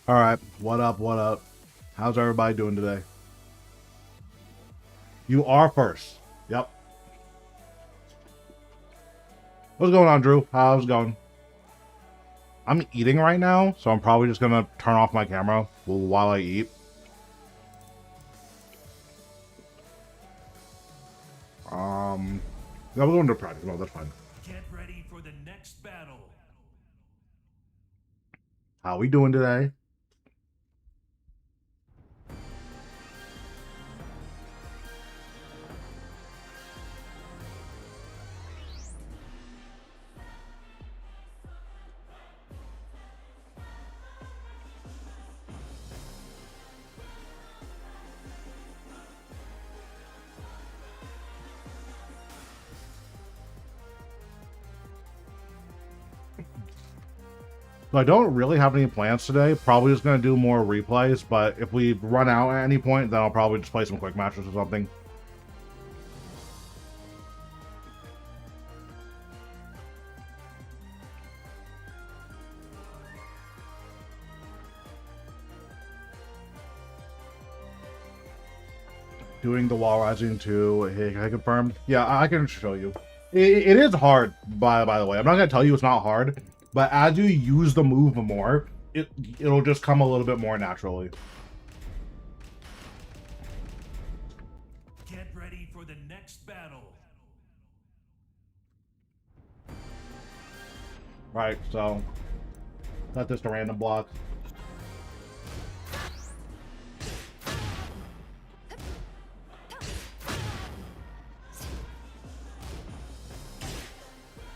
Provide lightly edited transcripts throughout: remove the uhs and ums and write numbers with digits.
All right, what up? What up? How's everybody doing today? You are first. Yep. What's going on, Drew? How's it going? I'm eating right now, so I'm probably just gonna turn off my camera while I eat. Yeah, we're going to practice mode. That's fine. Get ready for the next battle. How we doing today? So I don't really have any plans today. Probably just gonna do more replays, but if we run out at any point, then I'll probably just play some quick matches or something. Doing the wall rising too. Hey, can I confirm? Yeah, I can show you. It is hard, by the way. I'm not gonna tell you it's not hard, but as you use the move more, it'll just come a little bit more naturally. Get ready for the next battle. Right, so set this to random blocks.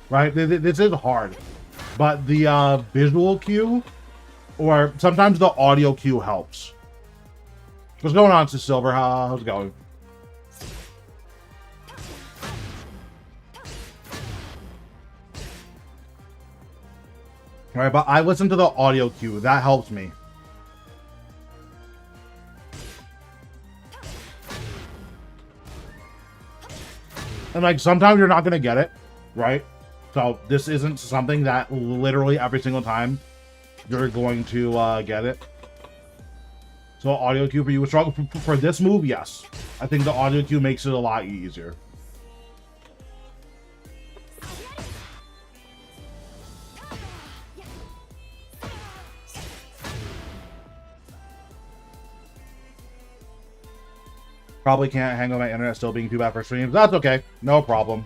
Right, this is hard, but the visual cue, or sometimes the audio cue helps. What's going on, Sis Silver? How's it going? All right, but I listen to the audio cue. That helps me. And like sometimes you're not gonna get it, right? So this isn't something that literally every single time you're going to get it. So audio cue for you struggle for this move, yes. I think the audio cue makes it a lot easier. Probably can't hang on my internet still being too bad for streams. That's okay. No problem.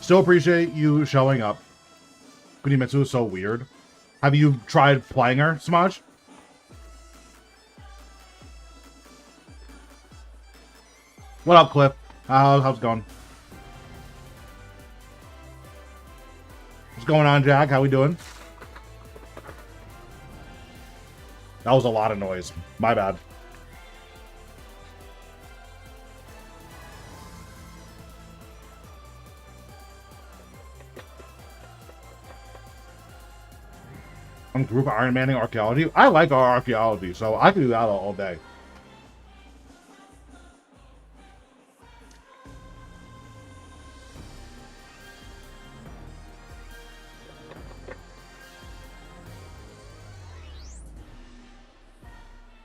Still appreciate you showing up. Kunimitsu is so weird. Have you tried playing her, Smudge? What up, Cliff? How's it going? What's going on, Jack? How we doing? That was a lot of noise. My bad. On group Iron Manning archaeology. I like our archaeology, so I can do that all day.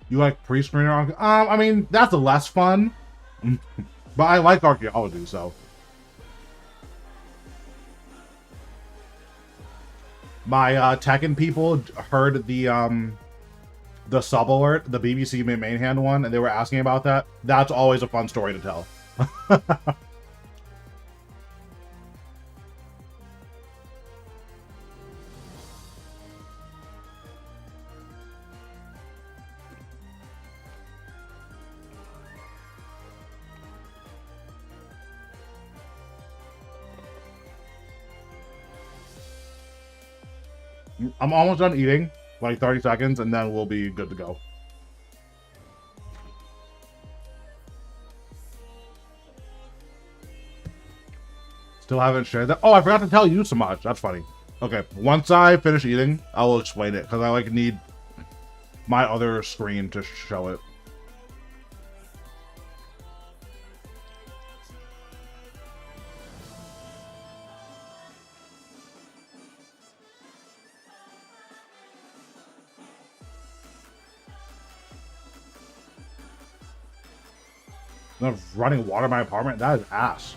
You like pre-screener? I mean, that's the less fun. But I like archaeology, so. My Tekken people heard the sub alert, the BBC main hand one, and they were asking about that. That's always a fun story to tell. I'm almost done eating, like 30 seconds, and then we'll be good to go. Still haven't shared that. Oh, I forgot to tell you so much. That's funny. Okay, once I finish eating, I will explain it, because I like need my other screen to show it. Not running water in my apartment? That is ass.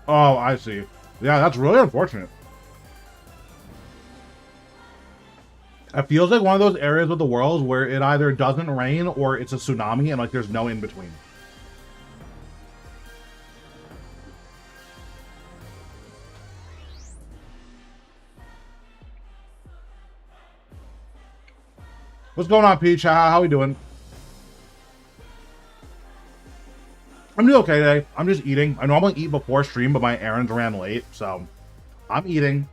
Oh, I see. Yeah, that's really unfortunate. It feels like one of those areas of the world where it either doesn't rain or it's a tsunami and like there's no in between. What's going on, Peach? How we doing? I'm doing okay today. I'm just eating. I normally eat before stream, but my errands ran late, so I'm eating.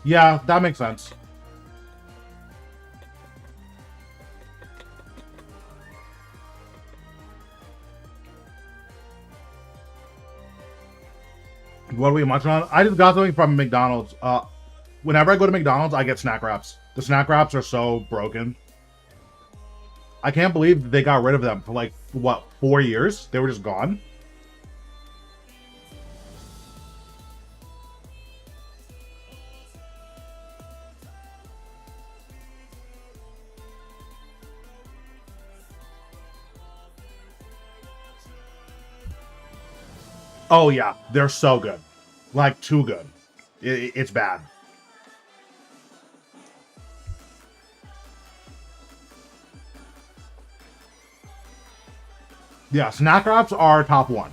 Yeah, that makes sense. What are we munching on? I just got something from McDonald's. Whenever I go to McDonald's, I get snack wraps. The snack wraps are so broken. I can't believe they got rid of them for like, what, 4 years? They were just gone. Oh yeah, they're so good. Like, too good. It's bad. Yeah, snack wraps are top one.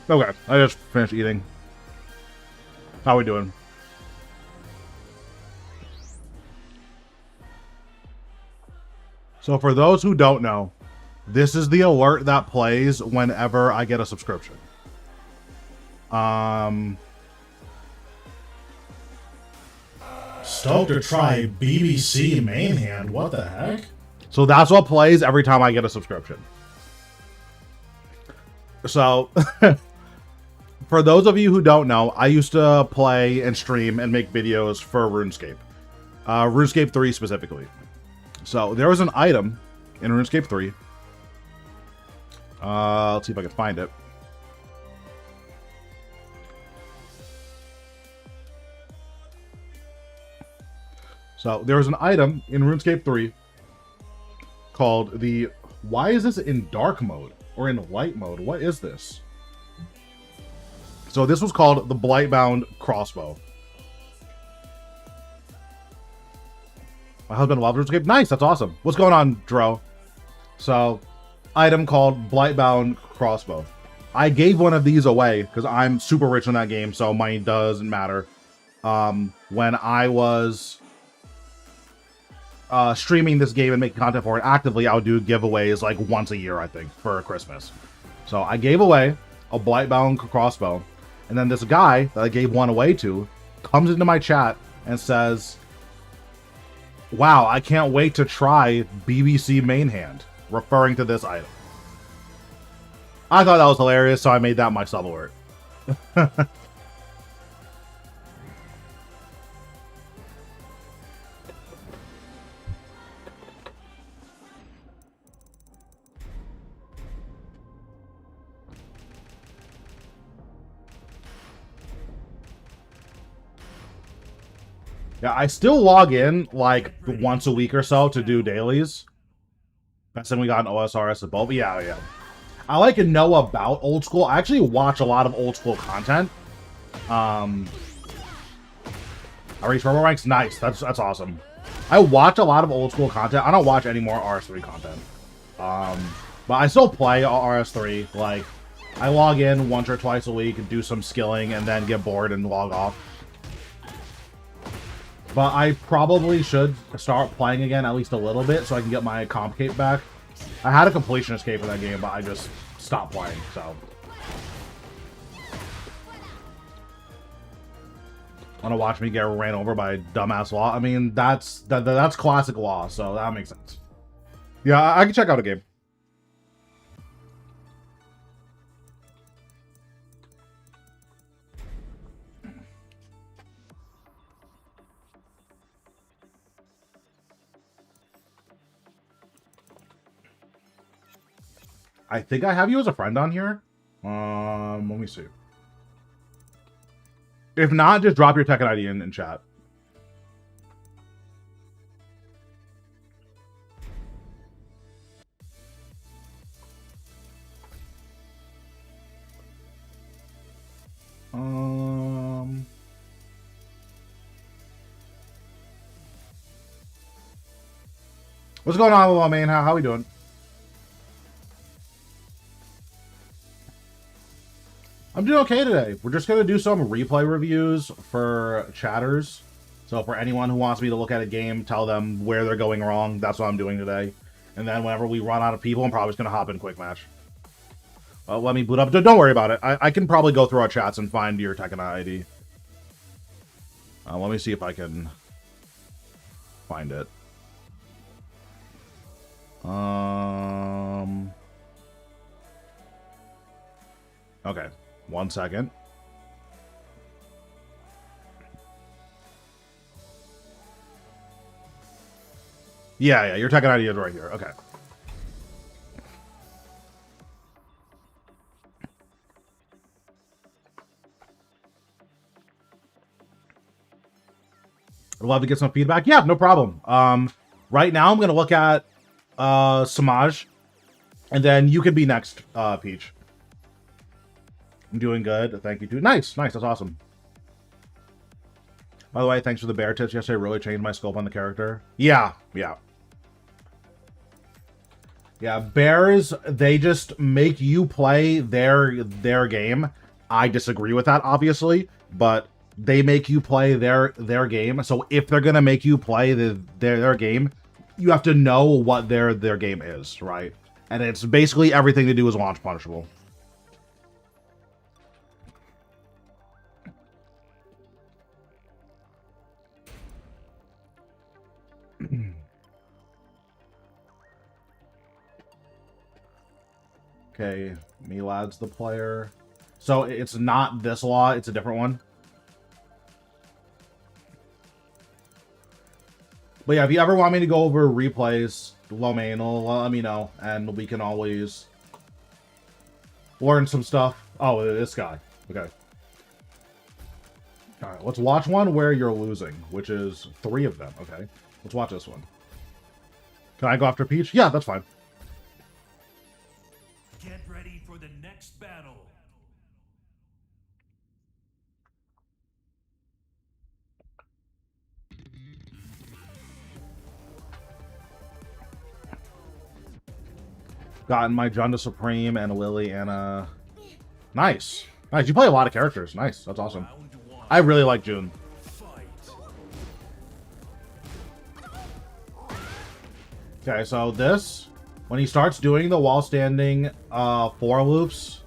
Okay, I just finished eating. How we doing? So for those who don't know, this is the alert that plays whenever I get a subscription. Stoked to try BBC main hand. What the heck? So that's what plays every time I get a subscription. So for those of you who don't know, I used to play and stream and make videos for RuneScape. RuneScape 3 specifically. So there was an item in RuneScape 3. Let's see if I can find it. So there was an item in RuneScape 3 called the... Why is this in dark mode or in light mode? What is this? So this was called the Blightbound Crossbow. My husband loves RuneScape. Nice, that's awesome. What's going on, Dro? So, item called Blightbound Crossbow. I gave one of these away because I'm super rich in that game, so money doesn't matter. When I was streaming this game and making content for it actively, I would do giveaways like once a year, I think, for Christmas. So I gave away a Blightbound Crossbow, and then this guy that I gave one away to comes into my chat and says, "Wow, I can't wait to try BBC main hand," referring to this item. I thought that was hilarious, so I made that my sub alert. Yeah, I still log in like once a week or so to do dailies. That's when we got an OSRS at both. But yeah. I like to know about old school. I actually watch a lot of old school content. I reach Robo ranks. Nice. That's awesome. I watch a lot of old school content. I don't watch any more RS3 content. But I still play RS3. Like, I log in once or twice a week and do some skilling and then get bored and log off. But I probably should start playing again at least a little bit so I can get my comp cape back. I had a completionist cape in that game, but I just stopped playing, so. Want to watch me get ran over by dumbass Law? I mean, that's classic Law, so that makes sense. Yeah, I can check out a game. I think I have you as a friend on here. Let me see. If not, just drop your Tekken ID in chat. What's going on, little man? How we doing? I'm doing okay today. We're just going to do some replay reviews for chatters. So for anyone who wants me to look at a game, tell them where they're going wrong. That's what I'm doing today. And then whenever we run out of people, I'm probably just going to hop in quick match. Let me boot up. Don't worry about it. I can probably go through our chats and find your Tekken ID. Let me see if I can find it. Okay. 1 second. Yeah, your Tekken ID is right here. Okay. I'd love to get some feedback. Yeah, no problem. Right now I'm going to look at Samaj, and then you can be next, Peach. I'm doing good. Thank you, too. Nice. That's awesome. By the way, thanks for the bear tips yesterday. Really changed my scope on the character. Yeah. Bears, they just make you play their game. I disagree with that, obviously, but they make you play their game. So if they're gonna make you play their game, you have to know what their game is, right? And it's basically everything they do is launch punishable. Okay, Milad's the player. So it's not this Law, it's a different one. But yeah, if you ever want me to go over replays, Lomain, let me know, and we can always learn some stuff. Oh, this guy. Okay. Alright, let's watch one where you're losing, which is 3 of them. Okay, let's watch this one. Can I go after Peach? Yeah, that's fine. Get ready for the next battle. Gotten my Junda Supreme and Lily and nice. You play a lot of characters. Nice. That's awesome. I really like June. Okay, so this, when he starts doing the wall standing 4 loops,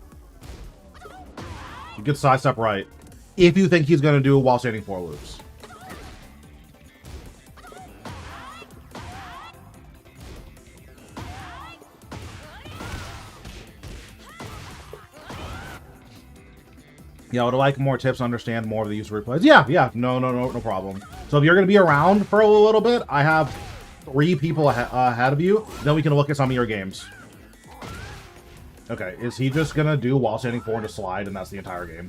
you can sidestep right. If you think he's gonna do a wall standing 4 loops. Yeah, I would like more tips, understand more of the use of replays. Yeah, no problem. So if you're going to be around for a little bit, I have 3 people ahead of you. Then we can look at some of your games. Okay, is he just going to do wall standing 4 to slide, and that's the entire game?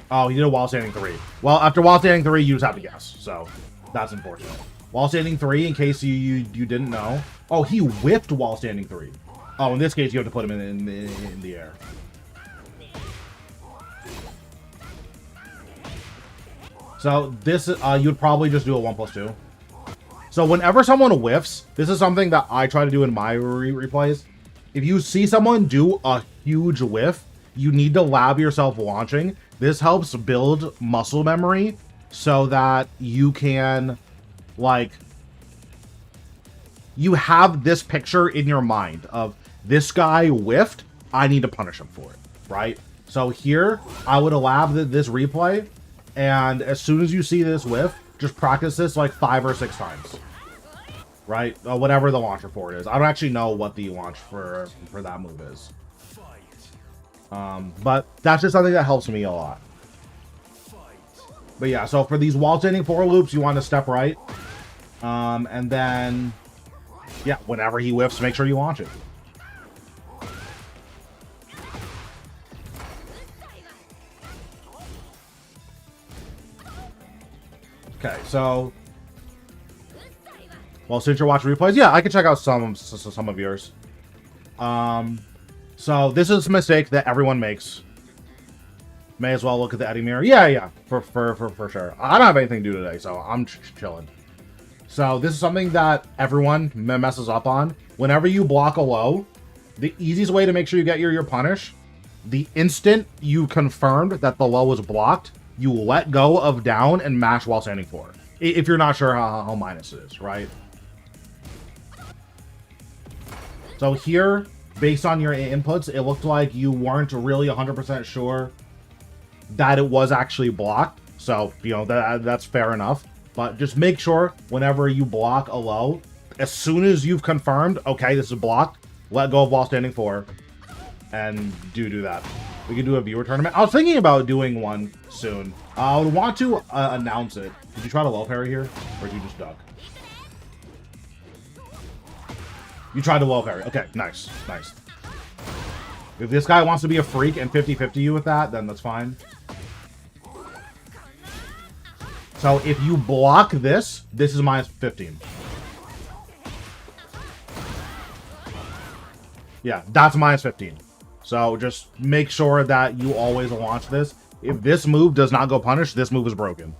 Oh, he did a wall standing 3. Well, after wall standing 3, you just have to guess. So that's unfortunate. Wall standing 3, in case you didn't know. Oh, he whipped wall standing 3. Oh, in this case, you have to put him in the air. So this, you would probably just do a 1+2. So whenever someone whiffs, this is something that I try to do in my replays. If you see someone do a huge whiff, you need to lab yourself launching. This helps build muscle memory so that you can, like, you have this picture in your mind of this guy whiffed, I need to punish him for it, right? So here, I would lab this replay, and as soon as you see this whiff, just practice this like 5 or 6 times. Right? Whatever the launcher for it is. I don't actually know what the launch for that move is. But that's just something that helps me a lot. But yeah, so for these wall standing 4 loops, you want to step right. And then, yeah, whenever he whiffs, make sure you launch it. Okay, so... Well, since you're watching replays, yeah, I can check out some of yours. So this is a mistake that everyone makes. May as well look at the Eddie mirror. Yeah, for sure. I don't have anything to do today, so I'm chilling. So this is something that everyone messes up on. Whenever you block a low, the easiest way to make sure you get your punish, the instant you confirmed that the low was blocked, you let go of down and mash while standing 4. If you're not sure how minus it is, right? So here, based on your inputs, it looked like you weren't really 100% sure that it was actually blocked. So, you know, that's fair enough. But just make sure whenever you block a low, as soon as you've confirmed, okay, this is blocked, let go of while standing 4, and do that. We could do a viewer tournament. I was thinking about doing one soon. I would want to announce it. Did you try to low parry here, or did you just duck? You tried to low parry. Okay, nice. If this guy wants to be a freak and 50-50 you with that, then that's fine. So if you block this, this is minus 15. Yeah, that's minus 15. So just make sure that you always launch this. If this move does not go punished, this move is broken.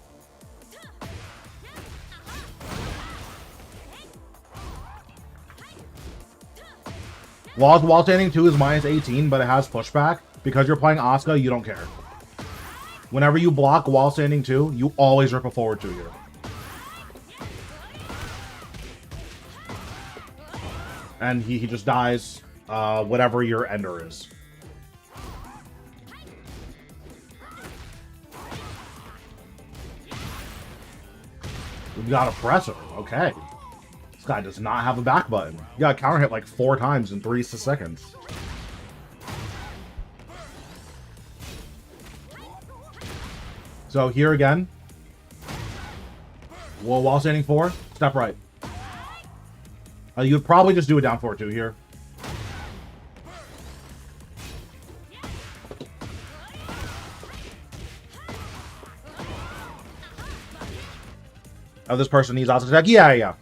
Wall standing 2 is minus 18, but it has pushback. Because you're playing Asuka, you don't care. Whenever you block wall standing 2, you always rip a forward 2 here. And he just dies, whatever your ender is. We got a presser, okay. This guy does not have a back button. You got counter hit like 4 times in 3 seconds. So here again. Well, while standing 4, step right. You would probably just do a down 4-2 here. Oh, this person needs auto attack. Yeah.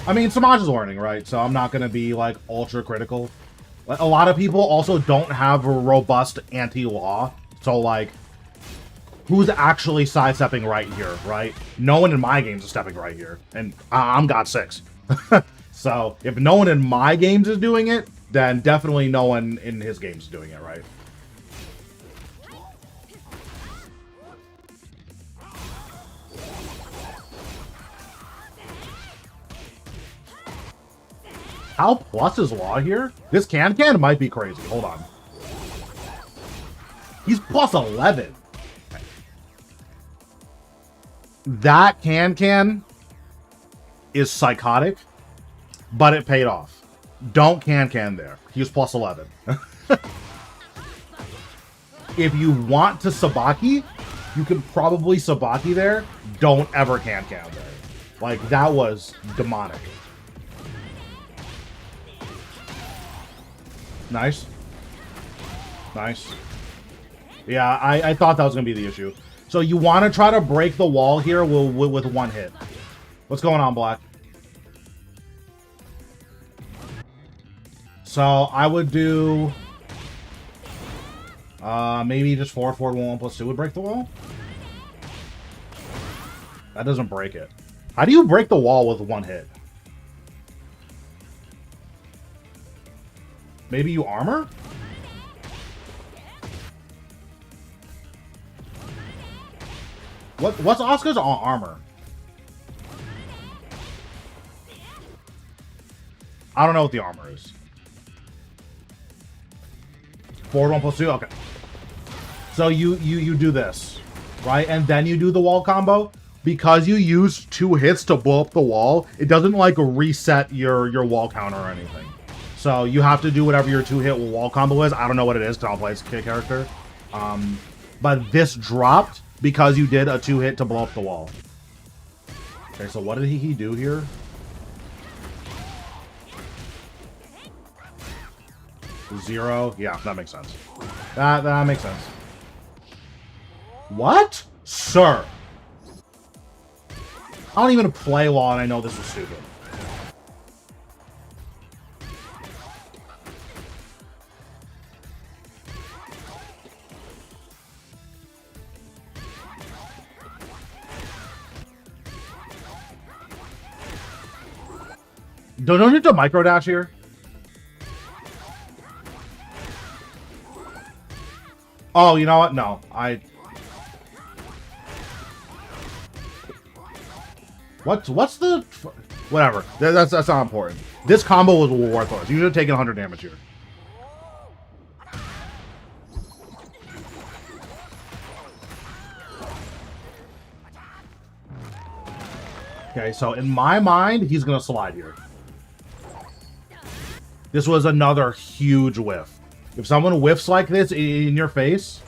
I mean, Samaj is learning, right? So I'm not going to be, like, ultra critical. A lot of people also don't have a robust anti-law. So, like, who's actually sidestepping right here, right? No one in my games is stepping right here. And I'm God 6. So, if no one in my games is doing it, then definitely no one in his games is doing it, right? How plus is law here? This can might be crazy. Hold on. He's plus 11. That can is psychotic, but it paid off. Don't can there. He was plus 11. If you want to Sabaki, you can probably Sabaki there. Don't ever can there. Like, that was demonic. Nice. Yeah, I thought that was going to be the issue. So you want to try to break the wall here with one hit. What's going on, Black? So I would do... maybe just forward 1/1+2 would break the wall? That doesn't break it. How do you break the wall with one hit? Maybe you armor? What's Asuka's armor? I don't know what the armor is. Forward 1 plus 2? Okay. So you do this, right? And then you do the wall combo. Because you use 2 hits to blow up the wall, it doesn't like reset your wall counter or anything. So you have to do whatever your 2-hit wall combo is. I don't know what it is because I don't play as a character. But this dropped because you did a 2-hit to blow up the wall. Okay, so what did he do here? Zero. Yeah, that makes sense. That makes sense. What? Sir. I don't even play LoL and I know this is stupid. Don't you need to micro dash here? Oh, you know what? No, What's the... Whatever. That's not important. This combo was worthless. You should have taken 100 damage here. Okay, so in my mind, he's going to slide here. This was another huge whiff. If someone whiffs like this in your face...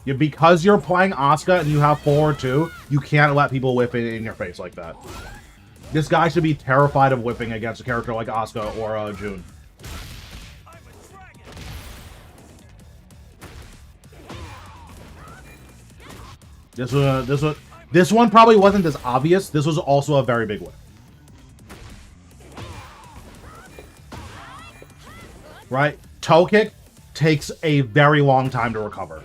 Yeah, because you're playing Asuka and you have forward 2, you can't let people whiff it in your face like that. This guy should be terrified of whipping against a character like Asuka or June. This one probably wasn't as obvious. This was also a very big whiff. Right? Toe kick takes a very long time to recover.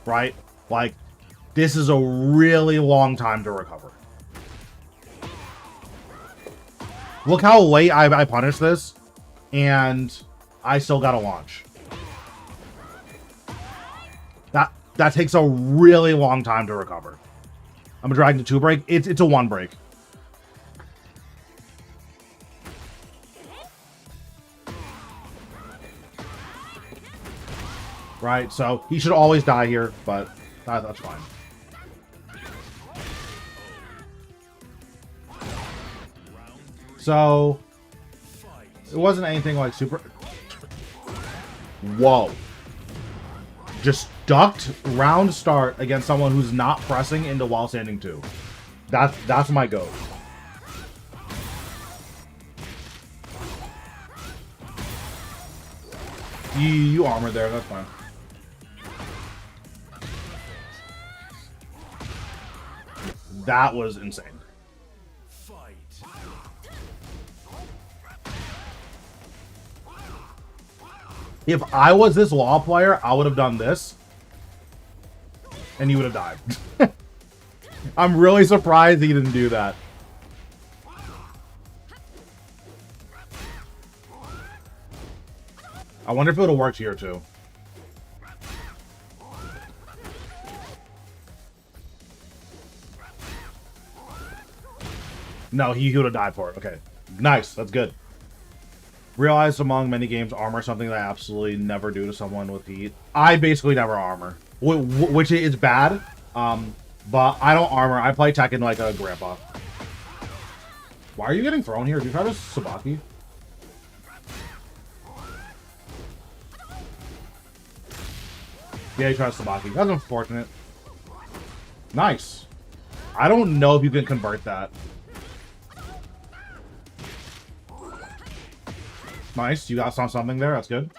Right? Like, this is a really long time to recover. Look how late I punished this, and I still got a launch. That takes a really long time to recover. I'm a Dragon 2 break. It's a 1 break. Right, so he should always die here, but that's fine. So, it wasn't anything like super... Whoa. Just ducked round start against someone who's not pressing into while standing 2. That's my go. You armored there, that's fine. That was insane. Fight. If I was this LoL player, I would have done this. And you would have died. I'm really surprised he didn't do that. I wonder if it would have worked here too. No, he would have died for it. Okay. Nice. That's good. Realized among many games, armor is something that I absolutely never do to someone with heat. I basically never armor. Which is bad. But I don't armor. I play Tekken like a grandpa. Why are you getting thrown here? Did you try to Sabaki? Yeah, he tried to Sabaki. That's unfortunate. Nice. I don't know if you can convert that. Nice, you got something there. That's good.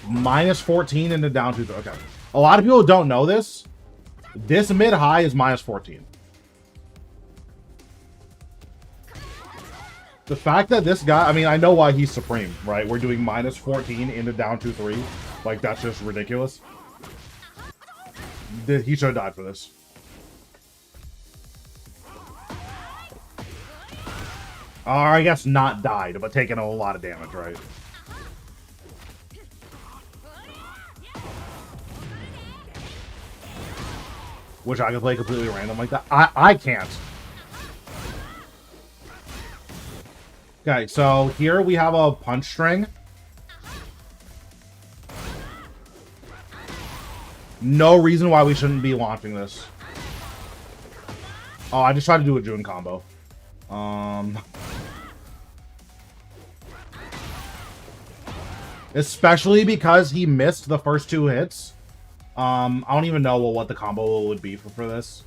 Minus 14 into down 2. Okay. A lot of people don't know this. This mid-high is minus 14. The fact that this guy, I mean, I know why he's supreme, right? We're doing minus 14 into down 2-3. Like, that's just ridiculous. He should have died for this. Or I guess not died, but taken a lot of damage, right? Wish I could play completely random like that. I can't. Okay, so here we have a punch string. No reason why we shouldn't be launching this. Oh, I just tried to do a June combo. Especially because he missed the first 2 hits. I don't even know what the combo would be for this.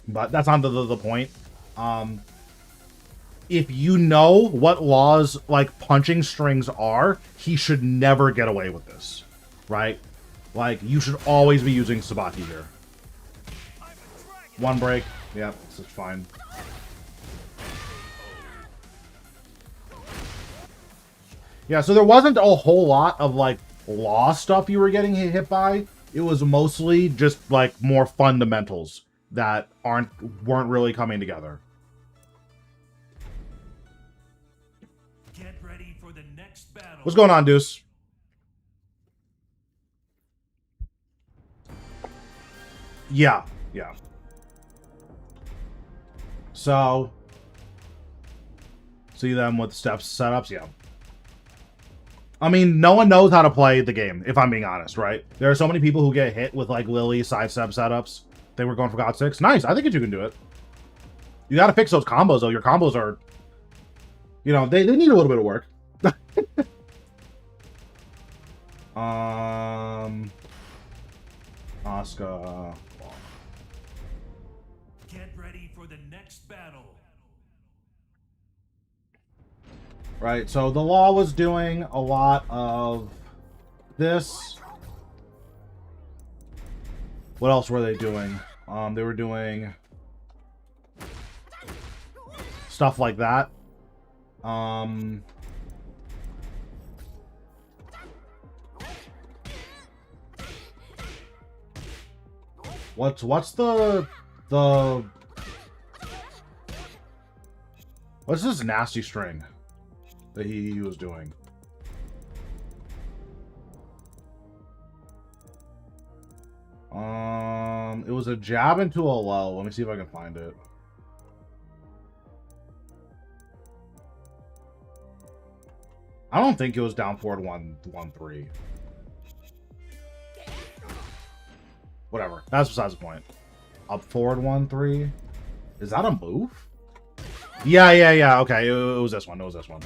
But that's not the point. If you know what Law's, like, punching strings are, he should never get away with this. Right? Like, you should always be using Sabaki here. 1 break. Yep, this is fine. Yeah, so there wasn't a whole lot of, like, Law stuff you were getting hit by. It was mostly just, like, more fundamentals that weren't really coming together. Get ready for the next battle. What's going on, Deuce? Yeah. So, see them with steps setups? Yeah. I mean, no one knows how to play the game, if I'm being honest, right? There are so many people who get hit with, like, Lily sidestep setups. They were going for God 6. Nice, I think you can do it. You gotta fix those combos, though. Your combos are... You know, they need a little bit of work. Asuka... Get ready for the next battle. Right, so the Law was doing a lot of this. What else were they doing? They were doing stuff like that. What's this nasty string that he was doing? It was a jab into a low. Let me see if I can find it. I don't think it was down forward 1-1-3. Whatever. That's besides the point. Up forward 1-3. Is that a move? Yeah. Okay, it was this one. It was this one.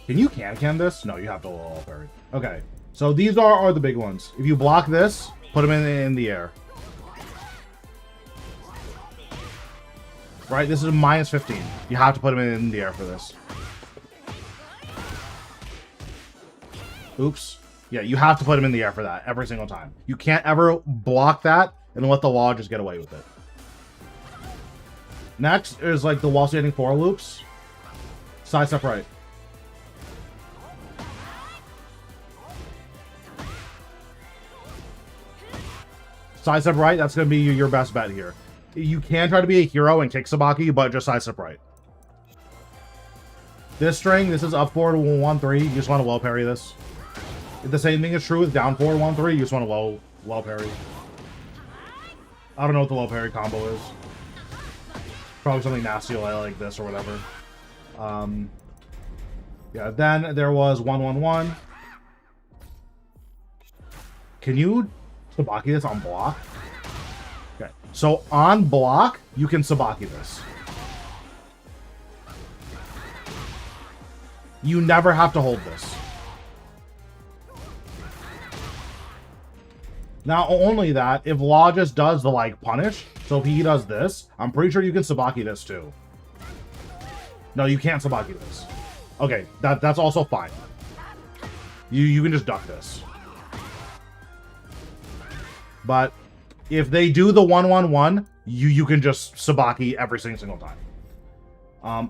Can you can this? No, you have to all parry. Okay, so these are the big ones. If you block this, put them in the air. Right, this is a minus 15. You have to put them in the air for this. Oops. Yeah, you have to put them in the air for that every single time. You can't ever block that and let the Law just get away with it. Next is like the wall standing 4 loops. Side step right. Side step right, that's going to be your best bet here. You can try to be a hero and kick Sabaki, but just side step right. This string, this is up forward 1-3. You just want to low parry this. The same thing is true with down forward 1-3. You just want to low parry. I don't know what the low parry combo is. Probably something nasty like this or whatever. Yeah, then there was 1-1-1. Can you Sabaki this on block? Okay, so on block, you can Sabaki this. You never have to hold this. Not only that, if Law just does the, like, punish, so if he does this, I'm pretty sure you can Sabaki this too. No, you can't Sabaki this. Okay, that's also fine. You can just duck this. But if they do the 1-1-1, you can just Sabaki every single time.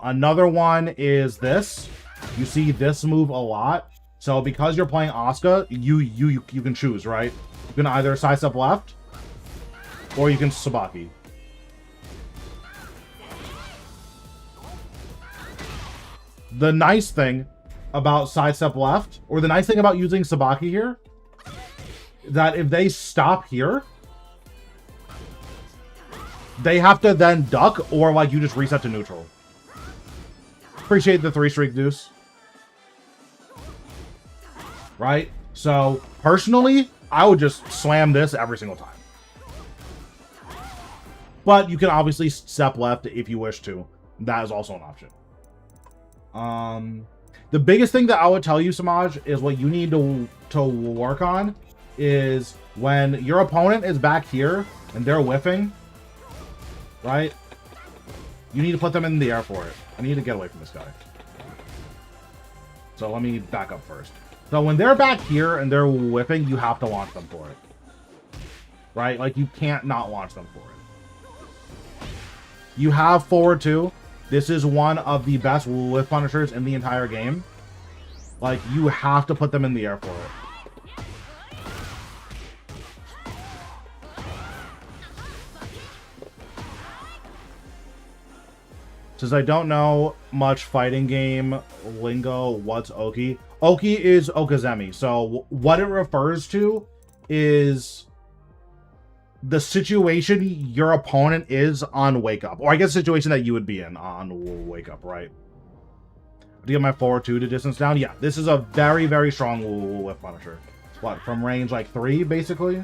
Another one is this. You see this move a lot. So because you're playing Asuka, you can choose, right? You can either sidestep left, or you can Sabaki. The nice thing about sidestep left, or the nice thing about using Sabaki here, that if they stop here, they have to then duck, or like you just reset to neutral. Appreciate the 3-streak Deuce. Right? So, personally, I would just slam this every single time. But you can obviously step left if you wish to. That is also an option. The biggest thing that I would tell you, Samaj, is what you need to work on is when your opponent is back here and they're whiffing, right? You need to put them in the air for it. I need to get away from this guy. So let me back up first. So when they're back here and they're whiffing, you have to launch them for it. Right? Like, you can't not launch them for it. You have forward 2. This is one of the best whiff punishers in the entire game. Like, you have to put them in the air for it. Since I don't know much fighting game lingo, what's Oki? Oki is Okazemi. So what it refers to is the situation your opponent is on Wake Up. Or I guess the situation that you would be in on Wake Up, right? To get my forward 2 to distance down. Yeah, this is a very, very strong whiff punisher. What, from range like 3, basically?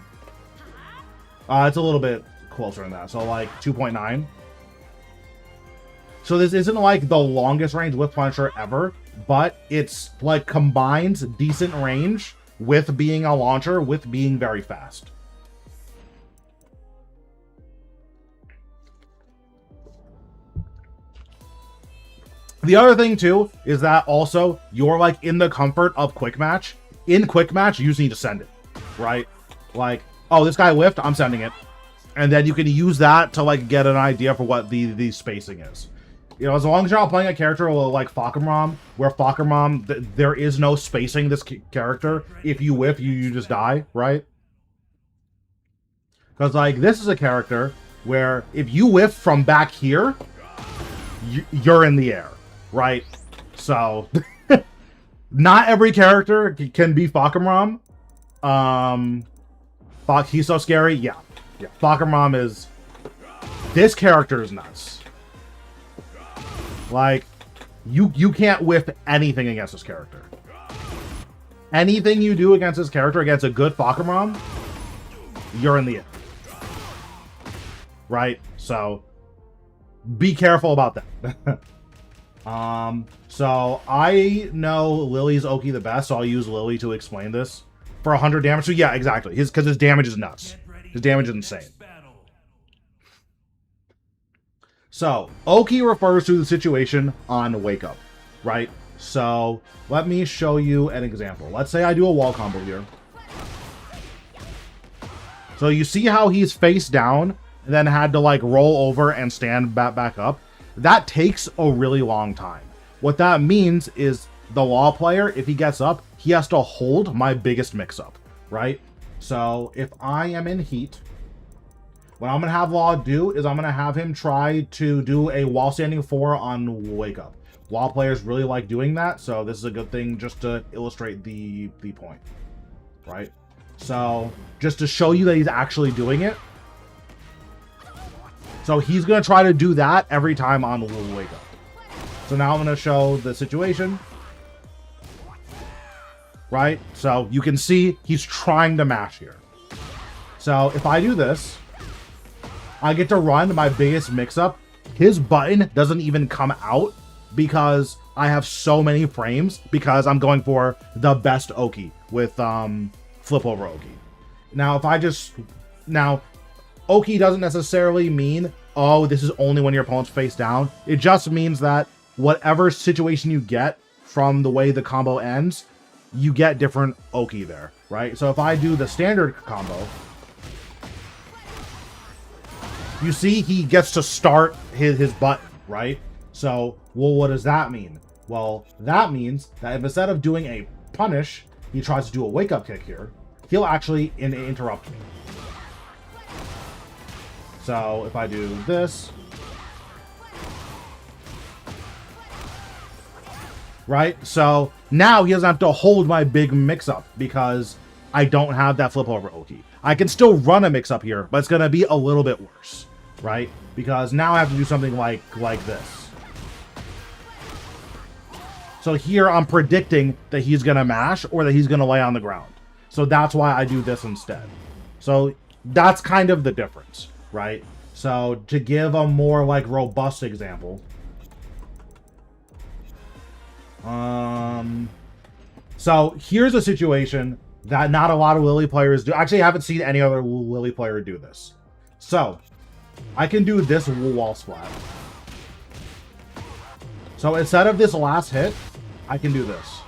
It's a little bit closer than that. So like 2.9. So this isn't like the longest range whiff punisher ever, but it's like combines decent range with being a launcher, with being very fast. The other thing too is that also you're like in the comfort of quick match. In quick match, you just need to send it, right? Like, oh, this guy whiffed, I'm sending it. And then you can use that to like get an idea for what the spacing is. You know, as long as you're not playing a character like Fahkumram, where Fahkumram, there is no spacing this character. If you whiff, you just die, right? Because, like, this is a character where if you whiff from back here, you're in the air, right? So, not every character can be Fahkumram. He's so scary, yeah. Fahkumram is... This character is nuts. Like, you can't whiff anything against this character. Anything you do against this character, against a good Fahkumram, you're in the air. Right? So, be careful about that. So, I know Lily's Oki the best, so I'll use Lily to explain this. For 100 damage, so yeah, exactly. Because his damage is nuts. His damage is insane. So, Oki refers to the situation on Wake Up, right? So, let me show you an example. Let's say I do a wall combo here. So, you see how he's face down, and then had to, like, roll over and stand back up? That takes a really long time. What that means is the Law player, if he gets up, he has to hold my biggest mix-up, right? So, if I am in heat... What I'm going to have Law do is I'm going to have him try to do a wall standing 4 on Wake Up. Law players really like doing that, so this is a good thing just to illustrate the point, right? So, just to show you that he's actually doing it. So, he's going to try to do that every time on Wake Up. So, now I'm going to show the situation. Right? So, you can see he's trying to mash here. So, if I do this... I get to run my biggest mix-up. His button doesn't even come out because I have so many frames because I'm going for the best Oki with flip over Oki. Now, if I just... Now, Oki doesn't necessarily mean, oh, this is only when your opponent's face down. It just means that whatever situation you get from the way the combo ends, you get different Oki there, right? So if I do the standard combo... you see he gets to start his button, right? So, well, what does that mean? Well, that means that if instead of doing a punish, he tries to do a wake-up kick here, he'll actually interrupt me. So, if I do this, right? So, now he doesn't have to hold my big mix-up because I don't have that flip over Oki. I can still run a mix-up here, but it's going to be a little bit worse, right? Because now I have to do something like this. So here I'm predicting that he's going to mash or that he's going to lay on the ground. So that's why I do this instead. So that's kind of the difference, right? So to give a more like robust example, so here's a situation that not a lot of Lily players do. Actually, I haven't seen any other Lily player do this. So I can do this wall splat. So instead of this last hit, I can do this.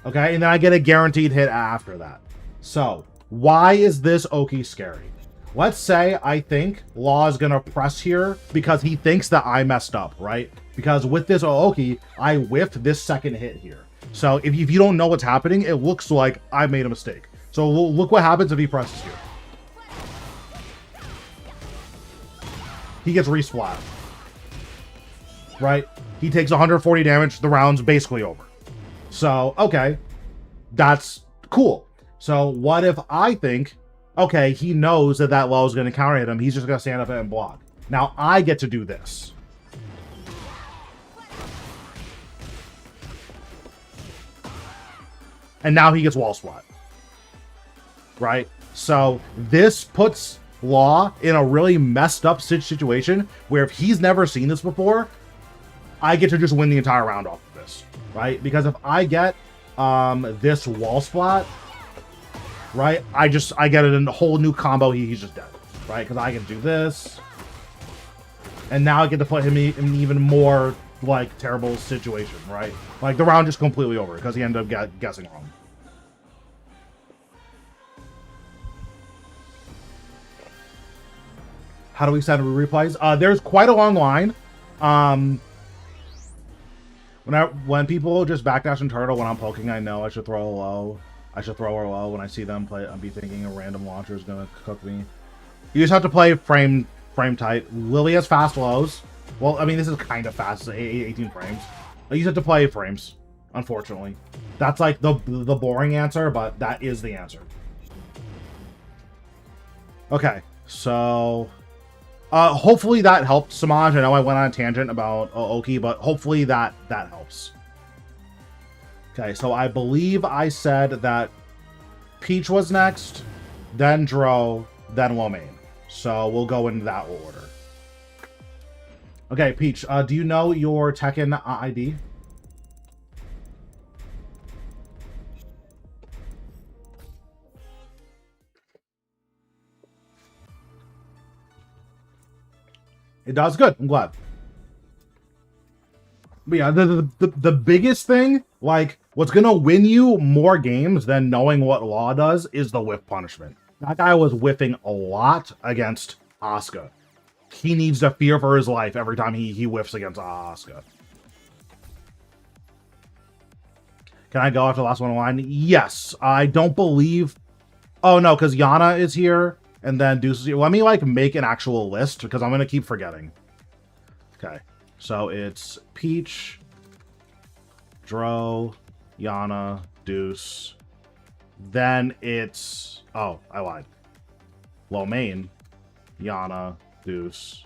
Okay, and then I get a guaranteed hit after that. So, why is this Oki scary? Let's say I think Law is going to press here because he thinks that I messed up, right? Because with this Oki, I whiffed this second hit here. So, if you don't know what's happening, it looks like I made a mistake. So, look what happens if he presses here. He gets resplat. Right? He takes 140 damage. The round's basically over. So, okay. That's cool. So, what if I think, okay, he knows that that low is going to counter hit him. He's just going to stand up and block. Now, I get to do this. And now he gets wall splat. Right? So, this puts Law in a really messed up situation where if he's never seen this before, I get to just win the entire round off of this, right? Because if I get this wall splat, right, I get it in a whole new combo. He's just dead, right? Because I can do this, and now I get to put him in an even more like terrible situation, right? Like the round just completely over because he ended up guessing wrong. How do we send replays? There's quite a long line. When people just backdash and turtle when I'm poking, I know I should throw a low. I should throw a low when I see them play. I'll be thinking a random launcher is gonna cook me. You just have to play frame tight. Lily has fast lows. Well, I mean this is kind of fast, 18 frames. You just have to play frames. Unfortunately, that's like the boring answer, but that is the answer. Okay, so hopefully that helped, Samaj. I know I went on a tangent about Oki, but hopefully that helps. Okay, so I believe I said that Peach was next, then Dro, then Lomain. So we'll go in that order. Okay, Peach, do you know your Tekken ID? It does good. I'm glad. But yeah, the biggest thing, like, what's gonna win you more games than knowing what Law does is the whiff punishment. That guy was whiffing a lot against Asuka. He needs to fear for his life every time he whiffs against Asuka. Can I go after the last one in line? Yes. I don't believe... Oh, no, because Yana is here. And then Deuce is here. Let me, like, make an actual list, because I'm going to keep forgetting. Okay. So, it's Peach, Dro, Yana, Deuce. Then it's... Oh, I lied. Lomain, Yana, Deuce.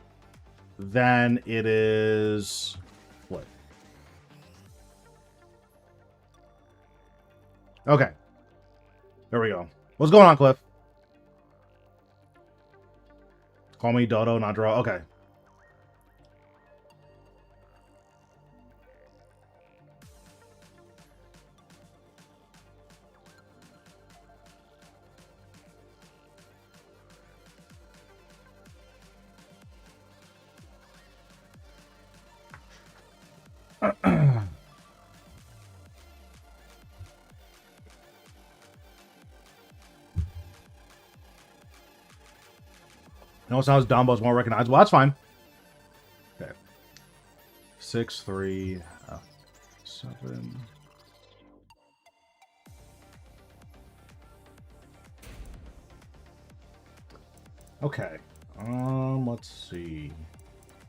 Then it is... What? Okay. There we go. What's going on, Cliff? Call me Dodo, not Dro. Okay. No, it sounds dumb, but it's more recognizable. That's fine. Okay. 6, 3, 7. Okay. Let's see.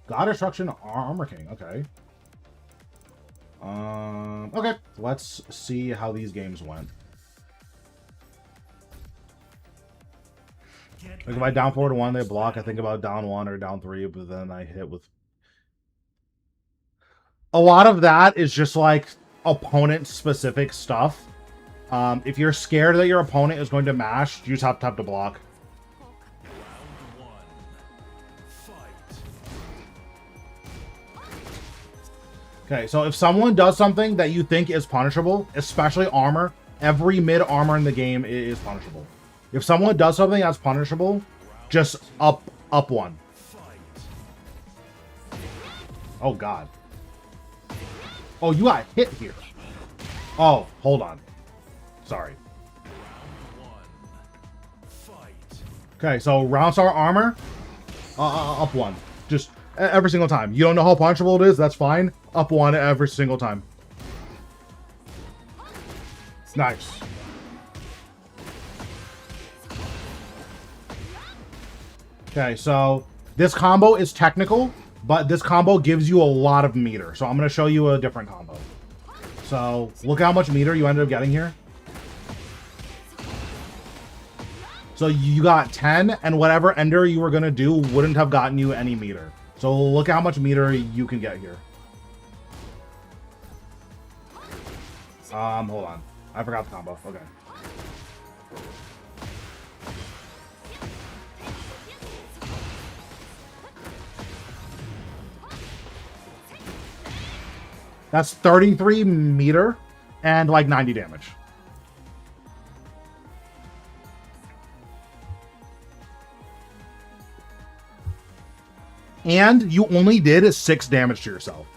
God Destruction, Armor King. Okay. Okay. Let's see how these games went. Like if I down 4 to 1, they block. I think about down 1 or down 3, but then I hit with. A lot of that is just like opponent specific stuff. If you're scared that your opponent is going to mash, you just have to block. Okay, so if someone does something that you think is punishable, especially armor, every mid armor in the game is punishable. If someone does something that's punishable, just up 1. Oh god. Oh, you got hit here. Oh, hold on. Sorry. Okay, so round star armor, up 1. Just every single time. You don't know how punishable it is, that's fine. Up 1 every single time. Nice. Okay, so this combo is technical, but this combo gives you a lot of meter. So I'm going to show you a different combo. So look how much meter you ended up getting here. So you got 10, and whatever ender you were going to do wouldn't have gotten you any meter. So look how much meter you can get here. Hold on. I forgot the combo. Okay. That's 33 meter and like 90 damage. And you only did 6 damage to yourself,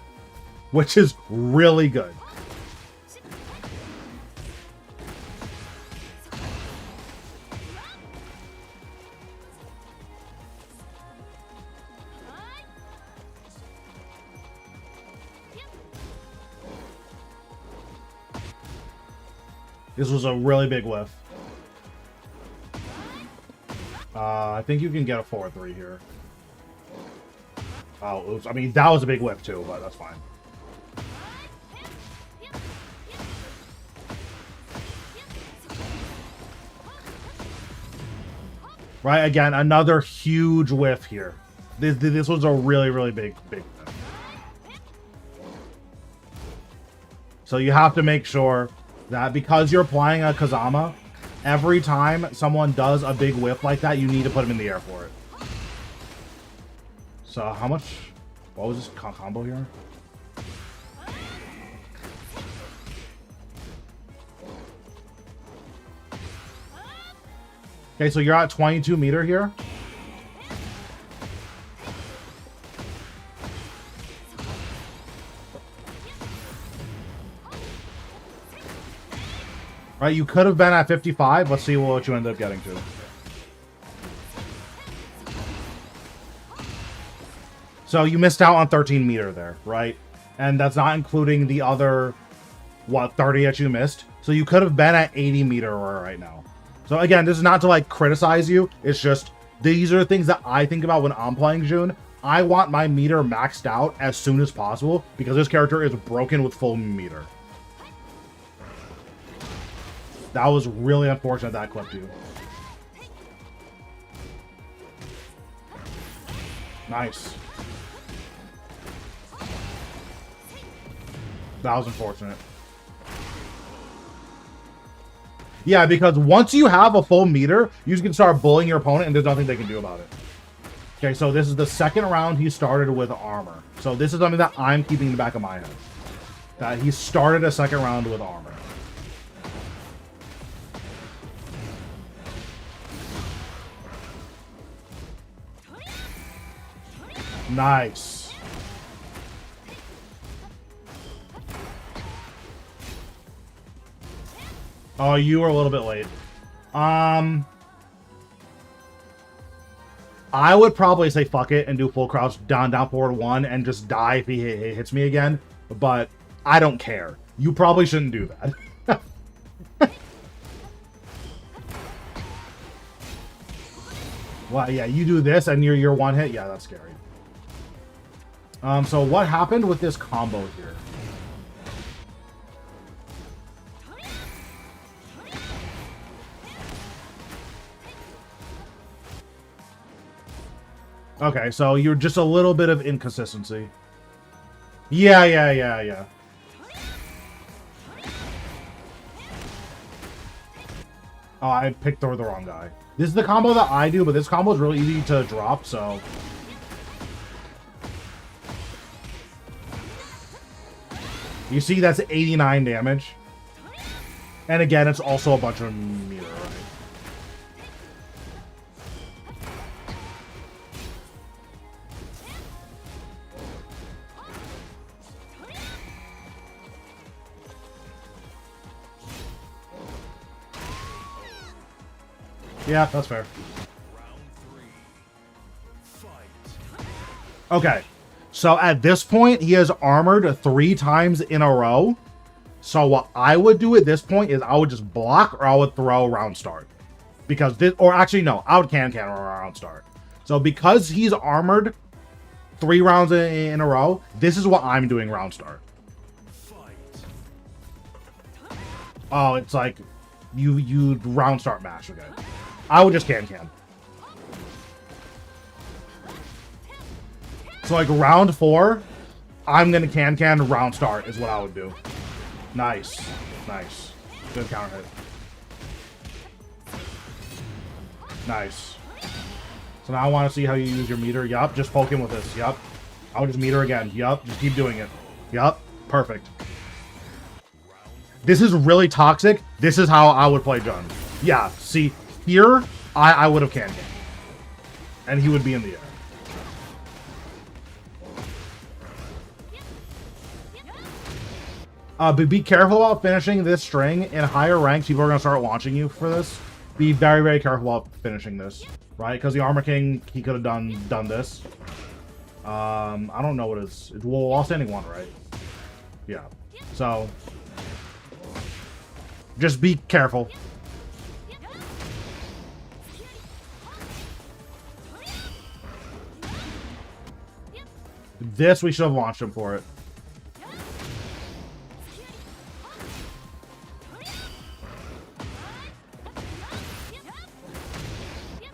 which is really good. This was a really big whiff. I think you can get a 4-3 here. Oh, oops. I mean, that was a big whiff too, but that's fine. Right, again, another huge whiff here. This was a really, really big whiff. So you have to make sure that because you're applying a Kazama, every time someone does a big whiff like that, you need to put them in the air for it. So how much? What was this combo here? Okay, so you're at 22 meter here. Right, you could have been at 55. Let's see what you end up getting to. So you missed out on 13 meter there, right? And that's not including the other, what, 30 that you missed. So you could have been at 80 meter right now. So again, this is not to like criticize you. It's just, these are the things that I think about when I'm playing Jun. I want my meter maxed out as soon as possible because this character is broken with full meter. That was really unfortunate that clipped you. Nice. That was unfortunate. Yeah, because once you have a full meter, you can start bullying your opponent and there's nothing they can do about it. Okay, so this is the second round he started with armor. So this is something that I'm keeping in the back of my head. That he started a second round with armor. Nice. Oh, you were a little bit late. I I would probably say fuck it and do full crouch down forward 1 and just die if he hits me again. But I don't care. You probably shouldn't do that. Well, yeah, you do this and you're one hit. Yeah, that's scary. So what happened with this combo here? Okay, so you're just a little bit of inconsistency. Yeah. Oh, I picked the wrong guy. This is the combo that I do, but this combo is really easy to drop, so... You see, that's 89 damage. And again, it's also a bunch of meter, right? Yeah, that's fair. Okay. So at this point, he has armored 3 times in a row. So what I would do at this point is I would just block or I would throw round start. Because this, or actually no, I would can or round start. So because he's armored 3 rounds in a row, this is what I'm doing round start. Oh, it's like you round start mash, okay. I would just can. So like round 4, I'm gonna can round start is what I would do. Nice. Good counter hit. Nice. So now I want to see how you use your meter. Yup, just poke him with this. Yup. I would just meter again. Yup, just keep doing it. Yup, perfect. This is really toxic. This is how I would play Jund. Yeah, see, here, I would have can. And he would be in the air. But be careful about finishing this string. In higher ranks, people are going to start launching you for this. Be very, very careful about finishing this, right? Because the Armor King, he could have done this. I don't know what it is. It's while standing 1, right? Yeah. So, just be careful. This, we should have launched him for it.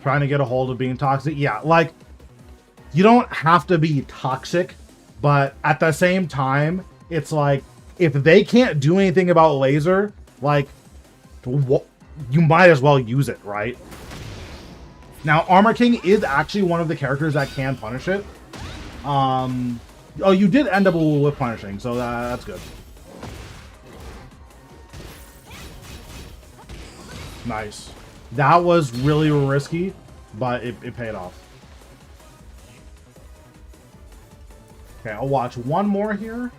Trying to get a hold of being toxic. Yeah, like, you don't have to be toxic, but at the same time, it's like, if they can't do anything about laser, like, you might as well use it, right? Now, Armor King is actually one of the characters that can punish it. Oh, you did end up with punishing, so that's good. Nice. That was really risky, but it paid off. Okay, I'll watch one more here.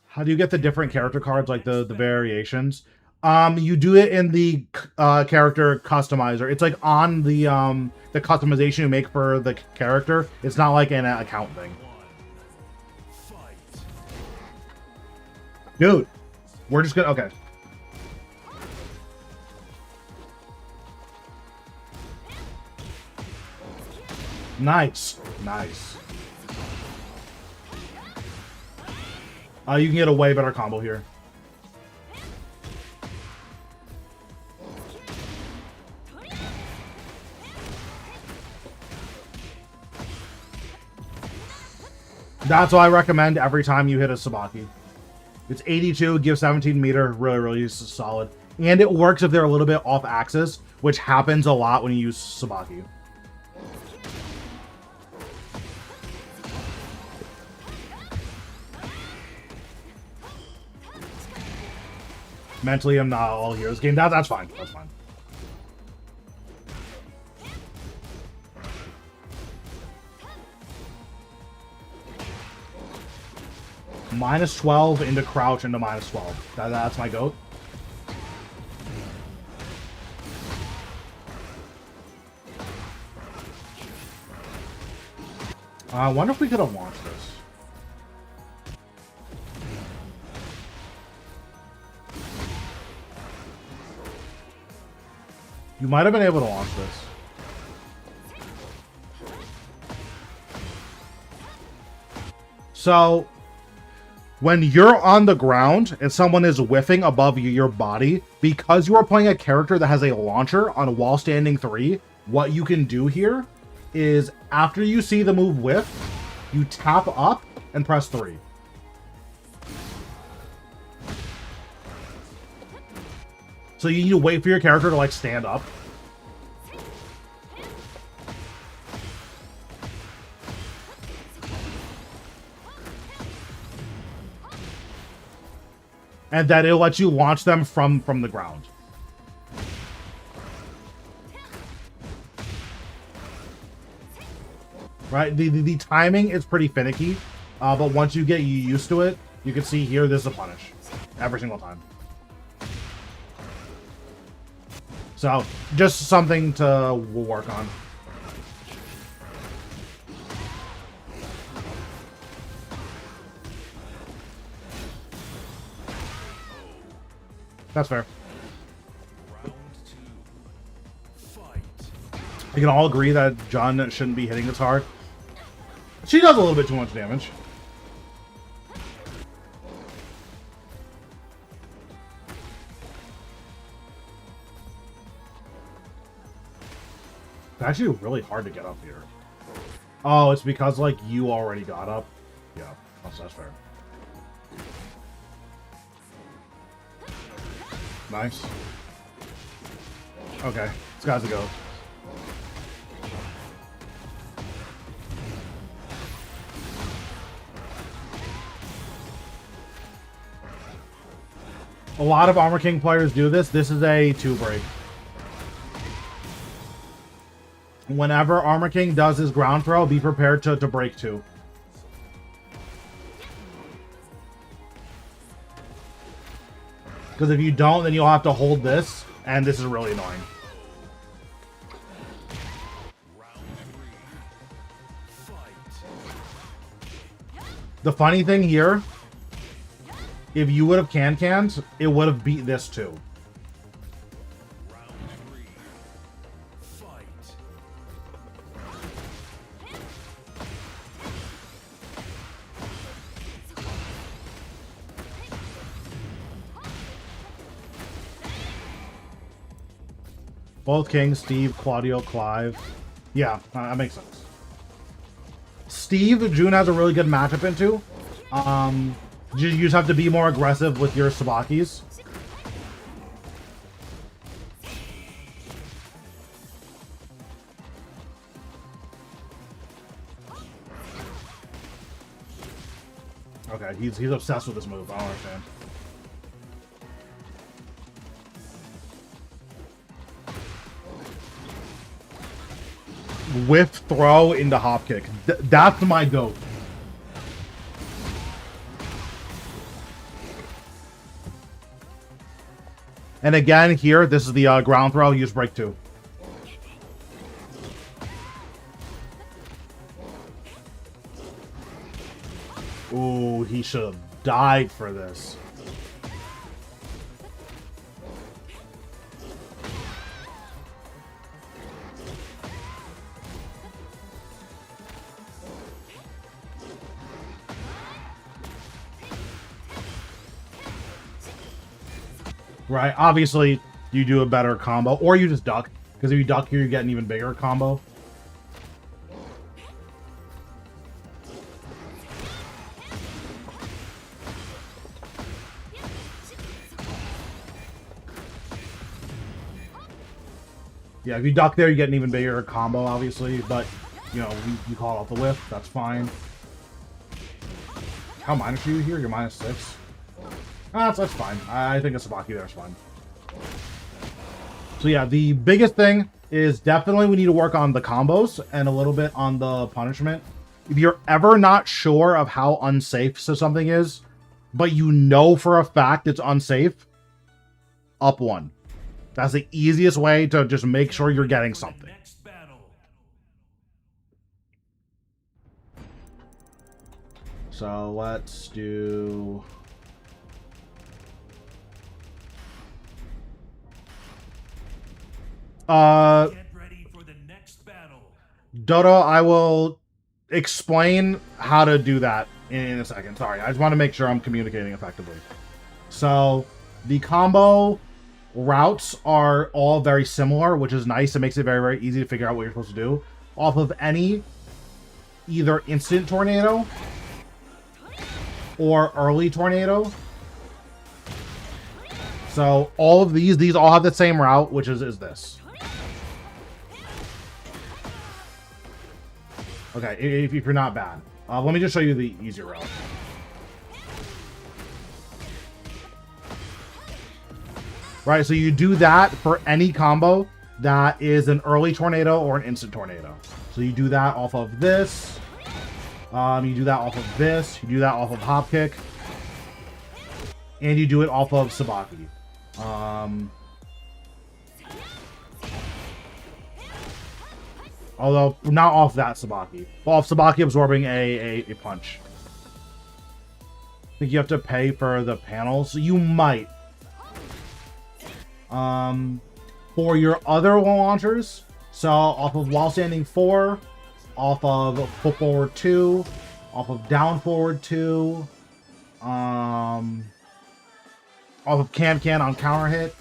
How do you get the different character cards, like the variations? You do it in the character customizer. It's like on the customization you make for the character. It's not like an account thing. Dude, we're just gonna... Okay. Nice. Nice. You can get a way better combo here. That's what I recommend every time you hit a Sabaki. It's 82, gives 17 meter, really solid. And it works if they're a little bit off axis, which happens a lot when you use Sabaki. Mentally, I'm not all heroes game. That's fine. That's fine. -12 into crouch into -12. That's my goat. I wonder if we could have launched this. You might have been able to launch this. So, when you're on the ground and someone is whiffing above your body, because you are playing a character that has a launcher on while standing 3, what you can do here is after you see the move whiff, you tap up and press 3. So you need to wait for your character to like stand up. And then it'll let you launch them from the ground. Right? The timing is pretty finicky, but once you get used to it, you can see here, this is a punish. Every single time. So, just something to work on. That's fair. Round 2. Fight. We can all agree that Jun shouldn't be hitting this hard. She does a little bit too much damage. It's actually really hard to get up here. Oh, it's because, like, you already got up? Yeah, that's fair. Nice. Okay, it's got to go. A lot of Armor King players do this. This is a 2-break. Whenever Armor King does his ground throw, be prepared to break 2. Because if you don't, then you'll have to hold this, and this is really annoying. The funny thing here, if you would have canned, it would have beat this too. Both Kings, Steve, Claudio, Clive. Yeah, that makes sense. Steve, Jun has a really good matchup into. You just have to be more aggressive with your Sabakis. Okay, he's obsessed with this move. I don't understand. Whiff throw into hop kick. That's my goat. And again, here, this is the ground throw. Use break 2. Ooh, he should have died for this. Right, obviously you do a better combo, or you just duck, because if you duck here, you get an even bigger combo. Yeah, if you duck there, you get an even bigger combo, obviously, but, you know, you call out the whiff, that's fine. How minus are you here? You're -6. That's fine. I think a Sabaki there is fine. So yeah, the biggest thing is definitely we need to work on the combos and a little bit on the punishment. If you're ever not sure of how unsafe something is, but you know for a fact it's unsafe, up 1. That's the easiest way to just make sure you're getting something. Next battle. So let's do... Get ready for the next battle. Dodo, I will explain how to do that in a second. Sorry, I just want to make sure I'm communicating effectively. So the combo routes are all very similar, which is nice. It makes it very, very easy to figure out what you're supposed to do off of any either instant tornado or early tornado. So all of these all have the same route, which is this. Okay, if you're not bad. Let me just show you the easier route. Right, so you do that for any combo that is an early tornado or an instant tornado. So you do that off of this. You do that off of this. You do that off of hop kick. And you do it off of Sabaki. Although, not off that Sabaki. Off Sabaki absorbing a punch. I think you have to pay for the panels. You might. For your other launchers, so off of while standing 4, off of foot forward 2, off of down forward 2, off of can on counter hit,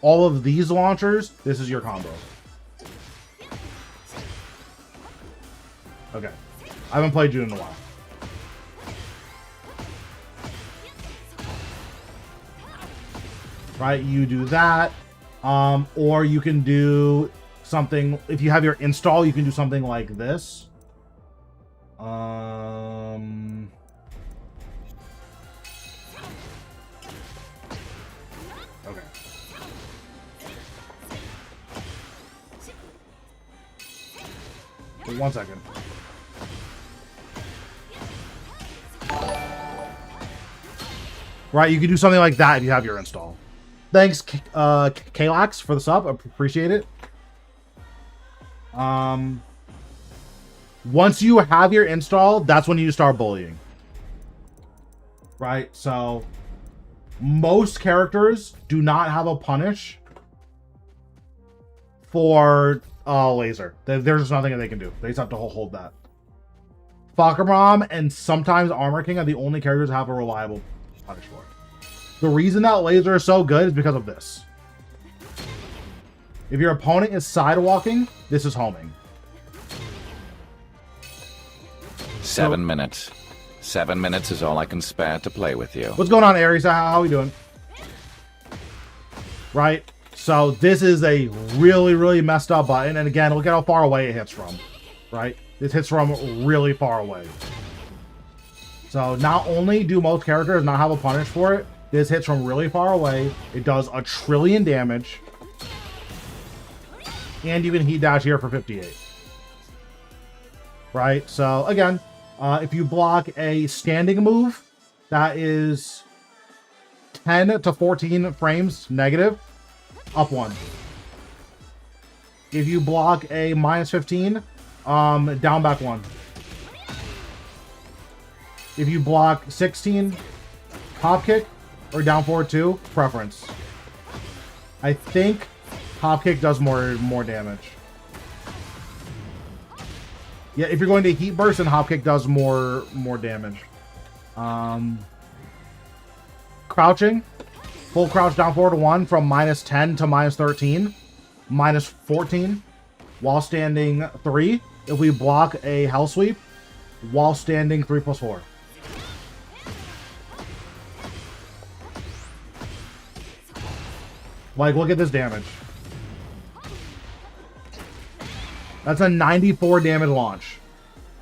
all of these launchers, this is your combo. Okay, I haven't played June in a while. Right, you do that, or you can do something. If you have your install, you can do something like this. Okay. Wait 1 second. Right, you can do something like that if you have your install. Thanks, Kalax, for the sub. Appreciate it. Once you have your install, that's when you start bullying. Right, so most characters do not have a punish for laser. There's just nothing that they can do. They just have to hold that. Fakaram and sometimes Armor King are the only characters that have a reliable punish for it. The reason that laser is so good is because of this. If your opponent is sidewalking, this is homing. 7 minutes. 7 minutes is all I can spare to play with you. What's going on, Aries? How are we doing? Right? So this is a really, really messed up button. And again, look at how far away it hits from. Right? This hits from really far away. So not only do most characters not have a punish for it, this hits from really far away. It does 1 trillion damage. And you can heat dash here for 58. Right? So again, if you block a standing move, that is 10 to 14 frames negative, up 1. If you block a minus 15, down back 1. If you block 16, hop kick, or down forward 2, preference. I think hop kick does more damage. Yeah, if you're going to heat burst, then hop kick does more damage. Crouching, full crouch down forward 1 from minus 10 to minus 13, minus 14, while standing 3. If we block a hell sweep, while standing 3+4. Like, look at this damage. That's a 94 damage launch.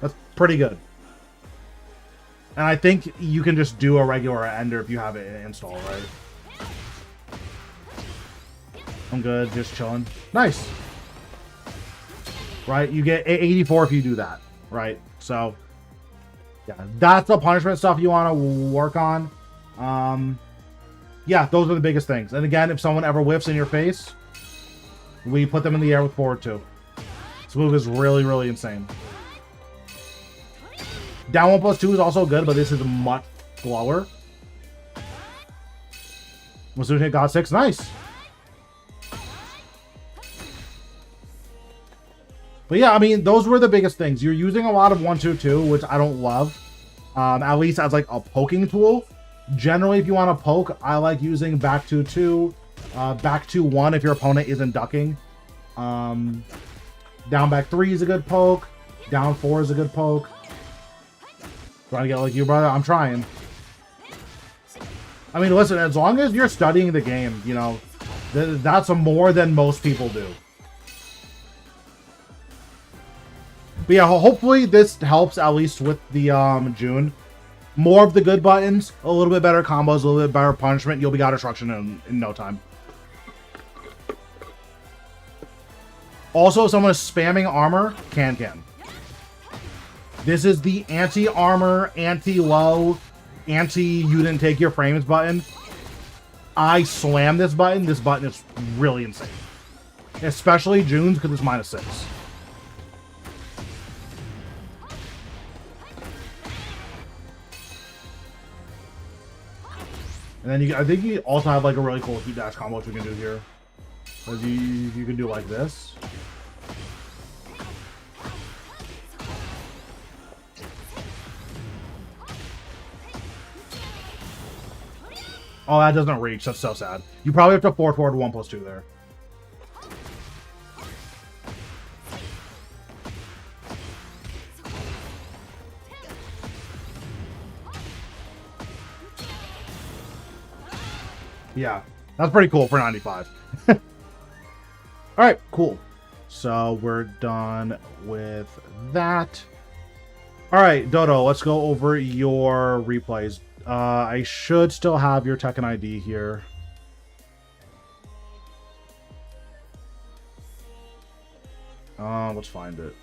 That's pretty good. And I think you can just do a regular ender if you have it installed, right? I'm good, just chilling. Nice. Right, you get 84 if you do that, right? So, yeah, that's the punishment stuff you want to work on. Yeah, those are the biggest things. And again, if someone ever whiffs in your face, we put them in the air with forward 2. This move is really, really insane. Down 1+2 is also good, but this is much slower. Masoon hit God 6. Nice. But yeah, I mean, those were the biggest things. You're using a lot of 1-2-2, which I don't love. At least as like a poking tool. Generally, if you want to poke, I like using back 2-2, back 2-1 if your opponent isn't ducking. Down back 3 is a good poke. Down 4 is a good poke. Trying to get like you, brother. I'm trying. I mean, listen, as long as you're studying the game, you know, that's more than most people do. But yeah, hopefully this helps at least with the June. More of the good buttons, a little bit better combos, a little bit better punishment. You'll be God Destruction in no time. Also, if someone is spamming armor, can. This is the anti-armor, anti-low, anti-you didn't take your frames button. I slam this button. This button is really insane. Especially June's because it's -6. And then I think you also have like a really cool heat dash combo which we can do here. Because you can do like this. Oh, that doesn't reach. That's so sad. You probably have to forward 1+2 there. Yeah, that's pretty cool for 95. All right, cool. So we're done with that. All right, Dodo, let's go over your replays. I should still have your Tekken ID here. Let's find it.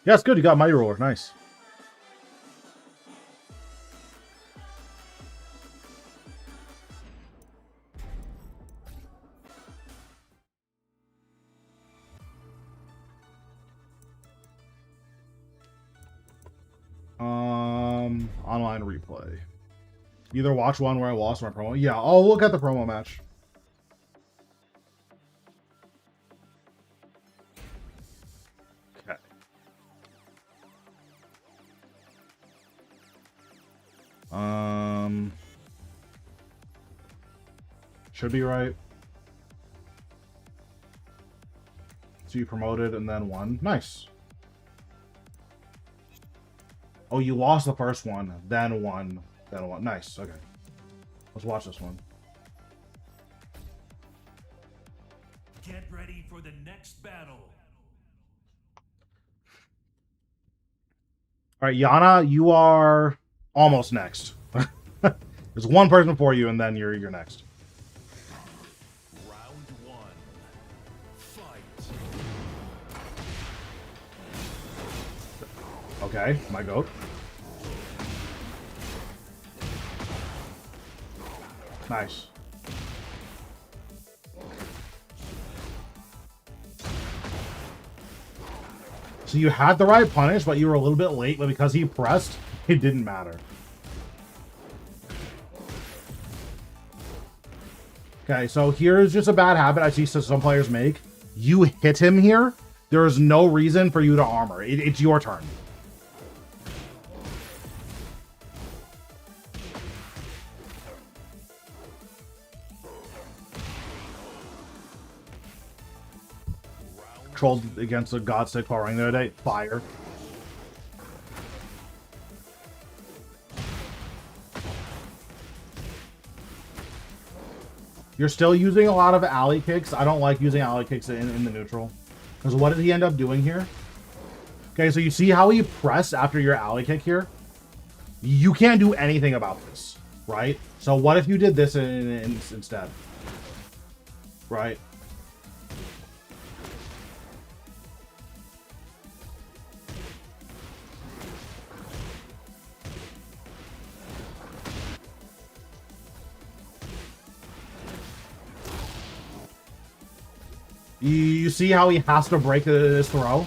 Yeah, it's good. You got Mighty Roller. Nice. Online replay. Either watch one where I lost my promo. Yeah, I'll look at the promo match. Okay. Should be right. So you promoted and then won. Nice. Oh, you lost the first one, then won, then won. Nice. Okay. Let's watch this one. Get ready for the next battle. All right, Yana, you are almost next. There's one person before you, and then you're next. Round 1. Fight. Okay, my goat. Nice. So you had the right punish, but you were a little bit late, but because he pressed, it didn't matter. Okay, so here's just a bad habit I see some players make. You hit him here, there is no reason for you to armor. It's your turn. Trolled against the God Stick while running the other day. Fire. You're still using a lot of alley kicks. I don't like using alley kicks in the neutral. Because what did he end up doing here? Okay, so you see how he pressed after your alley kick here? You can't do anything about this, right? So what if you did this instead? Right? You see how he has to break this throw?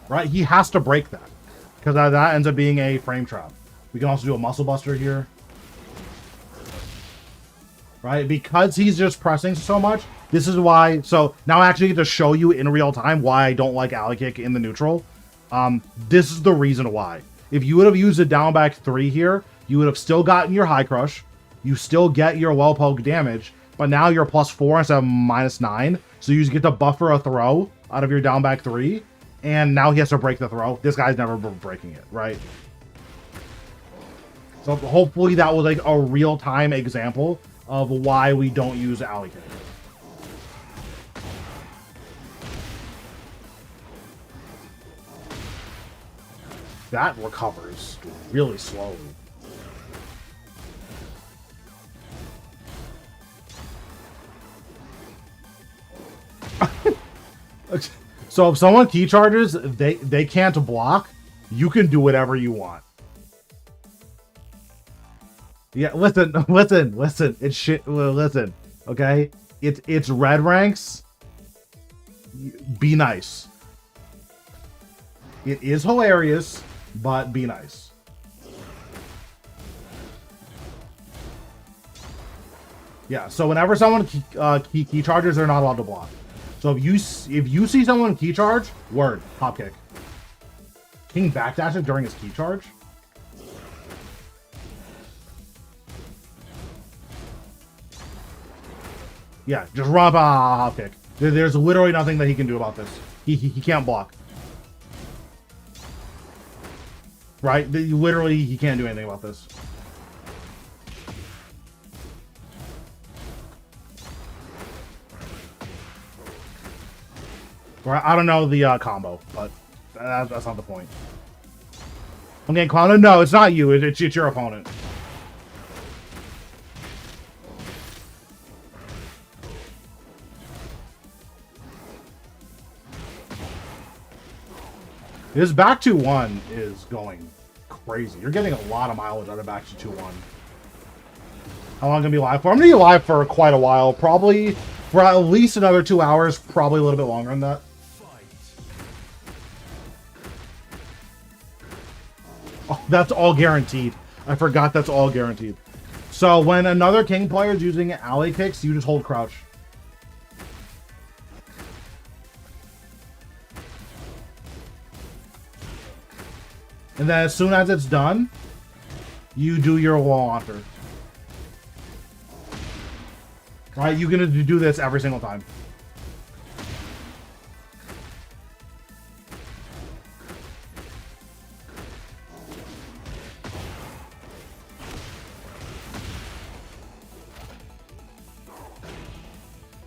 Right? He has to break that. Because that ends up being a frame trap. We can also do a muscle buster here. Right? Because he's just pressing so much. This is why. So now I actually get to show you in real time why I don't like alley kick in the neutral. This is the reason why. If you would have used a down back 3 here, you would have still gotten your high crush. You still get your well poke damage. But now you're +4 instead of -9. So you just get to buffer a throw out of your down back 3. And now he has to break the throw. This guy's never breaking it, right? So hopefully that was like a real-time example of why we don't use alley kick. That recovers really slowly. So if someone key charges, they can't block, you can do whatever you want. Yeah, listen. It's shit. Listen, okay? It's red ranks. Be nice. It is hilarious, but be nice. Yeah. So whenever someone key charges, they're not allowed to block. So if you see someone key charge, word, hop kick. King backdashes during his key charge. Yeah, just run up a hop kick. There's literally nothing that he can do about this. He can't block. Right? Literally, he can't do anything about this. Right? I don't know the combo, but that's not the point. I'm getting clowned. No, it's not you. It's your opponent. This back 2-1 is going crazy. You're getting a lot of mileage out of back 2-1. How long am I gonna be live for? I'm gonna be live for quite a while. Probably for at least another 2 hours. Probably a little bit longer than that. Oh, that's all guaranteed. I forgot that's all guaranteed. So when another king player is using alley kicks, you just hold crouch. And then as soon as it's done, you do your wall launcher. Right? You're gonna do this every single time.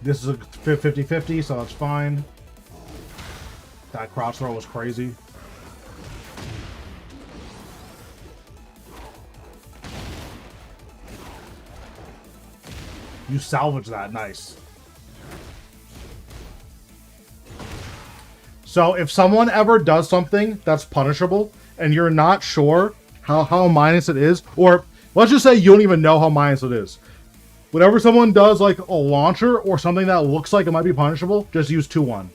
This is a 50-50, so that's fine. That crouch throw was crazy. You salvage that. Nice. So if someone ever does something that's punishable and you're not sure how minus it is, or let's just say you don't even know how minus it is. Whenever someone does like a launcher or something that looks like it might be punishable, just use 2-1.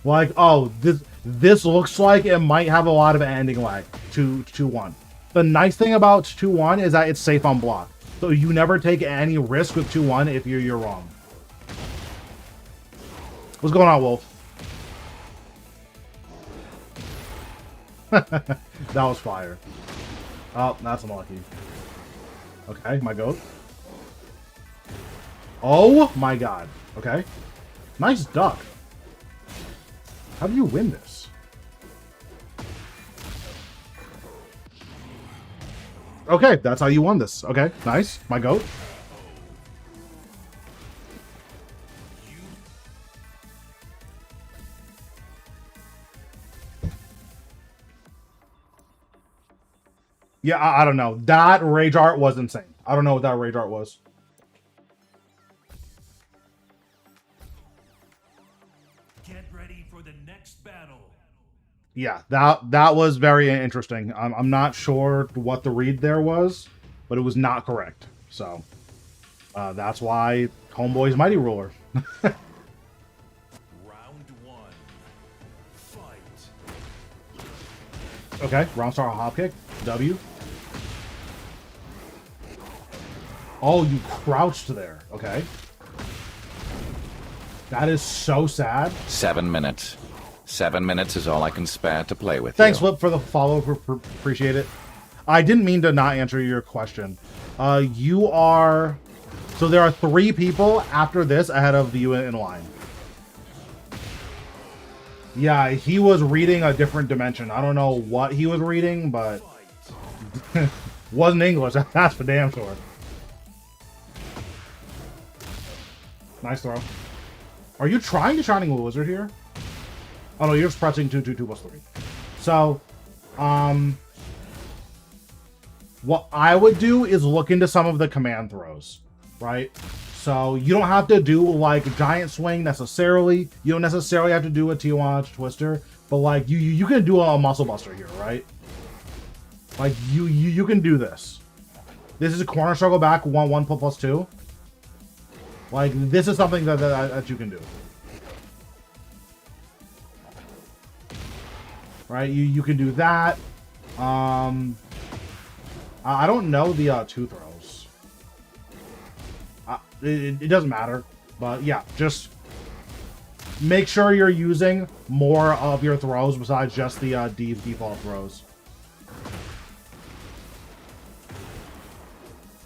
Like, oh, this looks like it might have a lot of ending lag. 2-1. The nice thing about 2-1 is that it's safe on block. So you never take any risk with 2-1 if you're wrong. What's going on, Wolf? That was fire. Oh, that's unlucky. Okay, my goat. Oh my god. Okay. Nice duck. How do you win this? Okay, that's how you won this. Okay, nice. My goat. Yeah, I don't know. That rage art was insane. I don't know what that rage art was. Get ready for the next battle. Yeah, that was very interesting. I'm not sure what the read there was, but it was not correct. So that's why Homeboy's Mighty Ruler. Round one. Fight. Okay, Roundstar hop kick. W. Oh, you crouched there. Okay. That is so sad. 7 minutes. 7 minutes is all I can spare to play with Thanks, you. Flip, for the follow. Appreciate it. I didn't mean to not answer your question. You are... So there are 3 people after this ahead of you in line. Yeah, he was reading a different dimension. I don't know what he was reading, but... wasn't English. That's for damn sure. Nice throw. Are you trying to Shining Wizard here? Oh no, you're just pressing 2, 2, 2 plus 3. So, what I would do is look into some of the command throws, right? So you don't have to do like a giant swing necessarily. You don't necessarily have to do a Tijuana Twister, but like you can do a Muscle Buster here, right? Like you can do this. This is a corner struggle back 1 plus 2. Like this is something that you can do. Right, you can do that. I don't know the 2 throws. It doesn't matter, but yeah, just make sure you're using more of your throws besides just the default throws.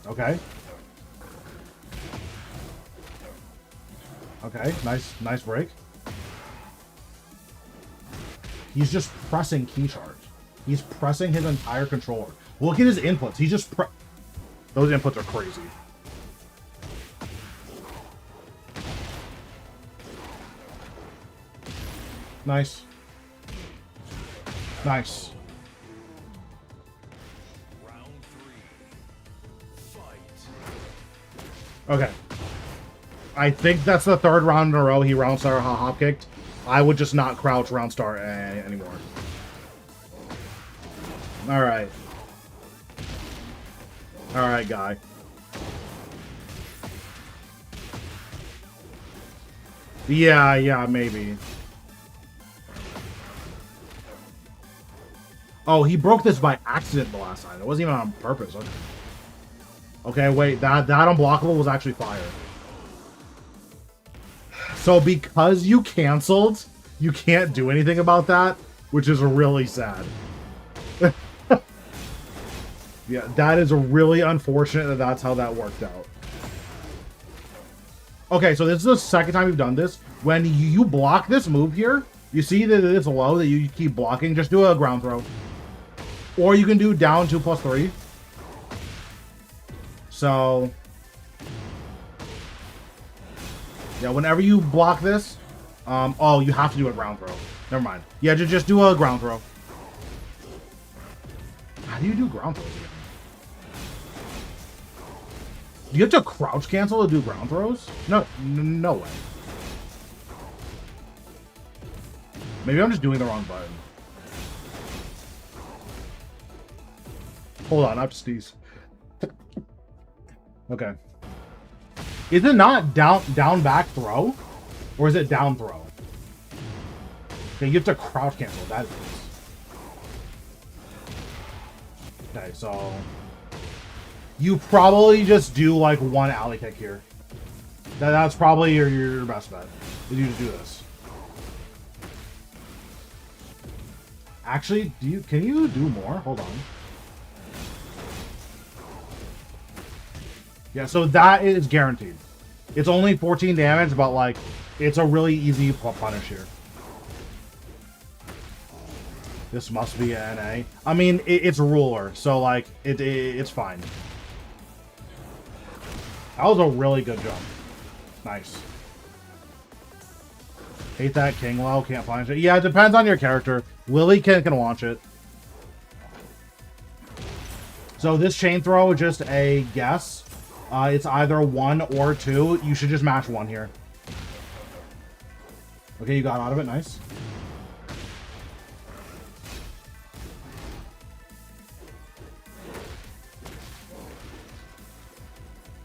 Okay. Okay, nice break. He's just pressing key charge. He's pressing his entire controller. Look at his inputs. He just those inputs are crazy. Nice. Nice. Round 3. Fight. Okay. I think that's the 3rd round in a row he Roundstar hop kicked. I would just not crouch Roundstar anymore. Alright. Alright, guy. Yeah, maybe. Oh, he broke this by accident the last time. It wasn't even on purpose. Okay, wait. That unblockable was actually fire. So because you canceled, you can't do anything about that, which is really sad. Yeah, that is really unfortunate that that's how that worked out. Okay, so this is the second time you've done this. When you block this move here, you see that it's low, that you keep blocking, just do a ground throw. Or you can do down 2 plus 3. So... yeah, whenever you block this... oh, you have to do a ground throw. Never mind. Yeah, just do a ground throw. How do you do ground throws again? Do you have to crouch cancel to do ground throws? No way. Maybe I'm just doing the wrong button. Hold on, I have to sneeze. Okay. Is it not down back throw? Or is it down throw? Okay, you have to crouch cancel. That is. Okay, so... you probably just do like 1 alley kick here. That's probably your best bet. Is you just do this. Actually, can you do more? Hold on. Yeah, so that is guaranteed. It's only 14 damage, but like it's a really easy punish here. This must be an NA. I mean, it's ruler, so like it's fine. That was a really good jump. Nice. Hate that King Low, can't punish it. Yeah, it depends on your character. Lily can launch it. So this chain throw is just a guess. It's either 1 or 2. You should just mash 1 here. Okay, you got out of it. Nice.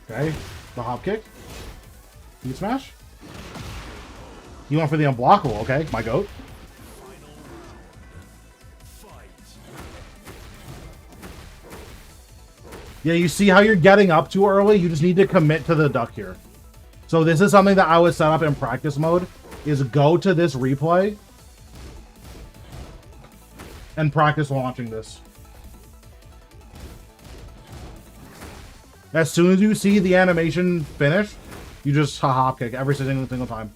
Okay, the hop kick. Heat smash. You went for the unblockable. Okay, my goat. Yeah, you see how you're getting up too early? You just need to commit to the duck here. So this is something that I would set up in practice mode, is go to this replay and practice launching this. As soon as you see the animation finish, you just hop kick every single time.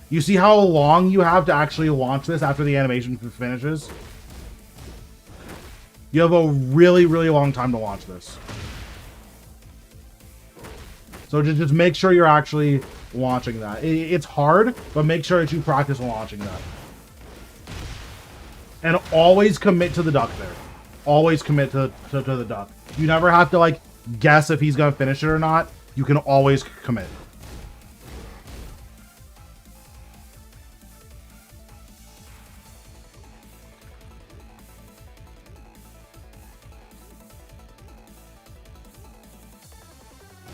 You see how long you have to actually launch this after the animation finishes? You have a really, really long time to launch this. So just make sure you're actually launching that. It's hard, but make sure that you practice launching that. And always commit to the duck there. Always commit to the duck. You never have to, like, guess if he's going to finish it or not. You can always commit.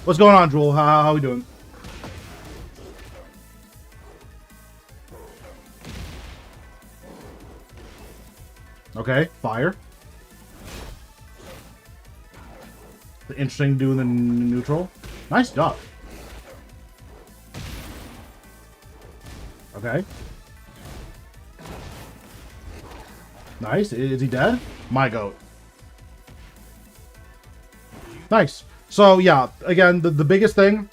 What's going on, Jewel? How are we doing? Okay, fire. Interesting doing the neutral. Nice duck. Okay. Nice. Is he dead? My goat. Nice. So yeah, again, the biggest thing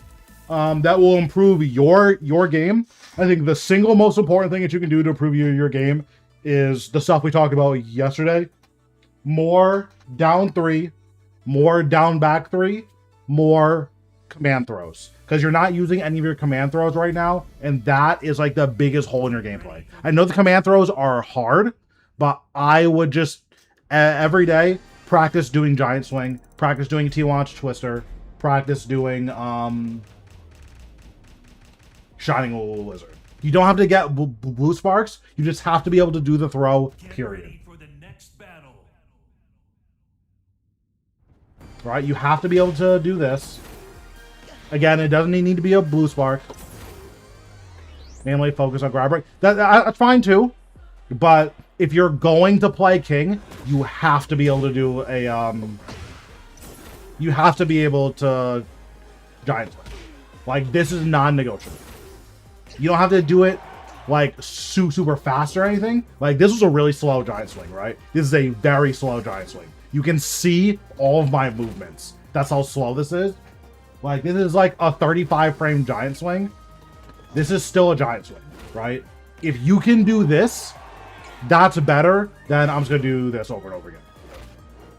that will improve your game, I think the single most important thing that you can do to improve your game is the stuff we talked about yesterday. More down 3, more down back 3, more command throws. Because you're not using any of your command throws right now, and that is like the biggest hole in your gameplay. I know the command throws are hard, but I would just every day practice doing giant swing, practice doing T-launch twister, practice doing shining lizard. You don't have to get blue sparks, you just have to be able to do the throw, period. For the next battle. Right, you have to be able to do this. Again, it doesn't need to be a blue spark. Mainly focus on grab break. That's fine too. But if you're going to play King, you have to be able to do a you have to be able to giant swing. Like, this is non-negotiable. You don't have to do it like super fast or anything. Like, this was a really slow giant swing, right? This is a very slow giant swing. You can see all of my movements. That's how slow this is. Like, this is like a 35 frame giant swing. This is still a giant swing, right? If you can do this, that's better than I'm just gonna do this over and over again.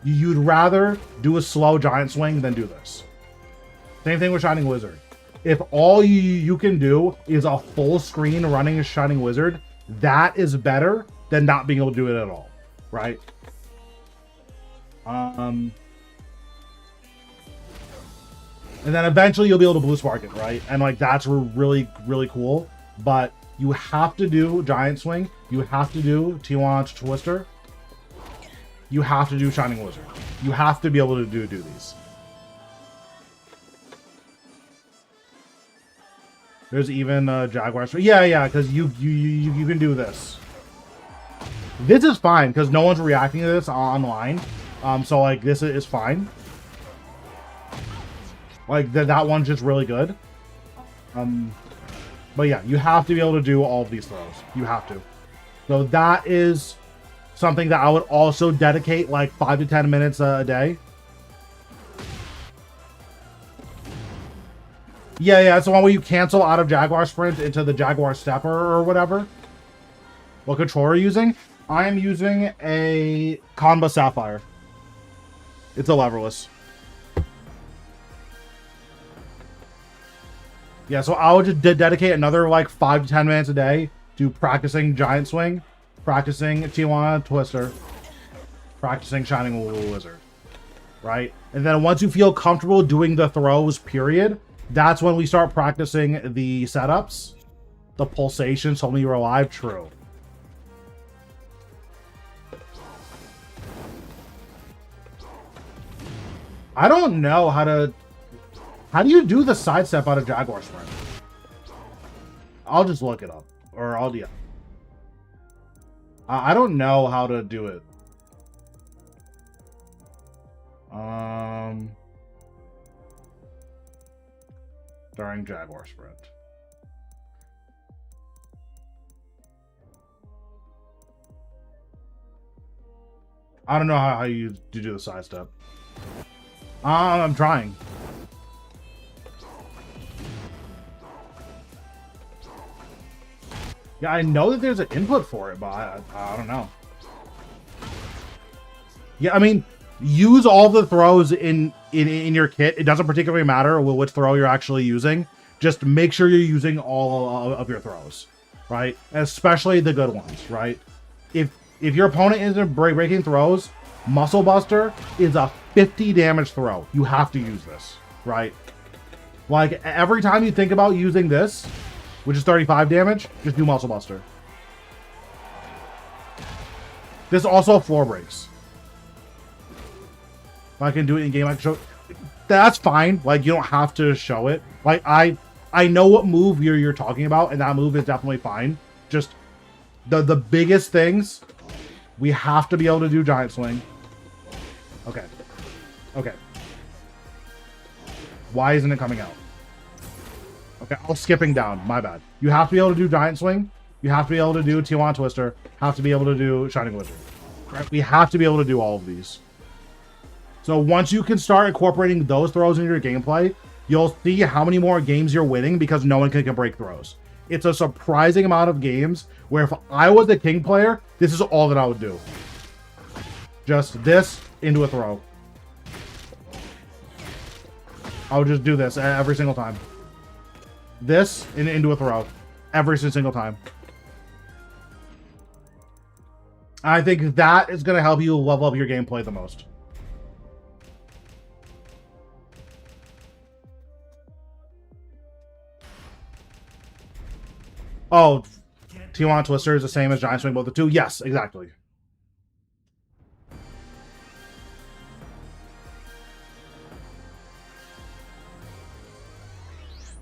You'd rather do a slow giant swing than do this. Same thing with Shining Wizard. If all you can do is a full screen running a Shining Wizard, that is better than not being able to do it at all, right? And then eventually you'll be able to blue spark it, right? And like, that's really, really cool. But you have to do giant swing. You have to do T-launch twister. You have to do Shining Wizard. You have to be able to do these. There's even Jaguar. Yeah, because you can do this. This is fine because no one's reacting to this online. So like, this is fine. Like, that one's just really good. But yeah, you have to be able to do all of these throws. You have to. So that is something that I would also dedicate like 5 to 10 minutes a day. Yeah, it's the one where you cancel out of Jaguar Sprint into the Jaguar Stepper or whatever. What controller are you using? I am using a Conba Sapphire. It's a leverless. Yeah, so I would just dedicate another like 5 to 10 minutes a day to practicing giant swing, practicing Tijuana twister, practicing Shining Wizard, right? And then once you feel comfortable doing the throws, period, that's when we start practicing the setups. The pulsation told me you were alive. True. I don't know how to How do you do the sidestep out of Jaguar Sprint? I'll just look it up. Or I'll, yeah. I don't know how to do it. During Jaguar Sprint. I don't know how you do the sidestep. I'm trying. Yeah, I know that there's an input for it, but I don't know. Yeah, I mean, use all the throws in your kit. It doesn't particularly matter which throw you're actually using. Just make sure you're using all of your throws, right? Especially the good ones, right? If your opponent isn't breaking throws, Muscle Buster is a 50 damage throw. You have to use this, right? Like, every time you think about using this, which is 35 damage, just do Muscle Buster. This also floor breaks. If I can do it in game, I can show it. That's fine. Like, you don't have to show it. Like, I know what move you're talking about, and that move is definitely fine. Just the biggest things, we have to be able to do Giant Swing. Okay. Okay. Why isn't it coming out? Okay, I was skipping down. My bad. You have to be able to do Giant Swing. You have to be able to do Tijuana Twister. Have to be able to do Shining Wizard. Right? We have to be able to do all of these. So once you can start incorporating those throws into your gameplay, you'll see how many more games you're winning because no one can break throws. It's a surprising amount of games where if I was a King player, this is all that I would do. Just this into a throw. I would just do this every single time. This into a throw every single time. I think that is going to help you level up your gameplay the most. Oh, Tijuana Twister is the same as Giant Swing, both the two? Yes, exactly.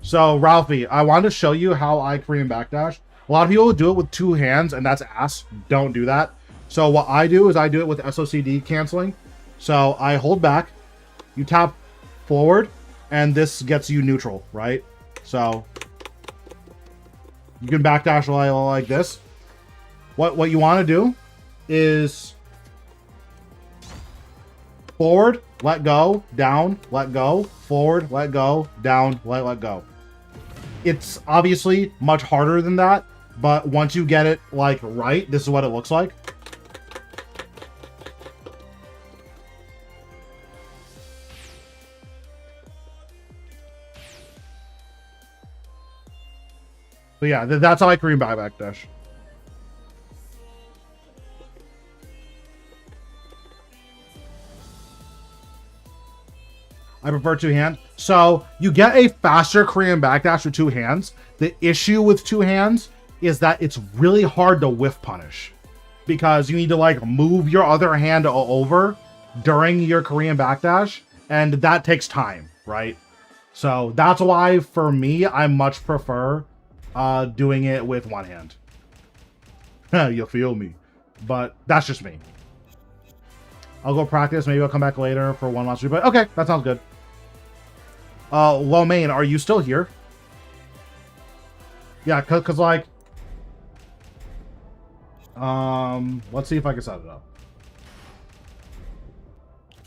So, Ralphie, I wanted to show you how I Korean backdash. A lot of people do it with two hands, and that's ass. Don't do that. So what I do is I do it with SOCD canceling. So I hold back, you tap forward, and this gets you neutral, right? So you can backdash like this. What you want to do is forward, let go, down, let go, forward, let go, down, let go. It's obviously much harder than that, but once you get it like right, this is what it looks like. So yeah, that's how I Korean backdash. I prefer two hand. So you get a faster Korean backdash with two hands. The issue with two hands is that it's really hard to whiff punish because you need to like move your other hand over during your Korean backdash, and that takes time, right? So that's why for me, I much prefer doing it with one hand. You feel me? But that's just me. I'll go practice. Maybe I'll come back later for one last week. But okay, that sounds good. Lo Mein, are you still here? Yeah, cause like, let's see if I can set it up.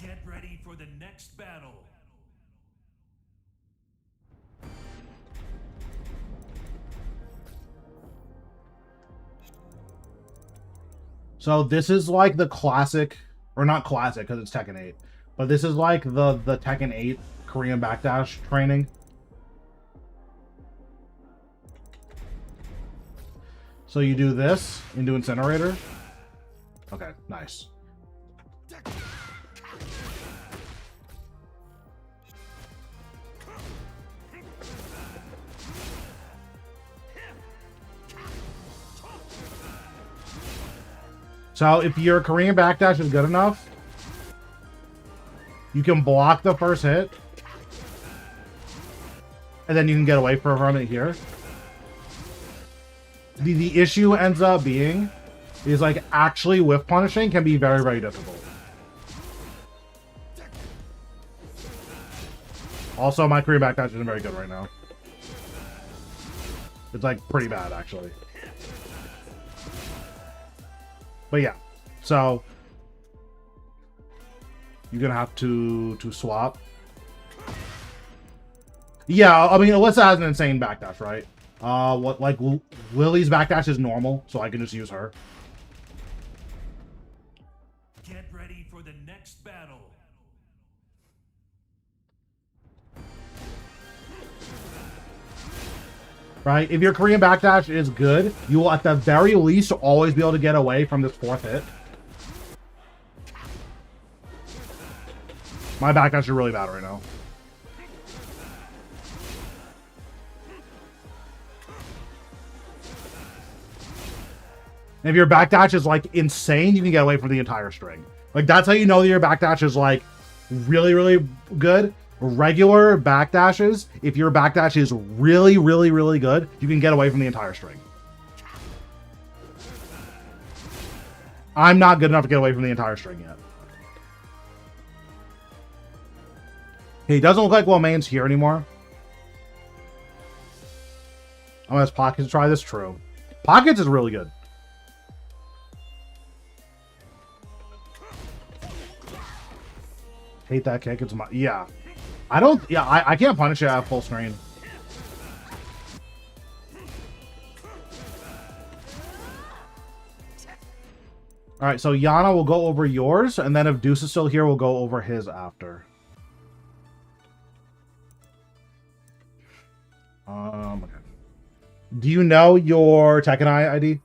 Get ready for the next battle. So this is like the classic, or not classic because it's Tekken 8, but this is like the Tekken 8 Korean backdash training. So you do this into Incinerator. Okay, nice. So if your Korean backdash is good enough, you can block the first hit. and then you can get away from it here. The issue ends up being is like actually whiff punishing can be very, very difficult. Also, my Korean backdash isn't very good right now. It's like pretty bad actually. But yeah, so you're gonna have to swap. Yeah, I mean, Alyssa has an insane backdash, right? Lily's backdash is normal, so I can just use her. Get ready for the next battle. Right? If your Korean backdash is good, you will at the very least always be able to get away from this fourth hit. My backdash is really bad right now. And if your backdash is like insane, you can get away from the entire string. Like that's how you know that your backdash is like really, really good. Regular backdashes, if your backdash is really, really, really good, you can get away from the entire string. I'm not good enough to get away from the entire string yet. He doesn't look like Womane's here anymore. I'm gonna ask Pockets to try this. True. Pockets is really good. Hate that kick. It's my... Yeah. I can't punish it at full screen. Alright, so Yana will go over yours, and then if Deuce is still here, we'll go over his after. Okay. Do you know your Tekken ID?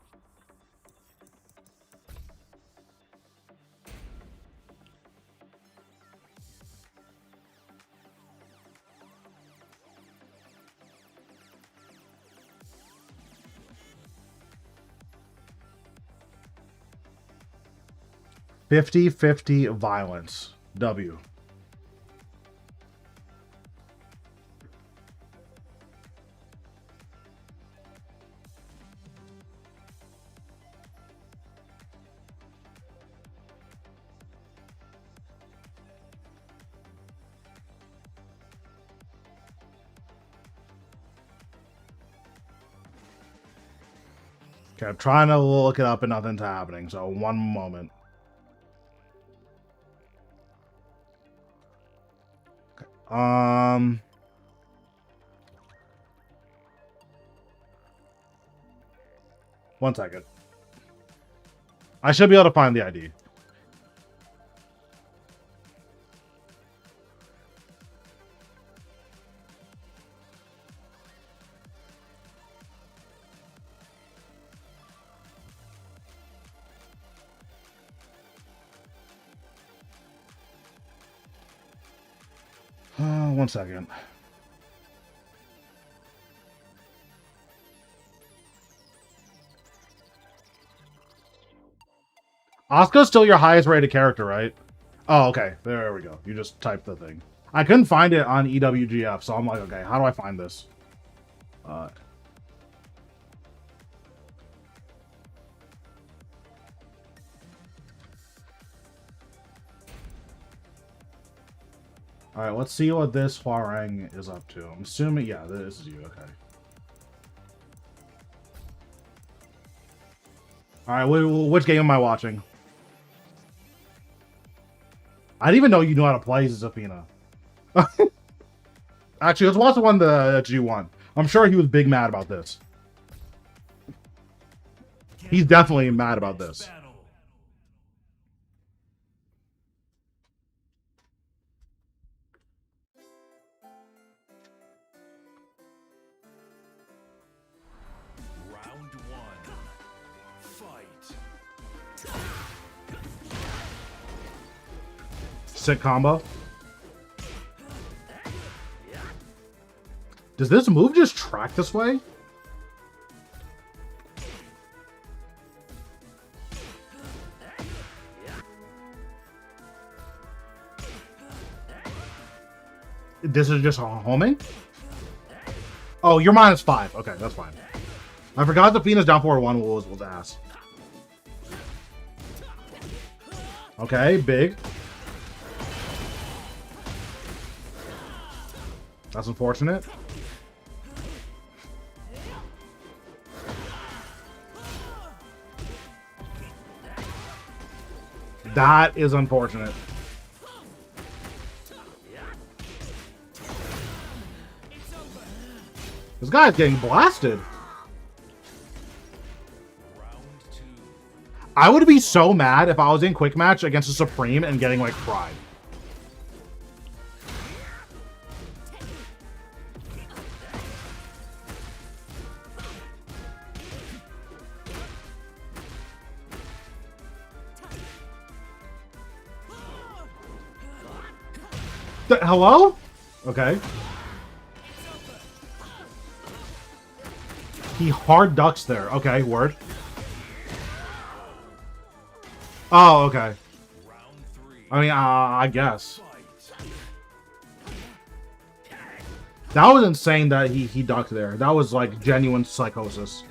.50-50 violence. W. Okay, I'm trying to look it up and nothing's happening, so one moment. Okay. One second. I should be able to find the ID. One second. Asuka's still your highest rated character, right? Oh, okay. There we go. You just typed the thing. I couldn't find it on EWGF, so I'm like, okay, how do I find this? Alright, let's see what this Hwarang is up to. I'm assuming, yeah, this is you, okay. Alright, which game am I watching? I didn't even know you knew how to play Zafina. Actually, let's watch the one that you won. I'm sure he was big mad about this. He's definitely mad about this. Sick combo. Does this move just track this way? This is just homing? Oh, you're -5. Okay, that's fine. I forgot the Athena's down 4-1 was ass. Okay, big. That's unfortunate. That is unfortunate. This guy's getting blasted. I would be so mad if I was in quick match against a Supreme and getting like fried. Hello? Okay. He hard ducks there. Okay, word. Oh, okay. I mean, I guess. That was insane that he ducked there. That was like genuine psychosis.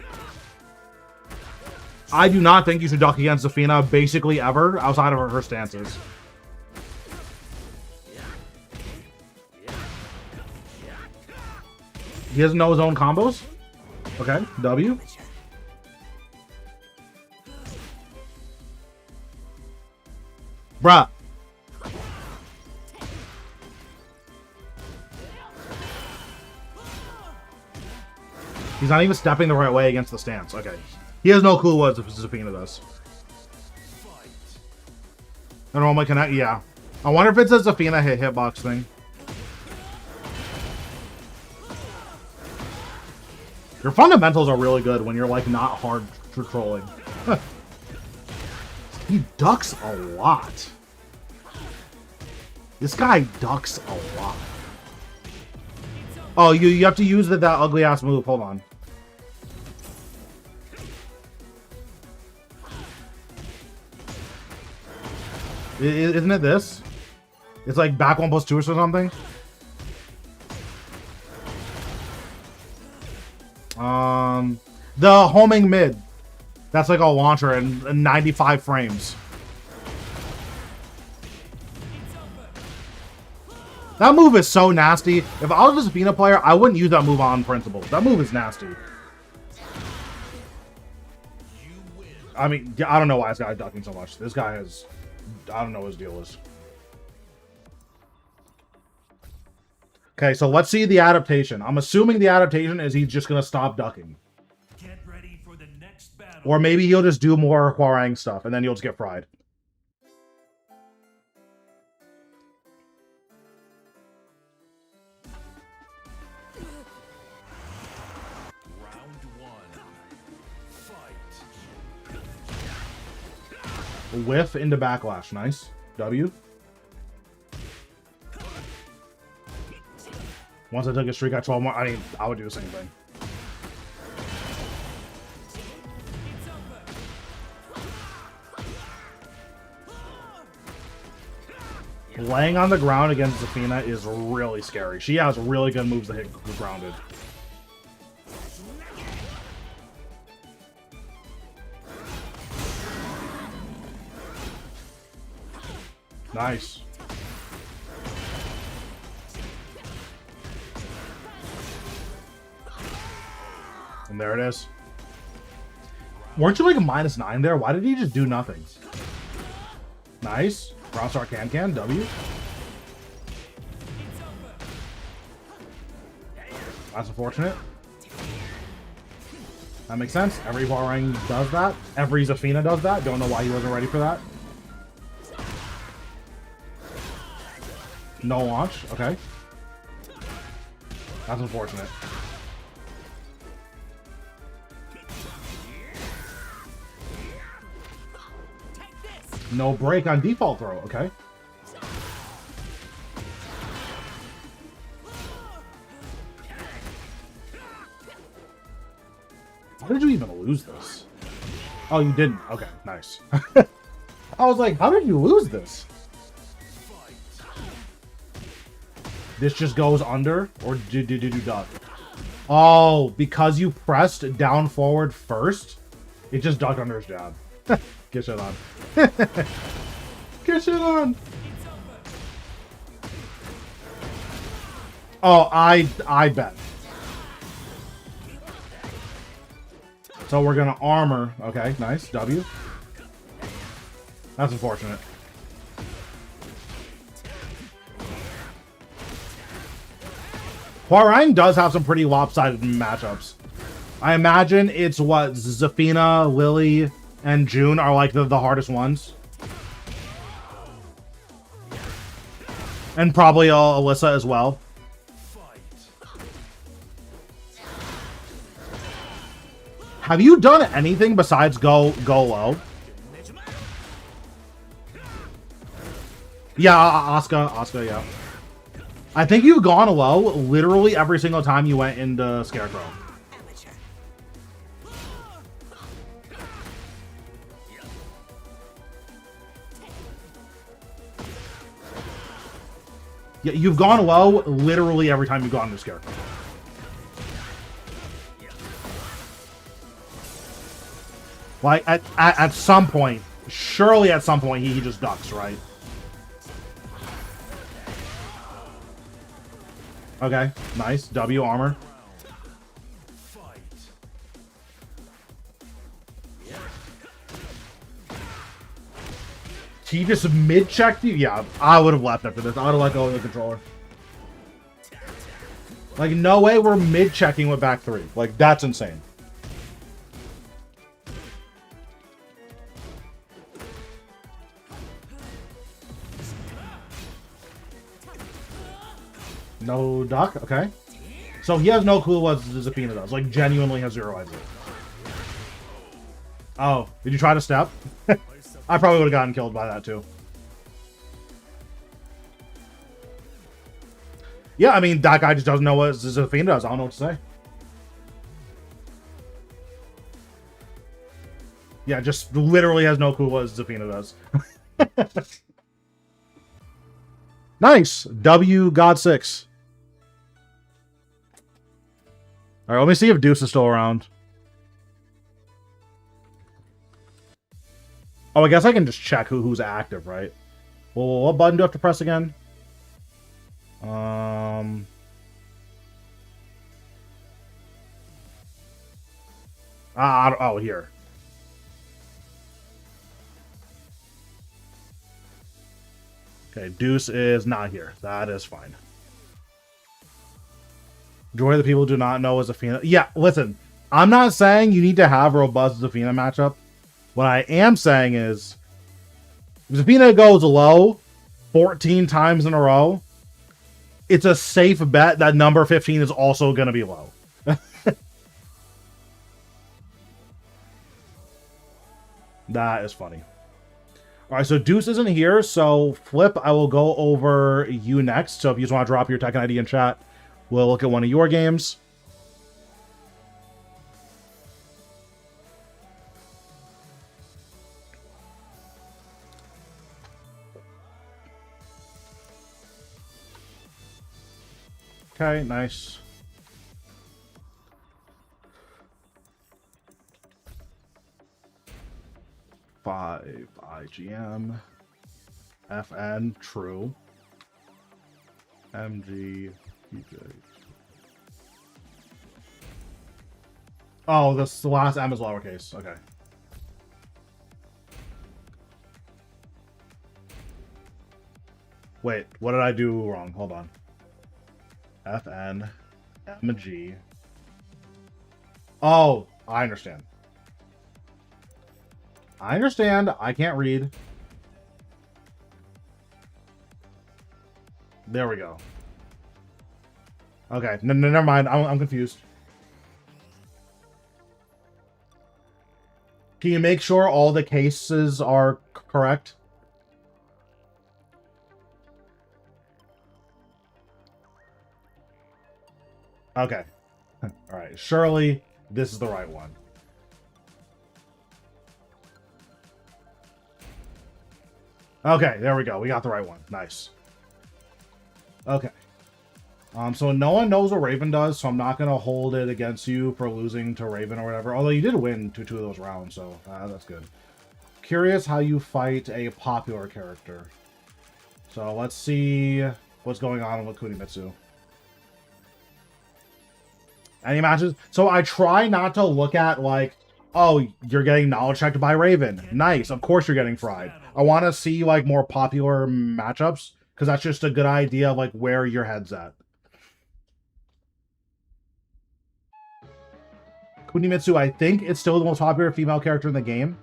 I do not think you should duck against Zafina basically ever outside of her stances. He doesn't know his own combos? Okay, W. Bruh. He's not even stepping the right way against the stance. Okay. He has no clue what Zafina does. I normally connect. Yeah. I wonder if it's a Zafina hitbox thing. Your fundamentals are really good when you're like not hard trolling. He ducks a lot. This guy ducks a lot. Oh, you have to use that ugly ass move. Hold on. Isn't it this? It's like back 1+2 or something. The homing mid. That's like a launcher in 95 frames. That move is so nasty. If I was a Zafina player, I wouldn't use that move on principle. That move is nasty. I mean, I don't know why this guy is ducking so much. This guy is... I don't know what his deal is. Okay, so let's see the adaptation. I'm assuming the adaptation is he's just going to stop ducking. Get ready for the next battle. Or maybe he'll just do more Hwoarang stuff, and then you'll just get fried. Round 1. Fight. Whiff into backlash. Nice. W. Once I took a streak at 12 more, I mean, I would do the same thing. Laying on the ground against Zafina is really scary. She has really good moves that hit grounded. Nice. And there it is. Weren't you like a -9 there? Why did he just do nothing? Nice. Ground start can, W. That's unfortunate. That makes sense. Every Hwoarang does that. Every Zafina does that. Don't know why he wasn't ready for that. No launch. Okay. That's unfortunate. No break on default throw. Okay. How did you even lose this? Oh, you didn't. Okay, nice. I was like, how did you lose this? This just goes under, or do duck? Oh, because you pressed down forward first, it just ducked under his jab. Get shit on. Get shit on. Oh, I bet. So we're gonna armor. Okay, nice. W. That's unfortunate. Hwoarang does have some pretty lopsided matchups. I imagine it's what Zafina, Lily, and June are like the hardest ones. And probably Alyssa as well. Have you done anything besides go low? Yeah, Asuka, yeah. I think you've gone low literally every single time you went into Scarecrow. Yeah, you've gone low literally every time you've gone into Scarecrow. Like, at some point, surely at some point, he just ducks, right? Okay, nice. W armor. He just mid-checked you? Yeah, I would have left after this. I would have let go of the controller. Like, no way we're mid-checking with back three. Like, that's insane. No duck? Okay. So he has no clue what Zafina does. Like, genuinely has zero idea. Oh, did you try to step? I probably would have gotten killed by that, too. Yeah, I mean, that guy just doesn't know what Zafina does. I don't know what to say. Yeah, just literally has no clue what Zafina does. Nice. W God 6. Alright, let me see if Deuce is still around. Oh, I guess I can just check who's active, right? Well, what button do I have to press again? Oh, here. Okay, Deuce is not here. That is fine. Majority of the people do not know Zafina. Yeah, listen. I'm not saying you need to have a robust Zafina matchup. What I am saying is, if Zafina goes low 14 times in a row, it's a safe bet that number 15 is also going to be low. That is funny. All right, so Deuce isn't here, so Flip, I will go over you next. So if you just want to drop your Tekken ID in chat, we'll look at one of your games. Okay, nice. Five IGM. FN, true. MG, PJ. Oh, the last M is lowercase. Okay. Wait, what did I do wrong? Hold on. FN, MG. Oh, I understand. I understand. I can't read. There we go. Okay, never mind. I'm confused. Can you make sure all the cases are correct? Okay. All right. Surely this is the right one. Okay, there we go. We got the right one. Nice. Okay. So no one knows what Raven does, so I'm not going to hold it against you for losing to Raven or whatever. Although you did win 2 of those rounds, so that's good. Curious how you fight a popular character. So let's see what's going on with Kunimitsu. Any matches? So I try not to look at, like, oh, you're getting knowledge checked by Raven. Nice. Of course you're getting fried. I want to see, like, more popular matchups, because that's just a good idea of, like, where your head's at. Kunimitsu, I think it's still the most popular female character in the game.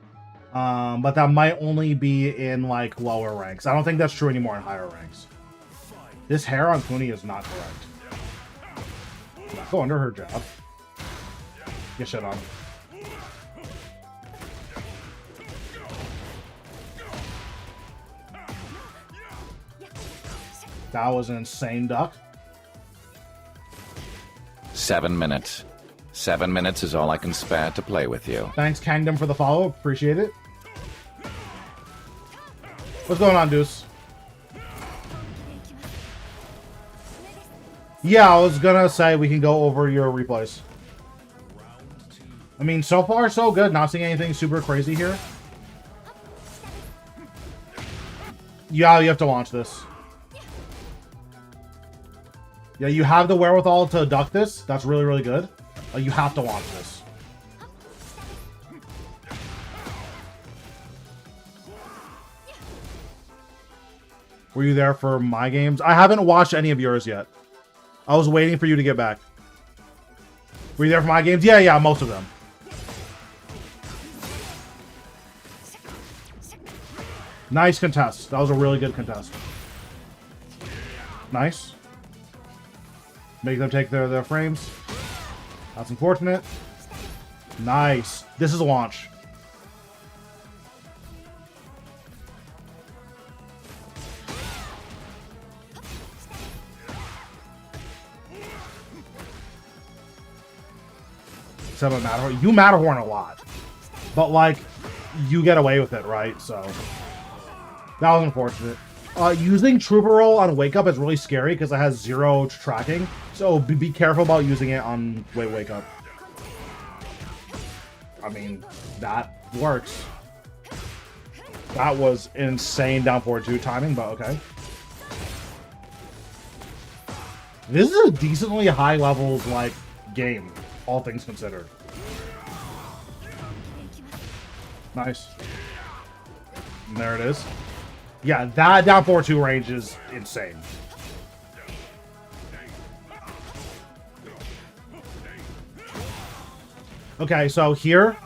But that might only be in, like, lower ranks. I don't think that's true anymore in higher ranks. This hair on Kuni is not correct. Go under her jab. Get shit on. That was an insane duck. 7 minutes. 7 minutes is all I can spare to play with you. Thanks, Kangdom, for the follow. Appreciate it. What's going on, Deuce? Yeah, I was gonna say we can go over your replays. I mean, so far, so good. Not seeing anything super crazy here. Yeah, you have to launch this. Yeah, you have the wherewithal to duck this. That's really, really good. You have to launch this. Were you there for my games? I haven't watched any of yours yet. I was waiting for you to get back. Were you there for my games? Yeah, most of them. Nice contest. That was a really good contest. Nice. Make them take their frames. That's unfortunate. Nice. This is a launch. Except with Matterhorn. You Matterhorn a lot. But, like, you get away with it, right? So, that was unfortunate. Using Trooper Roll on Wake Up is really scary because it has 0 tracking. So be careful about using it on Wake Up. I mean, that works. That was insane down forward 2 timing, but okay. This is a decently high level, like, game, all things considered. Nice. And there it is. Yeah, that down 4-2 range is insane. Okay, so here,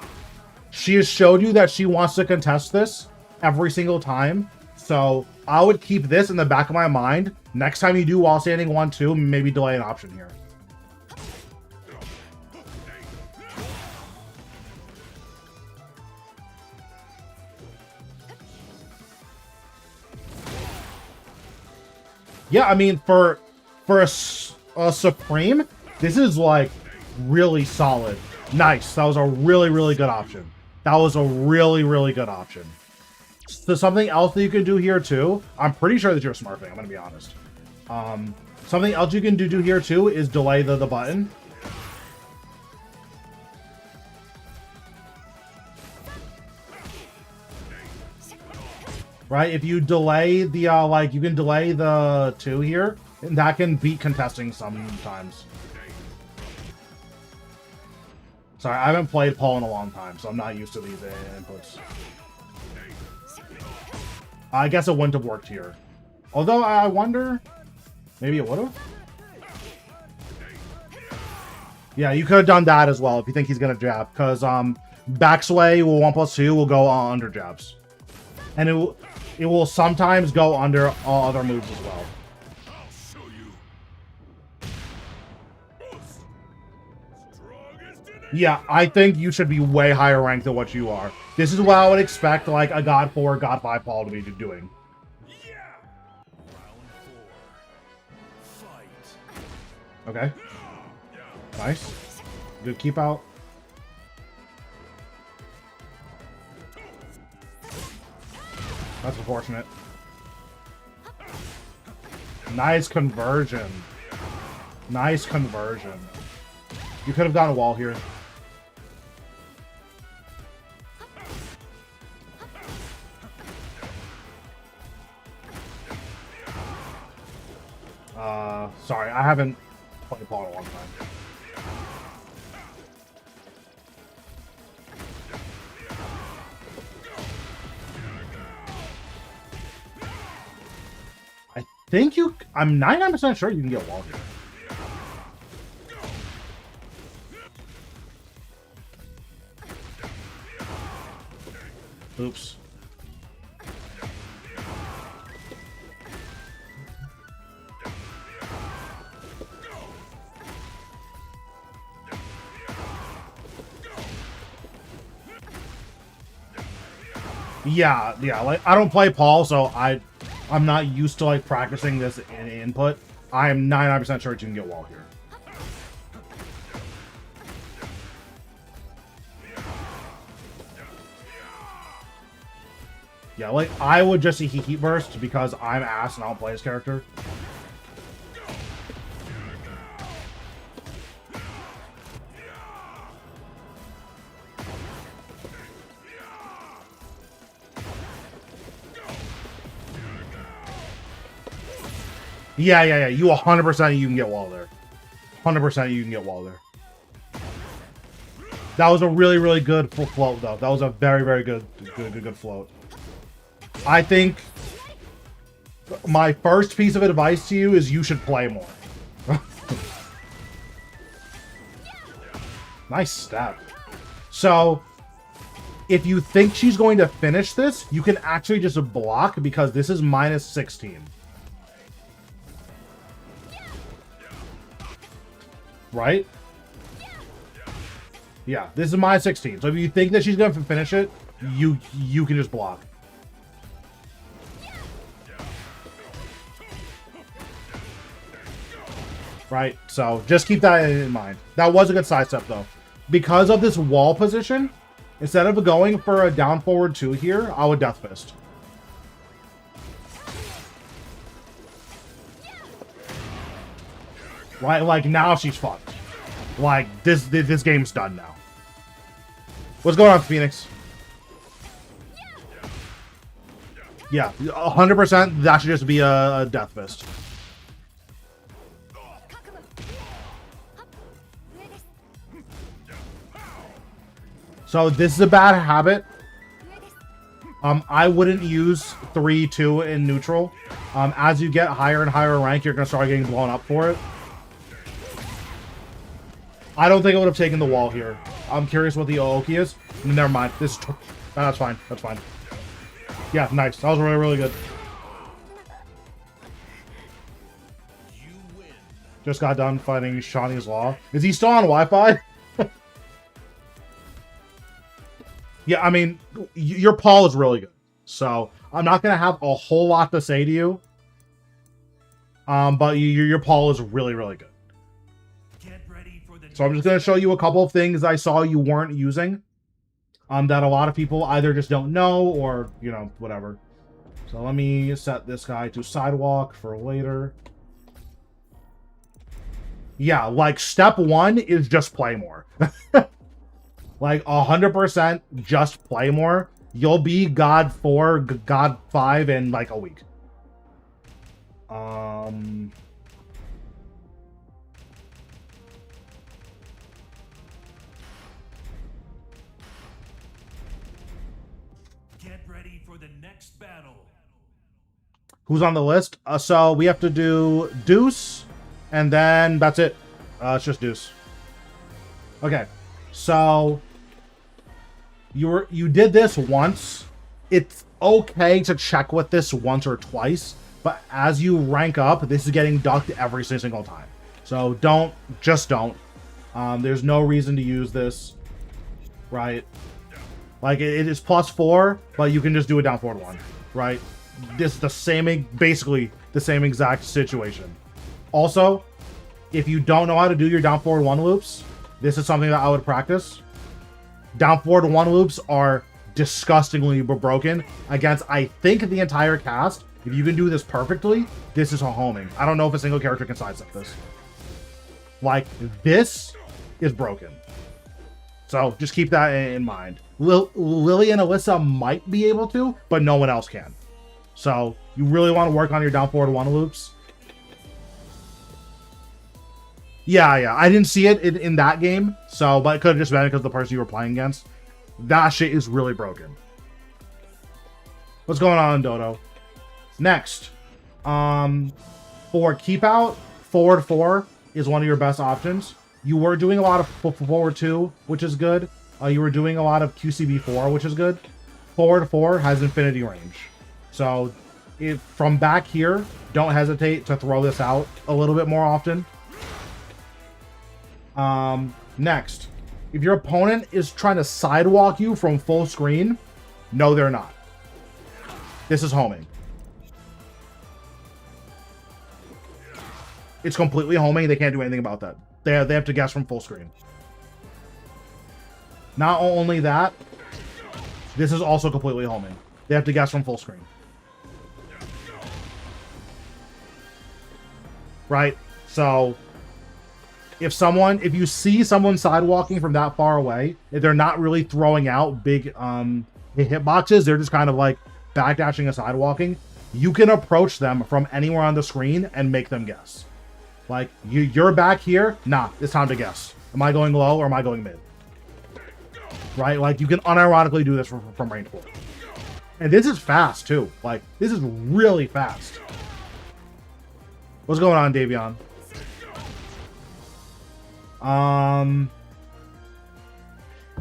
she has showed you that she wants to contest this every single time. So I would keep this in the back of my mind. Next time you do while standing 1-2, maybe delay an option here. Yeah, I mean, for a Supreme, this is, like, really solid. Nice. That was a really, really good option. That was a really, really good option. So something else that you can do here, too. I'm pretty sure that you're smurfing. I'm going to be honest. Something else you can do here, too, is delay the button. Right, if you delay the, like, you can delay the 2 here, and that can beat contesting sometimes. Sorry, I haven't played Paul in a long time, so I'm not used to these inputs. I guess it wouldn't have worked here. Although, I wonder, maybe it would have? Yeah, you could have done that as well if you think he's going to jab, because backsway will 1+2 will go under jabs. And it will sometimes go under all other moves as well. Yeah, I think you should be way higher ranked than what you are. This is what I would expect, like, a God 4, God 5 Paul to be doing. Okay. Nice. Good keep out. That's unfortunate. Nice conversion. Nice conversion. You could have gotten a wall here. Sorry, I haven't played Paul in a long time. I think you... I'm 99% sure you can get wall here. Oops. Yeah, like, I don't play Paul, so I'm not used to, like, practicing this in input. I am 99% sure you can get wall here. Yeah, like, I would just see Heat Burst because I'm ass and I don't play his character. Yeah. You 100% you can get wall there. 100% you can get wall there. That was a really, really good float, though. That was a very, very good float. I think my first piece of advice to you is you should play more. Nice step. So, if you think she's going to finish this, you can actually just block because this is minus 16. Right? Yeah, this is minus 16. So if you think that she's going to finish it, you can just block. Right? So just keep that in mind. That was a good sidestep, though. Because of this wall position, instead of going for a down forward 2 here, I would Death Fist. Right? Like, now she's fucked. Like, this game's done now. What's going on, Phoenix? Yeah, 100% that should just be a Death Fist. So this is a bad habit. I wouldn't use 3-2 in neutral. As you get higher and higher rank, you're gonna start getting blown up for it. I don't think I would have taken the wall here. I'm curious what the Aoki is. Never mind. That's fine. That's fine. Yeah, nice. That was really, really good. Just got done fighting Shawnee's Law. Is he still on Wi-Fi? Yeah, I mean, your Paul is really good. So, I'm not going to have a whole lot to say to you. But your Paul is really, really good. So I'm just going to show you a couple of things I saw you weren't using. That a lot of people either just don't know or, you know, whatever. So let me set this guy to Sidewalk for later. Yeah, like step 1 is just play more. Like 100% just play more. You'll be God 4, God 5 in like a week. Get ready for the next battle. Who's on the list? So we have to do Deuce, and then that's it. It's just Deuce. Okay, so you did this once. It's okay to check with this once or twice, but as you rank up, this is getting ducked every single time. So don't. There's no reason to use this, right? Like, it is +4, but you can just do it down forward 1, right? This is the same, basically the same exact situation. Also, if you don't know how to do your down forward 1 loops, this is something that I would practice. Down forward 1 loops are disgustingly broken against, I think, the entire cast. If you can do this perfectly, this is a homing. I don't know if a single character can sidestep this. Like, this is broken. So just keep that in mind. Lily and Alyssa might be able to, but no one else can. So you really want to work on your down forward 1 loops. Yeah, I didn't see it in that game, so, but it could have just been because of the person you were playing against. That shit is really broken. What's going on, Dodo? Next, for keep out, forward 4 is one of your best options. You were doing a lot of forward 2, which is good. You were doing a lot of QCB 4, which is good. Forward 4 has infinity range. So if from back here, don't hesitate to throw this out a little bit more often. Next, if your opponent is trying to sidewalk you from full screen, no, they're not. This is homing. It's completely homing. They can't do anything about that. They have to guess from full screen. Not only that, this is also completely homing. They have to guess from full screen. Right? So if you see someone sidewalking from that far away, if they're not really throwing out big hitboxes, they're just kind of like backdashing and sidewalking, you can approach them from anywhere on the screen and make them guess. Like, you're back here, nah, it's time to guess. Am I going low or am I going mid? Right? Like, you can unironically do this from range 4. And this is fast, too. Like, this is really fast. What's going on, Davion?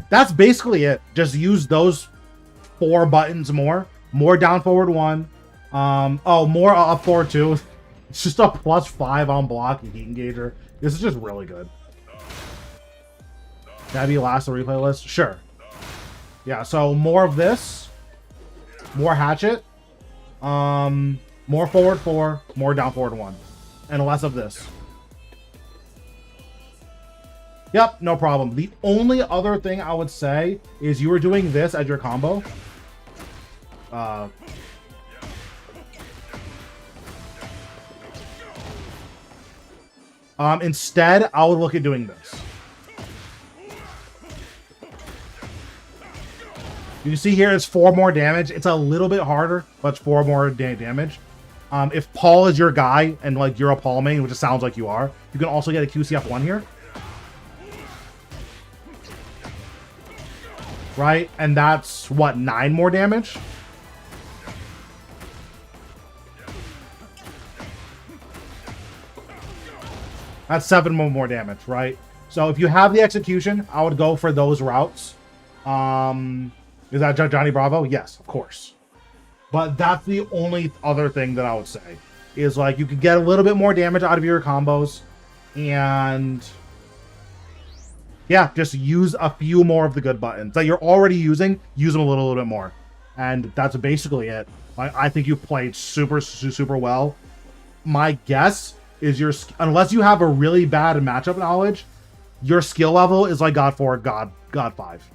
That's basically it. Just use those 4 buttons more. More down forward 1. More up forward 2. It's just a +5 on block and heat engager. This is just really good. That be last the replay list? Sure. Yeah, so more of this. More hatchet. More forward 4. More down forward 1. And less of this. Yep, no problem. The only other thing I would say is you were doing this as your combo. Instead, I would look at doing this. You can see here it's 4 more damage. It's a little bit harder, but it's 4 more damage. If Paul is your guy and like you're a Paul main, which it sounds like you are, you can also get a QCF1 here. Right? And that's, what, 9 more damage? That's 7 more damage, right? So if you have the execution, I would go for those routes. Is that Johnny Bravo? Yes, of course. But that's the only other thing that I would say. Is like you could get a little bit more damage out of your combos. And yeah, just use a few more of the good buttons that you're already using. Use them a little bit more. And that's basically it. I think you played super well. My guess is unless you have a really bad matchup knowledge, your skill level is like God 4, God 5.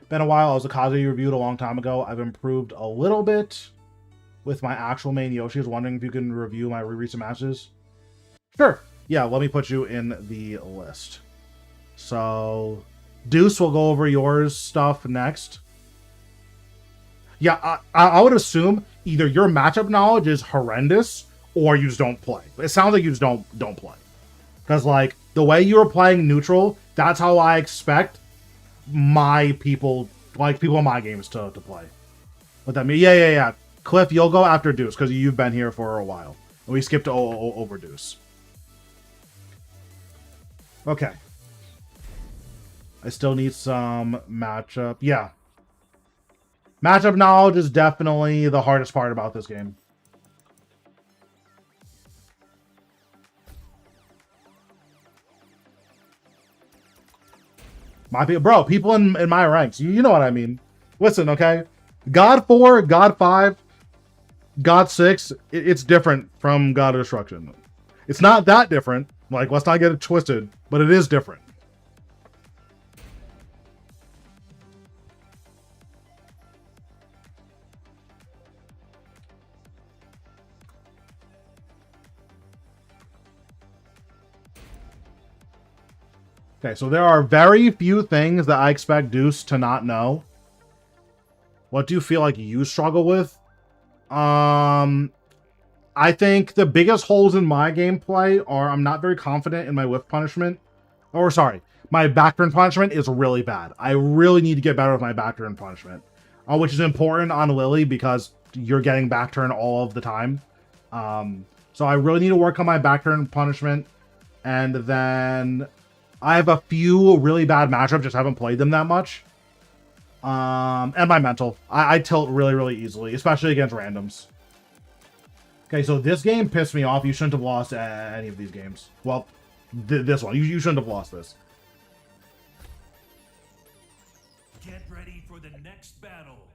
Been a while. I was a Kazuya reviewed a long time ago. I've improved a little bit with my actual main Yoshi. I was wondering if you can review my recent matches. Sure. Yeah, let me put you in the list. So Deuce will go over yours stuff next. Yeah, I would assume either your matchup knowledge is horrendous or you just don't play. It sounds like you just don't play. Because, like, the way you were playing neutral, that's how I expect my people, like, people in my games to play. What that mean? Yeah. Cliff, you'll go after Deuce because you've been here for a while. And we skipped over Deuce. Okay. I still need some matchup. Yeah. Matchup knowledge is definitely the hardest part about this game. Bro, people in my ranks, you know what I mean. Listen, okay? God 4, God 5, God 6, it's different from God of Destruction. It's not that different. Like, let's not get it twisted, but it is different. Okay, so there are very few things that I expect Deuce to not know. What do you feel like you struggle with? I think the biggest holes in my gameplay are I'm not very confident in my whiff punishment. Or sorry, my back turn punishment is really bad. I really need to get better with my back turn punishment. Which is important on Lily because you're getting back turn all of the time. So I really need to work on my back turn punishment. And then I have a few really bad matchups, just haven't played them that much. And my mental. I tilt really, really easily, especially against randoms. Okay, so this game pissed me off. You shouldn't have lost any of these games. Well, this one. You shouldn't have lost this. Get ready for the next battle.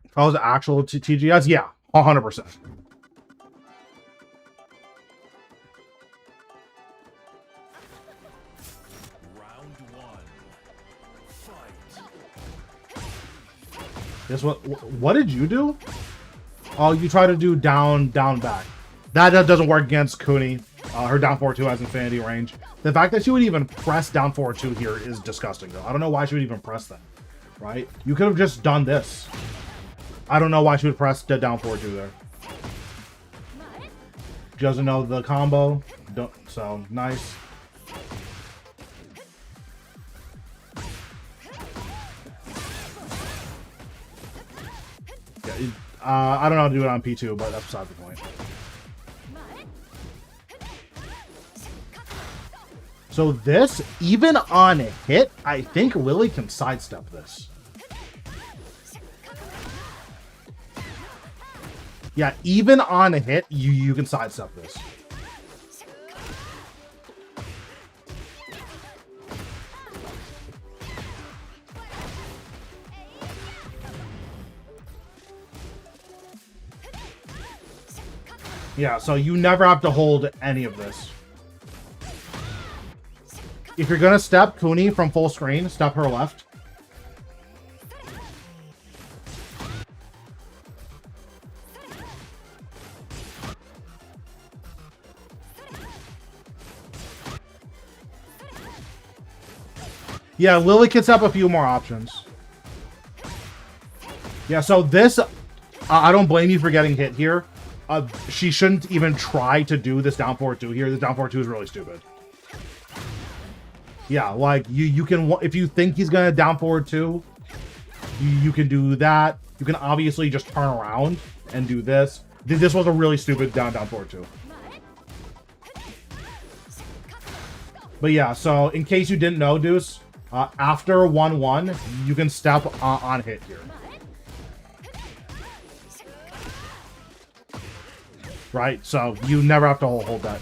If I was actual TGS, yeah, 100%. Round one. Fight. This what did you do? Oh, you try to do down, back. That doesn't work against Kuni. Her down 4-2 has infinity range. The fact that she would even press down 4-2 here is disgusting, though. I don't know why she would even press that, right? You could have just done this. I don't know why she would press the down 4-2 there. She doesn't know the combo. So, nice. Yeah, I don't know how to do it on P2, but that's beside the point. So this, even on a hit, I think Lily can sidestep this. Yeah, even on a hit, you can sidestep this. Yeah, so you never have to hold any of this. If you're gonna step Kuni from full screen, step her left. Yeah, Lily can set up a few more options. Yeah, so this, I don't blame you for getting hit here. She shouldn't even try to do this down 4-2 here. This down 4-2 is really stupid. Yeah, like, you can, if you think he's gonna down 4-2, you can do that. You can obviously just turn around and do this. This was a really stupid down 4-2. But yeah, so in case you didn't know, Deuce, after 1-1, you can step on hit here. Right? So you never have to hold that.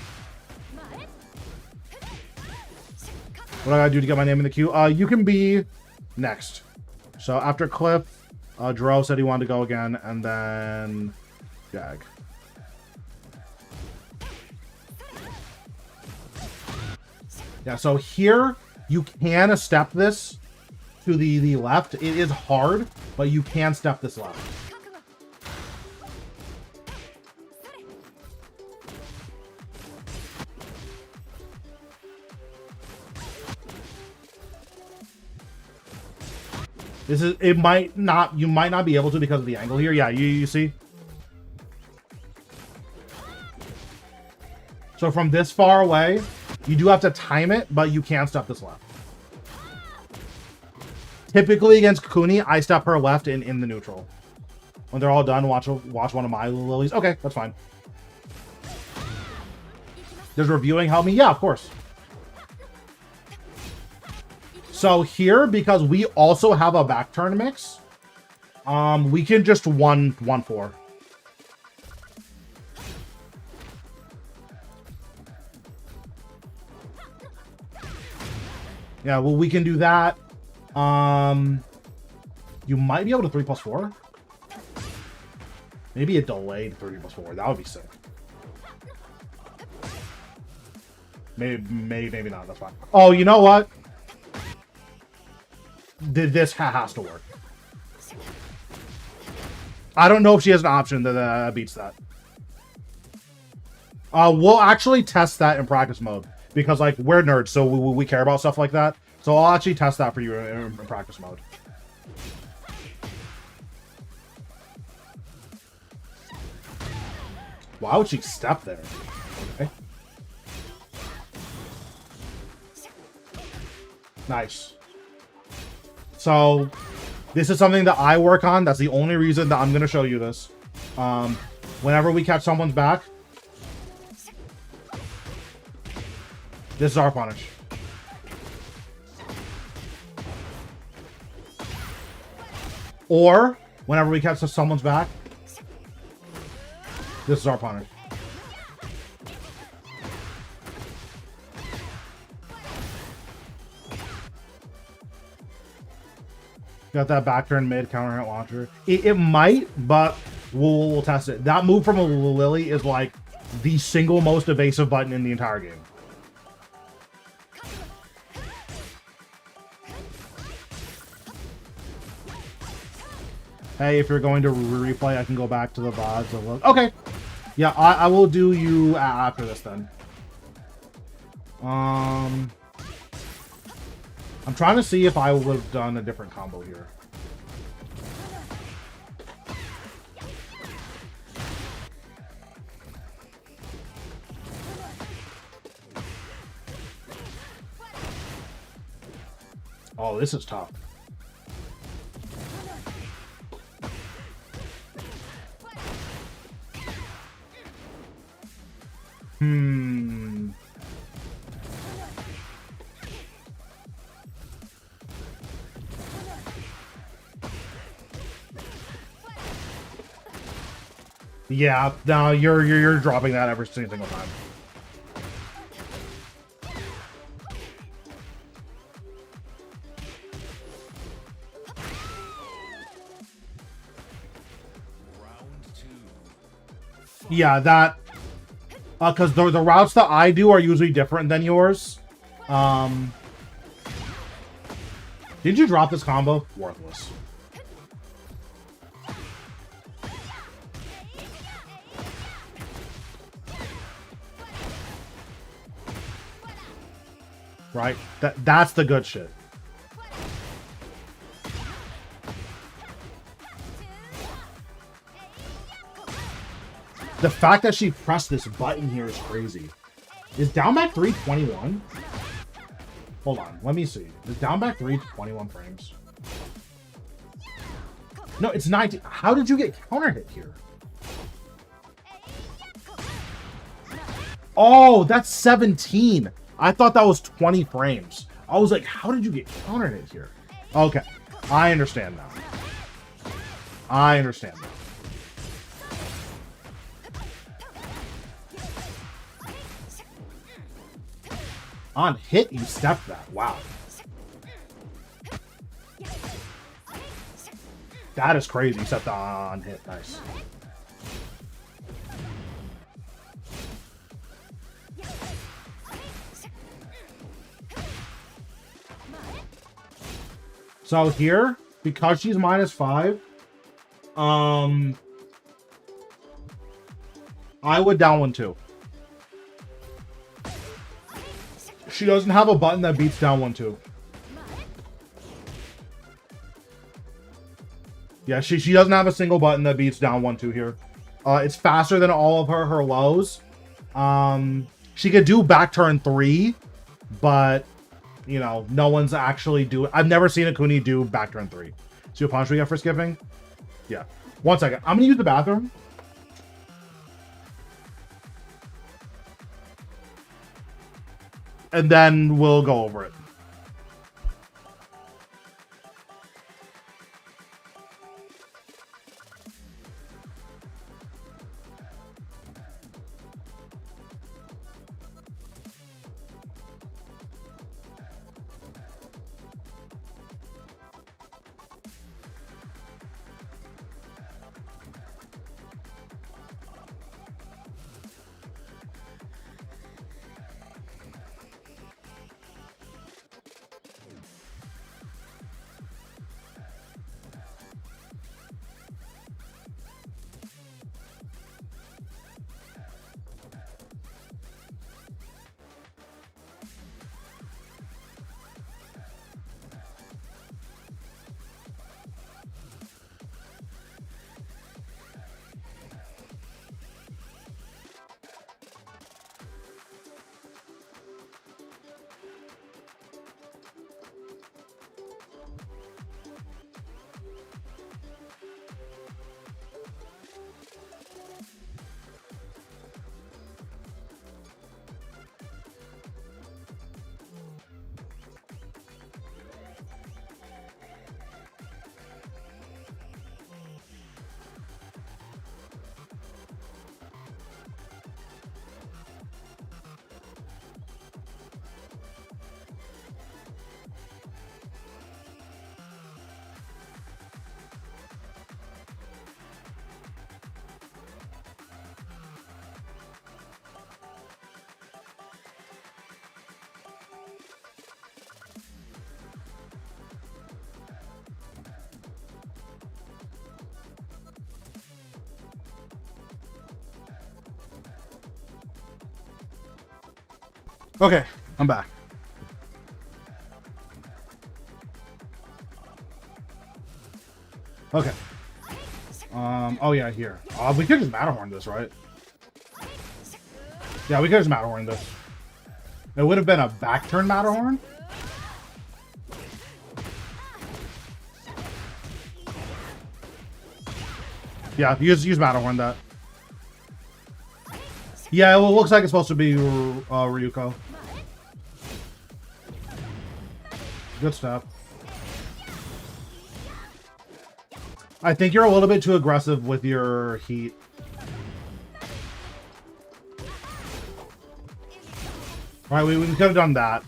What do I gotta do to get my name in the queue? You can be next. So after Cliff, Dro said he wanted to go again, and then Jag. Yeah, so here you can step this to the left. It is hard, but you can step this left. This is, you might not be able to because of the angle here. Yeah, you see? So from this far away, you do have to time it, but you can step this left. Typically against Kuni, I step her left in the neutral. When they're all done, watch one of my lilies. Okay, that's fine. Does reviewing help me? Yeah, of course. So here, because we also have a back turn mix, we can just 1-4. Yeah, well, we can do that. You might be able to 3+4. Maybe a delayed 3+4. That would be sick. Maybe not. That's fine. Oh, you know what? This has to work. I don't know if she has an option that beats that. We'll actually test that in practice mode because like we're nerds, so we care about stuff like that. So I'll actually test that for you in practice mode. Why would she step there? Okay. Nice. So this is something that I work on. That's the only reason that I'm going to show you this. Whenever we catch someone's back, this is our punish. Or whenever we catch someone's back, this is our punish. Got that back turn mid counter hit launcher. It might, but we'll test it. That move from a Lily is like the single most evasive button in the entire game. Hey, if you're going to replay, I can go back to the VODs and look. Okay. Yeah, I will do you after this then. I'm trying to see if I would have done a different combo here. Oh, this is tough. Yeah, no, you're dropping that every single time. Yeah, that because the routes that I do are usually different than yours. Did you drop this combo? Worthless. Right? That's the good shit. The fact that she pressed this button here is crazy. Is down back 321? Hold on, let me see. Is down back 321 frames? No, it's 19. How did you get counter hit here? Oh, that's 17. I thought that was 20 frames. I was like, how did you get counter hit here? Okay, I understand now. I understand now. On hit, you stepped that. Wow. That is crazy. You stepped on hit. Nice. So here, because she's -5, I would down 1-2. She doesn't have a button that beats down 1-2. Yeah, she doesn't have a single button that beats down 1-2 here. It's faster than all of her lows. She could do back turn 3, but you know, no one's actually doing. I've never seen a Kuni do back turn 3. See what punch we got for skipping? Yeah. 1 second. I'm gonna use the bathroom. And then we'll go over it. Okay, I'm back. Okay. Oh yeah, here. We could just Matterhorn this, right? Yeah, we could just Matterhorn this. It would have been a back turn Matterhorn. Yeah, use Matterhorn that. Yeah, well, it looks like it's supposed to be Ryuko. Good stuff. I think you're a little bit too aggressive with your heat. Right, we could have done that.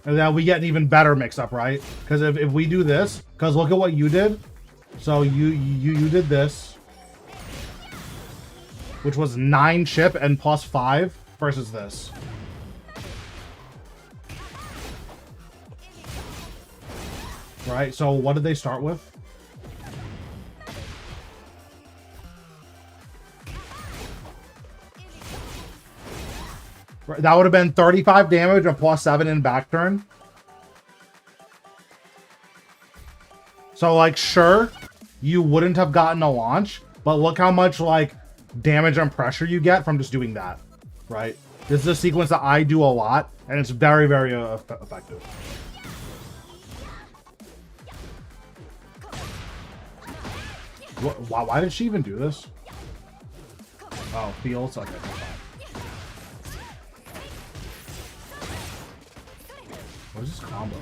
And then we get an even better mix-up, right? Because if we do this, because look at what you did. So you did this, which was 9 chip and +5 versus this. Right, so what did they start with? Right, that would have been 35 damage and +7 in back turn. So, like, sure, you wouldn't have gotten a launch, but look how much, like, damage and pressure you get from just doing that, right? This is a sequence that I do a lot, and it's very, very effective. Why did she even do this? Oh, feels? Okay, fine. What is this combo?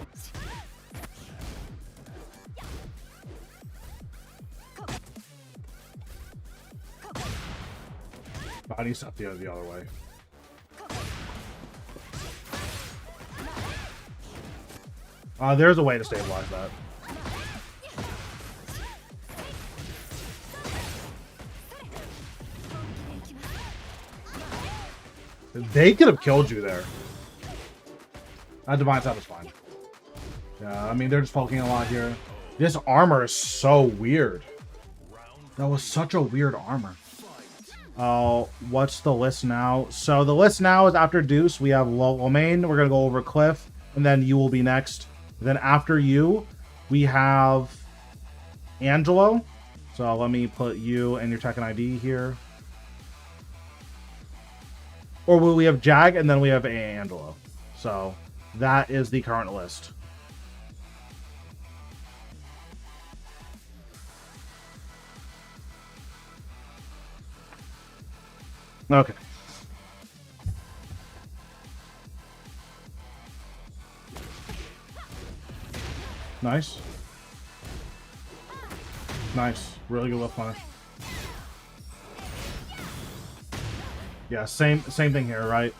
Body stuff the other way. There's a way to stabilize that. They could have killed you there. That Divine Step is fine. Yeah, I mean, they're just poking a lot here. This armor is so weird. That was such a weird armor. Oh, what's the list now? So the list now is after Deuce, we have Lomain. We're going to go over Cliff, and then you will be next. Then after you, we have Angelo. So let me put you and your Tekken ID here. Or we have Jag, and then we have Angelo. So that is the current list. Okay. Nice. Nice. Really good left punish. Yeah, same thing here, right?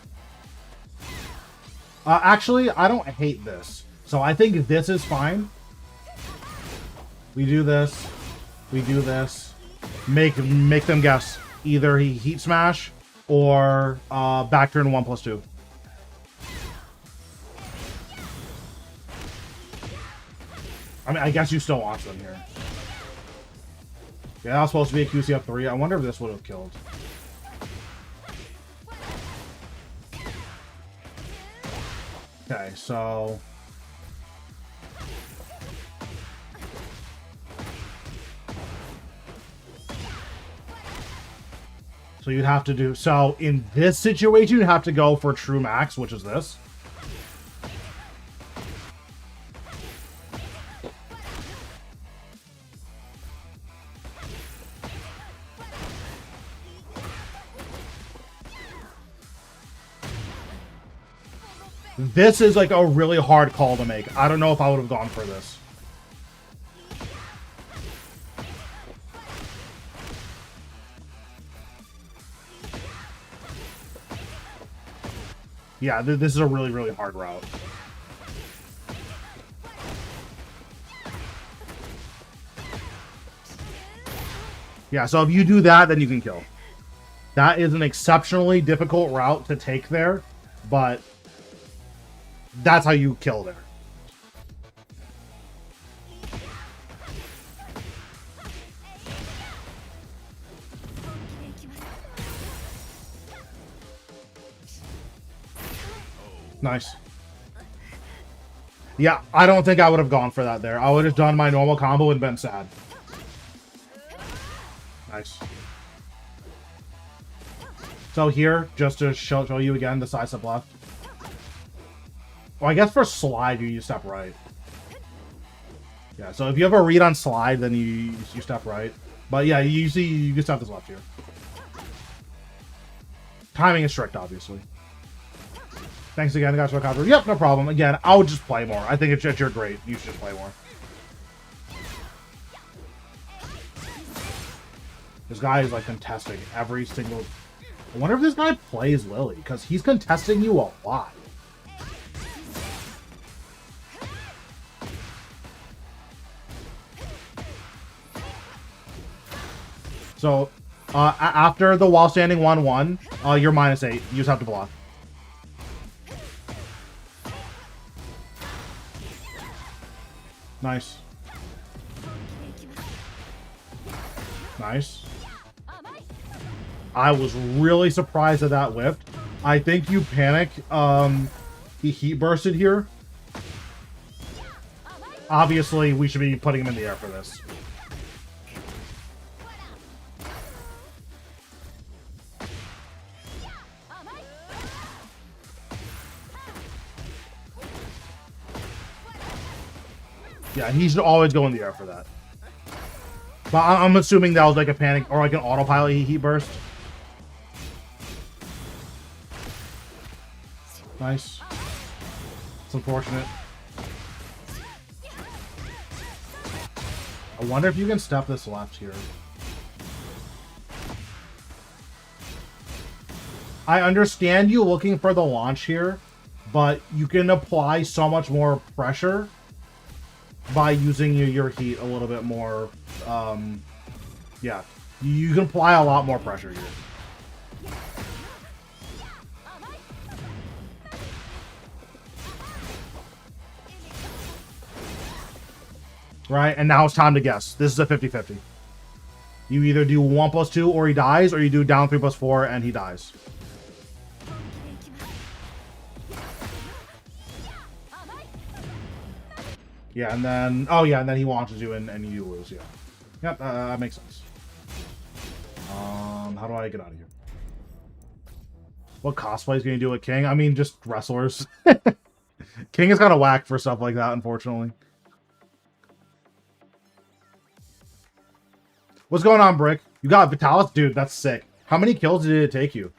Actually, I don't hate this. So I think this is fine. We do this. We do this. Make them guess. Either he Heat Smash or back turn 1+2. I mean, I guess you still watch them here. Yeah, that was supposed to be a QCF3. I wonder if this would have killed. Okay, so... So you'd have to do... So in this situation, you'd have to go for True Max, which is this. This is like a really hard call to make. I don't know if I would have gone for this. Yeah, this is a really, really hard route. Yeah, so if you do that, then you can kill. That is an exceptionally difficult route to take there, but that's how you kill there. Nice. Yeah, I don't think I would have gone for that there. I would have done my normal combo and been sad. Nice. So here, just to show you again, the side step left. Well, I guess for slide, you step right. Yeah, so if you have a read on slide, then you step right. But yeah, you see, you just have this left here. Timing is strict, obviously. Thanks again, guys, for the cover. Yep, no problem. Again, I would just play more. I think it's just, you're great. You should just play more. This guy is like contesting every single... I wonder if this guy plays Lily, because he's contesting you a lot. So, after the while standing 1-1, you're -8. You just have to block. Nice. Nice. I was really surprised that that whipped. I think you panic. He heat bursted here. Obviously, we should be putting him in the air for this. Yeah, he should always go in the air for that. But I'm assuming that was like a panic or like an autopilot heat burst. Nice. It's unfortunate. I wonder if you can step this left here. I understand you looking for the launch here, but you can apply so much more pressure by using your heat a little bit more. Yeah, you can apply a lot more pressure here. Right, and now it's time to guess. This is a 50-50. You either do 1+2 or he dies, or you do down 3+4 and he dies. Yeah, and then... Oh, yeah, and then he launches you and you lose, yeah. Yep, that makes sense. How do I get out of here? What cosplay is going to do with King? I mean, just wrestlers. King is kind of whack for stuff like that, unfortunately. What's going on, Brick? You got Vitalis? Dude, that's sick. How many kills did it take you?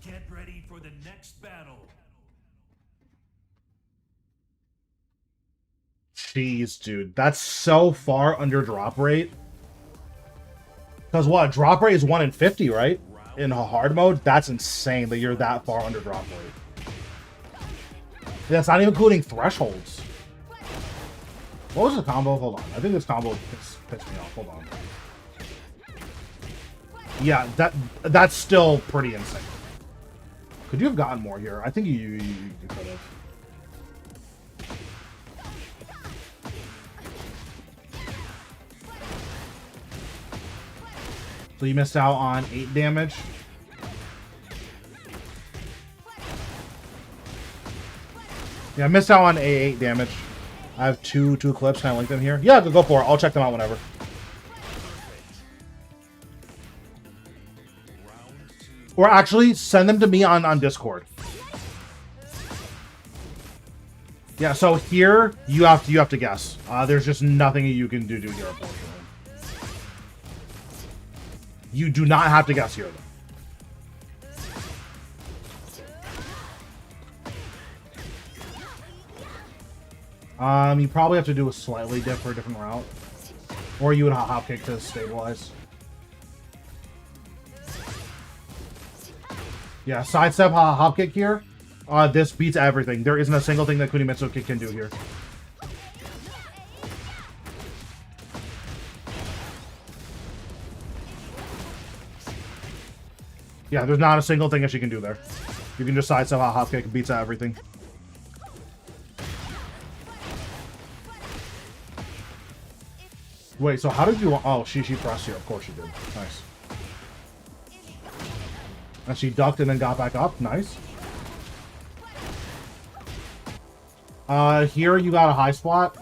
Get ready for the next battle. Jeez, dude. That's so far under drop rate. Because what? Drop rate is 1 in 50, right? In a hard mode? That's insane that you're that far under drop rate. That's not even including thresholds. What was the combo? Hold on. I think this combo pissed me off. Hold on. Yeah, that's still pretty insane. Could you have gotten more here? I think you could have. So you missed out on 8 damage. Yeah, I missed out on 8 damage. I have two clips. Can I link them here? Yeah, go for it. I'll check them out whenever. Or actually, send them to me on Discord. Yeah, so here you have to guess. There's just nothing you can do here, unfortunately. You do not have to guess here, though. You probably have to do a slightly different route. Or you would hop kick to stabilize. Yeah, sidestep hop kick here. This beats everything. There isn't a single thing that Kunimitsu kick can do here. Yeah, there's not a single thing that she can do there. You can just sidestep hop kick, beats everything. Wait, so how did you... Oh, she pressed you. Of course she did. Nice. And she ducked and then got back up. Nice. Here you got a high spot.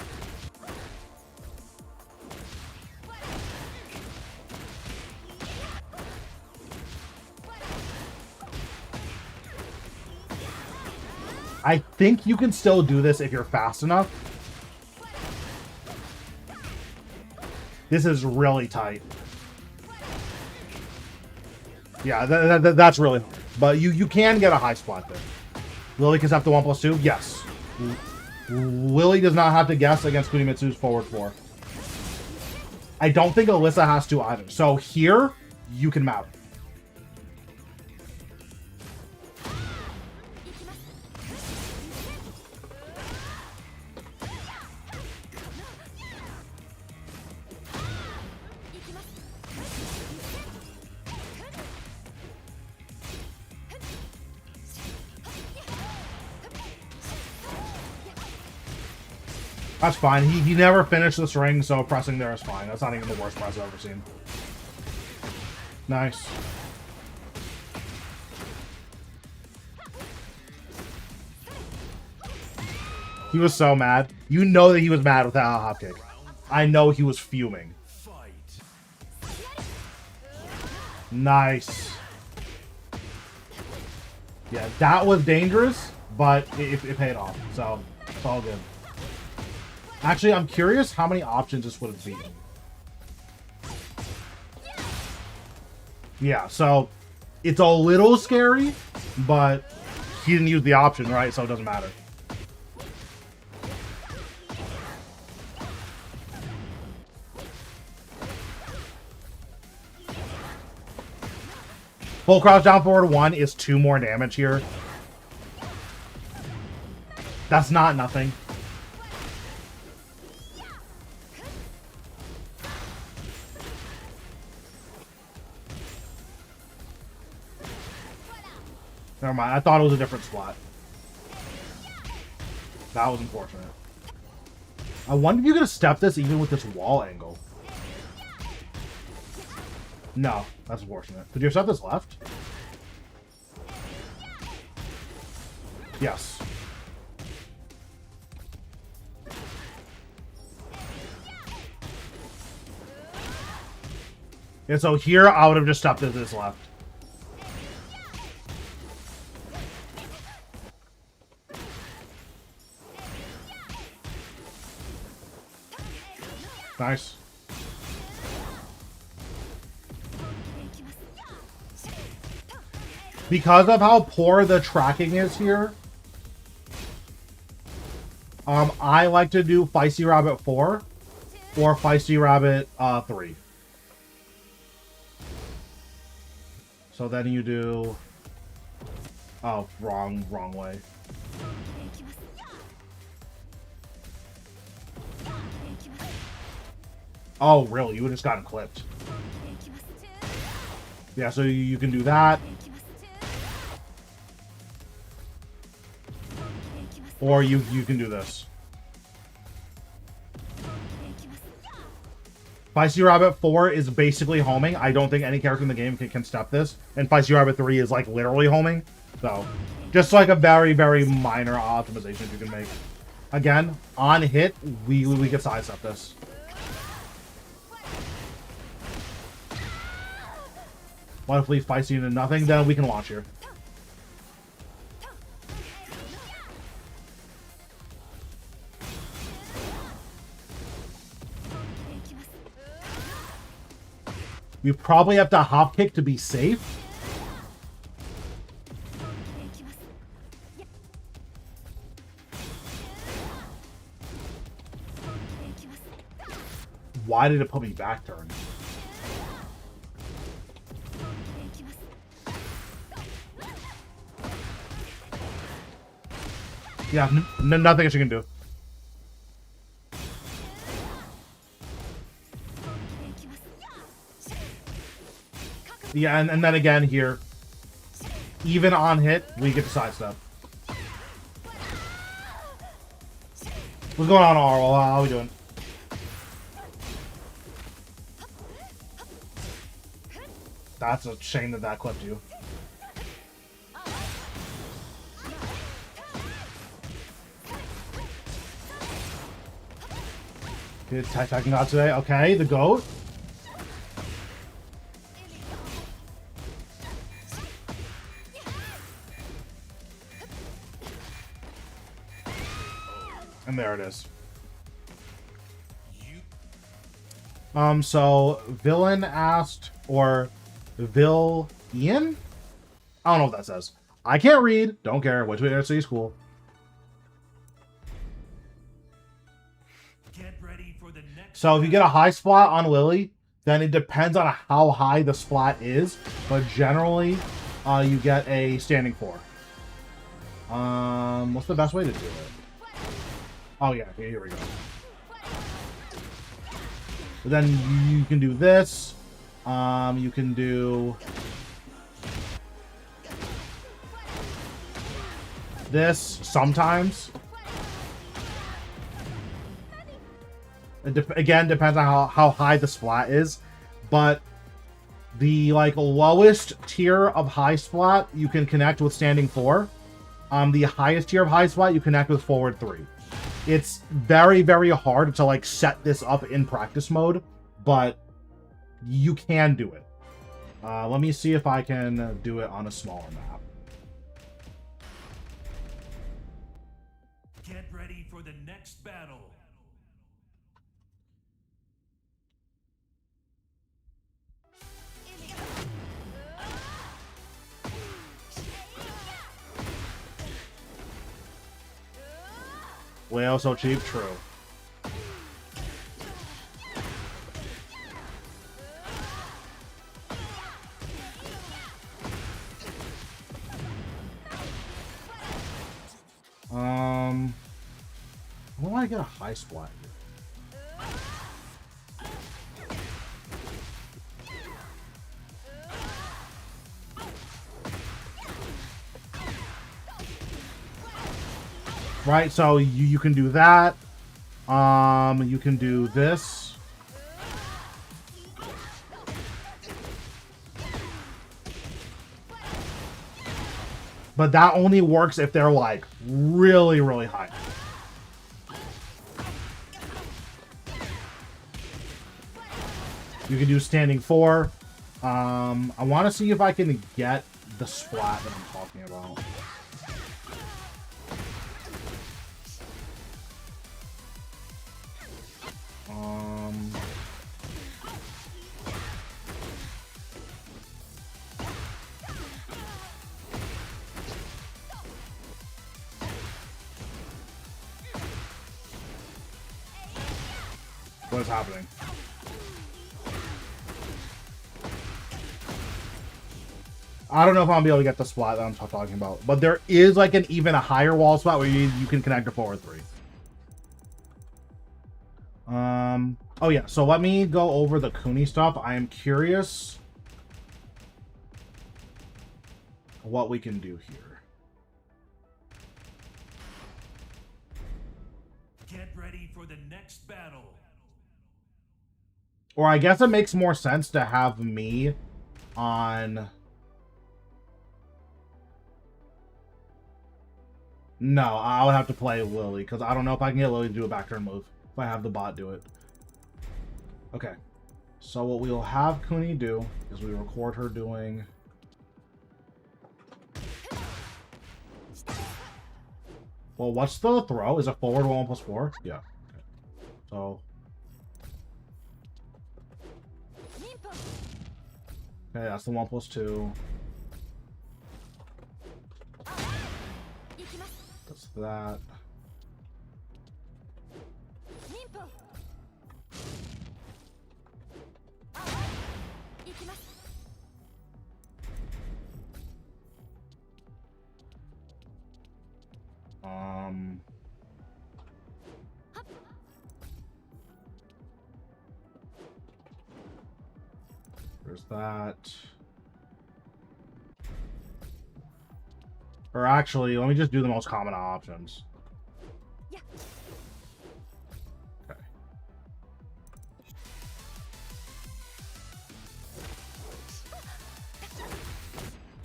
I think you can still do this if you're fast enough. This is really tight. Yeah, that's really hard. But you can get a high spot there. Lily can step to 1+2? Yes. Lily does not have to guess against Kunimitsu's forward 4. I don't think Alyssa has to either. So here, you can mount. That's fine. He never finished this ring, so pressing there is fine. That's not even the worst press I've ever seen. Nice. He was so mad. You know that he was mad with that hop kick. I know he was fuming. Nice. Yeah, that was dangerous, but it paid off. So, it's all good. Actually, I'm curious how many options this would have beaten. Yeah, so it's a little scary, but he didn't use the option, right? So it doesn't matter. Full crouch down forward 1 is 2 more damage here. That's not nothing. Never mind, I thought it was a different spot. That was unfortunate. I wonder if you could step this even with this wall angle. No, that's unfortunate. Could you have stepped this left? Yes. And so here, I would have just stepped this left. Nice. Because of how poor the tracking is here, I like to do Feisty Rabbit 4 or Feisty Rabbit 3. So then you do... Oh, wrong way. Oh, really? You would have just gotten clipped. Yeah, so you can do that. Or you can do this. Feisty Rabbit 4 is basically homing. I don't think any character in the game can step this. And Feisty Rabbit 3 is like literally homing. So, just like a very, very minor optimization you can make. Again, on hit, we can sidestep this. What if we Feisty into nothing? Then we can launch here. We probably have to hop kick to be safe. Why did it put me back turn? Yeah, nothing else you can do. Yeah, and then again here, even on hit, we get to sidestep. What's going on, Arl? How are we doing? That's a shame that that clipped you. Good attacking out today. Okay, the goat. And there it is. So Villain asked, or Vil Ian? I don't know what that says. I can't read. Don't care. Which way to see school. Get ready for the next So if you get a high splat on Lily, then it depends on how high the splat is. But generally, you get a standing 4. What's the best way to do it? Oh yeah, here we go. But then you can do this. You can do this sometimes. It again depends on how high the splat is, but the like lowest tier of high splat you can connect with standing 4. The highest tier of high splat you connect with forward 3. It's very, very hard to like set this up in practice mode, but you can do it. Let me see if I can do it on a smaller map. Get ready for the next battle. Whale so cheap, true. Why do I get a high splat here? Right, so you can do that. You can do this. But that only works if they're like really, really high. You can do standing 4. I want to see if I can get the splat that I'm talking about. What is happening? I don't know if I'm gonna be able to get the splat that I'm talking about, but there is like an even a higher wall spot where you can connect to forward 3. Oh yeah, so let me go over the Kuni stuff. I am curious what we can do here. Get ready for the next battle. Or I guess it makes more sense to have me on... No, I would have to play Lily, because I don't know if I can get Lily to do a back turn move if I have the bot do it. Okay. So what we'll have Kuni do is we record her doing... Well, what's the throw? Is it forward 1+4? Yeah. Okay. So... Okay, that's the 1+2. That's that. There's that. Or actually, let me just do the most common options. Okay.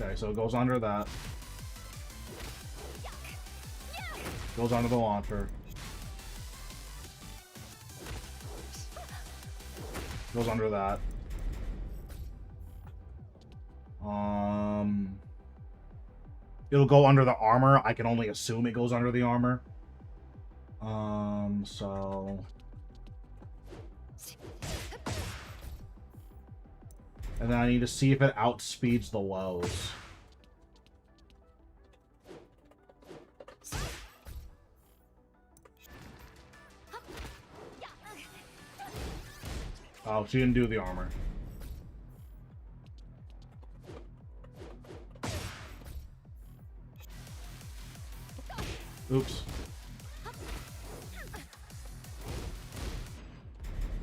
Okay, so it goes under that. Goes under the launcher. Goes under that. It'll go under the armor. I can only assume it goes under the armor. So... And then I need to see if it outspeeds the lows. Oh, she didn't do the armor. Oops.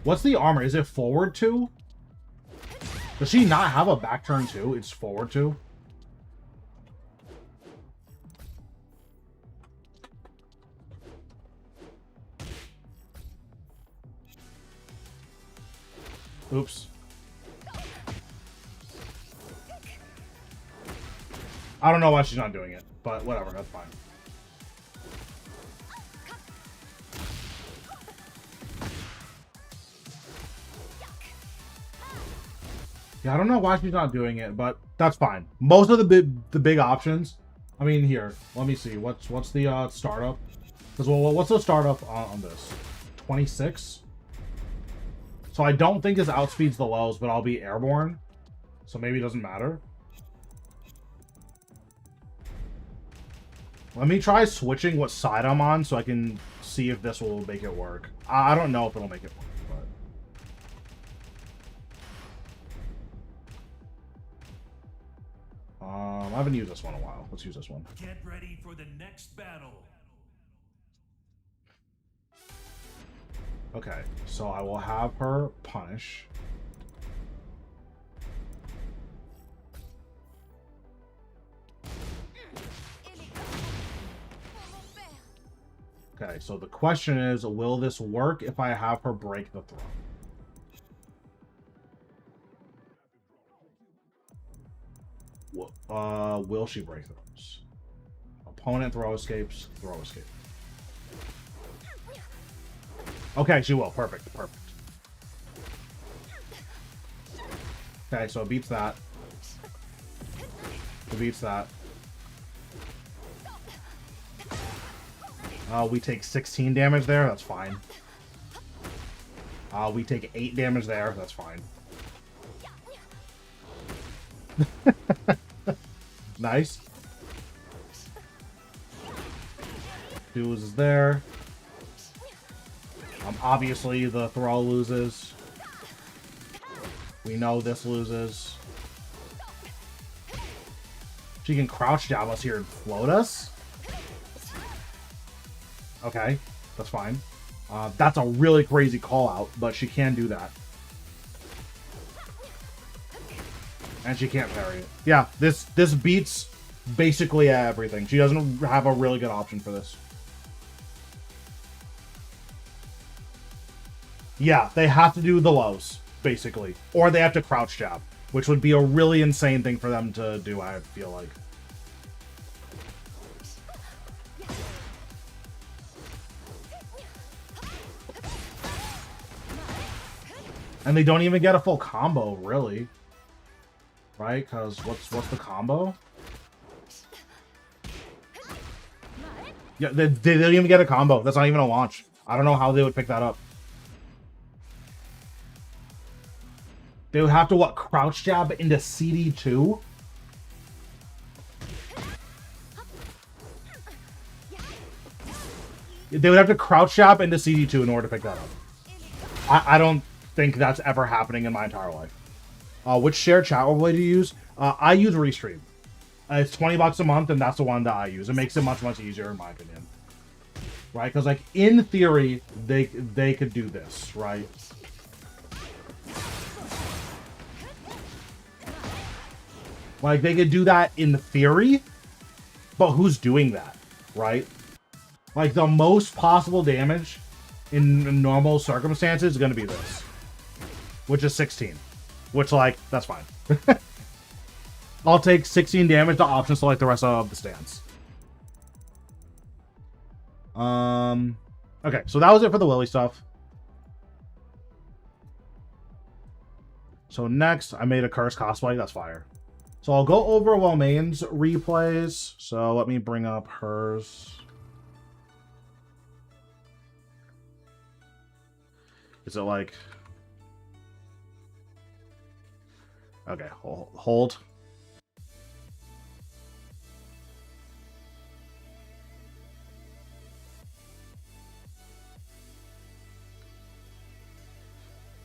What's the armor? Is it forward 2? Does she not have a back turn 2? It's forward 2? Oops. I don't know why she's not doing it, but whatever, that's fine. Yeah, I don't know why she's not doing it, but that's fine. Most of the big options. I mean, here, let me see. What's the startup? Because well, what's the startup on this? 26. So I don't think this outspeeds the lows, but I'll be airborne, so maybe it doesn't matter. Let me try switching what side I'm on so I can see if this will make it work. I don't know if it'll make it work, but I haven't used this one in a while. Let's use this one. Get ready for the next battle. Okay, so I will have her punish. Okay, so the question is, will this work if I have her break the throw? Will she break throws? Opponent throw escapes, throw escape. Okay, she will. Perfect, perfect. Okay, so it beats that. It beats that. We take 16 damage there, that's fine. We take 8 damage there, that's fine. Nice. Duels is there. Obviously, the throw loses. We know this loses. She can crouch jab us here and float us. Okay, that's fine. That's a really crazy call out, but she can do that. And she can't parry it. Yeah, this beats basically everything. She doesn't have a really good option for this. Yeah, they have to do the lows, basically. Or they have to crouch jab, which would be a really insane thing for them to do, I feel like. And they don't even get a full combo, really. Right? Because what's the combo? Yeah, they don't even get a combo. That's not even a launch. I don't know how they would pick that up. They would have to, what, crouch jab into CD2? They would have to crouch jab into CD2 in order to pick that up. I don't think that's ever happening in my entire life. Which shared chat overlay do you use? I use Restream. It's $20 a month, and that's the one that I use. It makes it much, much easier, in my opinion. Right? Because, like, in theory, they could do this, right? Like, they could do that in theory, but who's doing that, right? Like, the most possible damage in normal circumstances is going to be this, which is 16. Which, like, that's fine. I'll take 16 damage to option select the rest of the stance. Okay, so that was it for the Lily stuff. So next, I made a Curse cosplay. That's fire. So I'll go over Womaine's replays. So let me bring up hers. Is it like... Okay, hold.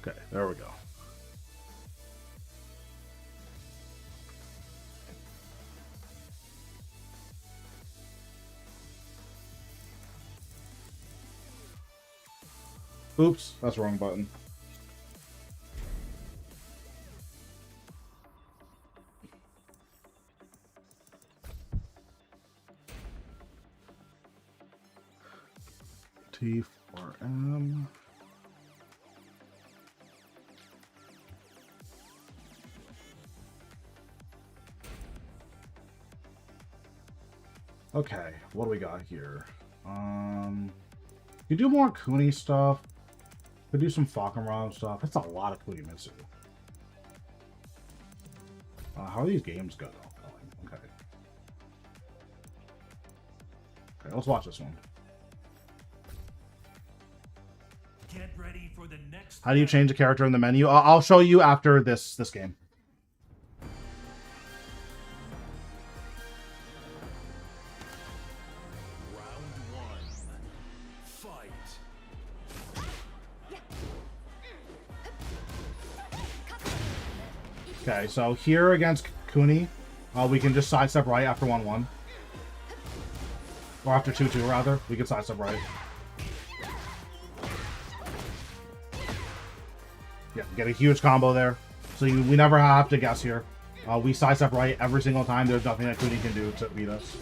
Okay, there we go. Oops, that's the wrong button. T4M. Okay, what do we got here? You do more Kuni stuff. We do some Falconrom stuff. That's a lot of Kunimitsu. How are these games going? Okay. Okay, let's watch this one. Get ready for the next. How do you change a character in the menu? I'll show you after this game. Round one. Fight. Okay, so here against Kuni, we can just sidestep right after 1-1. Or after 2-2, rather. We can sidestep right. Yeah, get a huge combo there. So we never have to guess here. We sidestep right every single time. There's nothing that Kuni can do to beat us.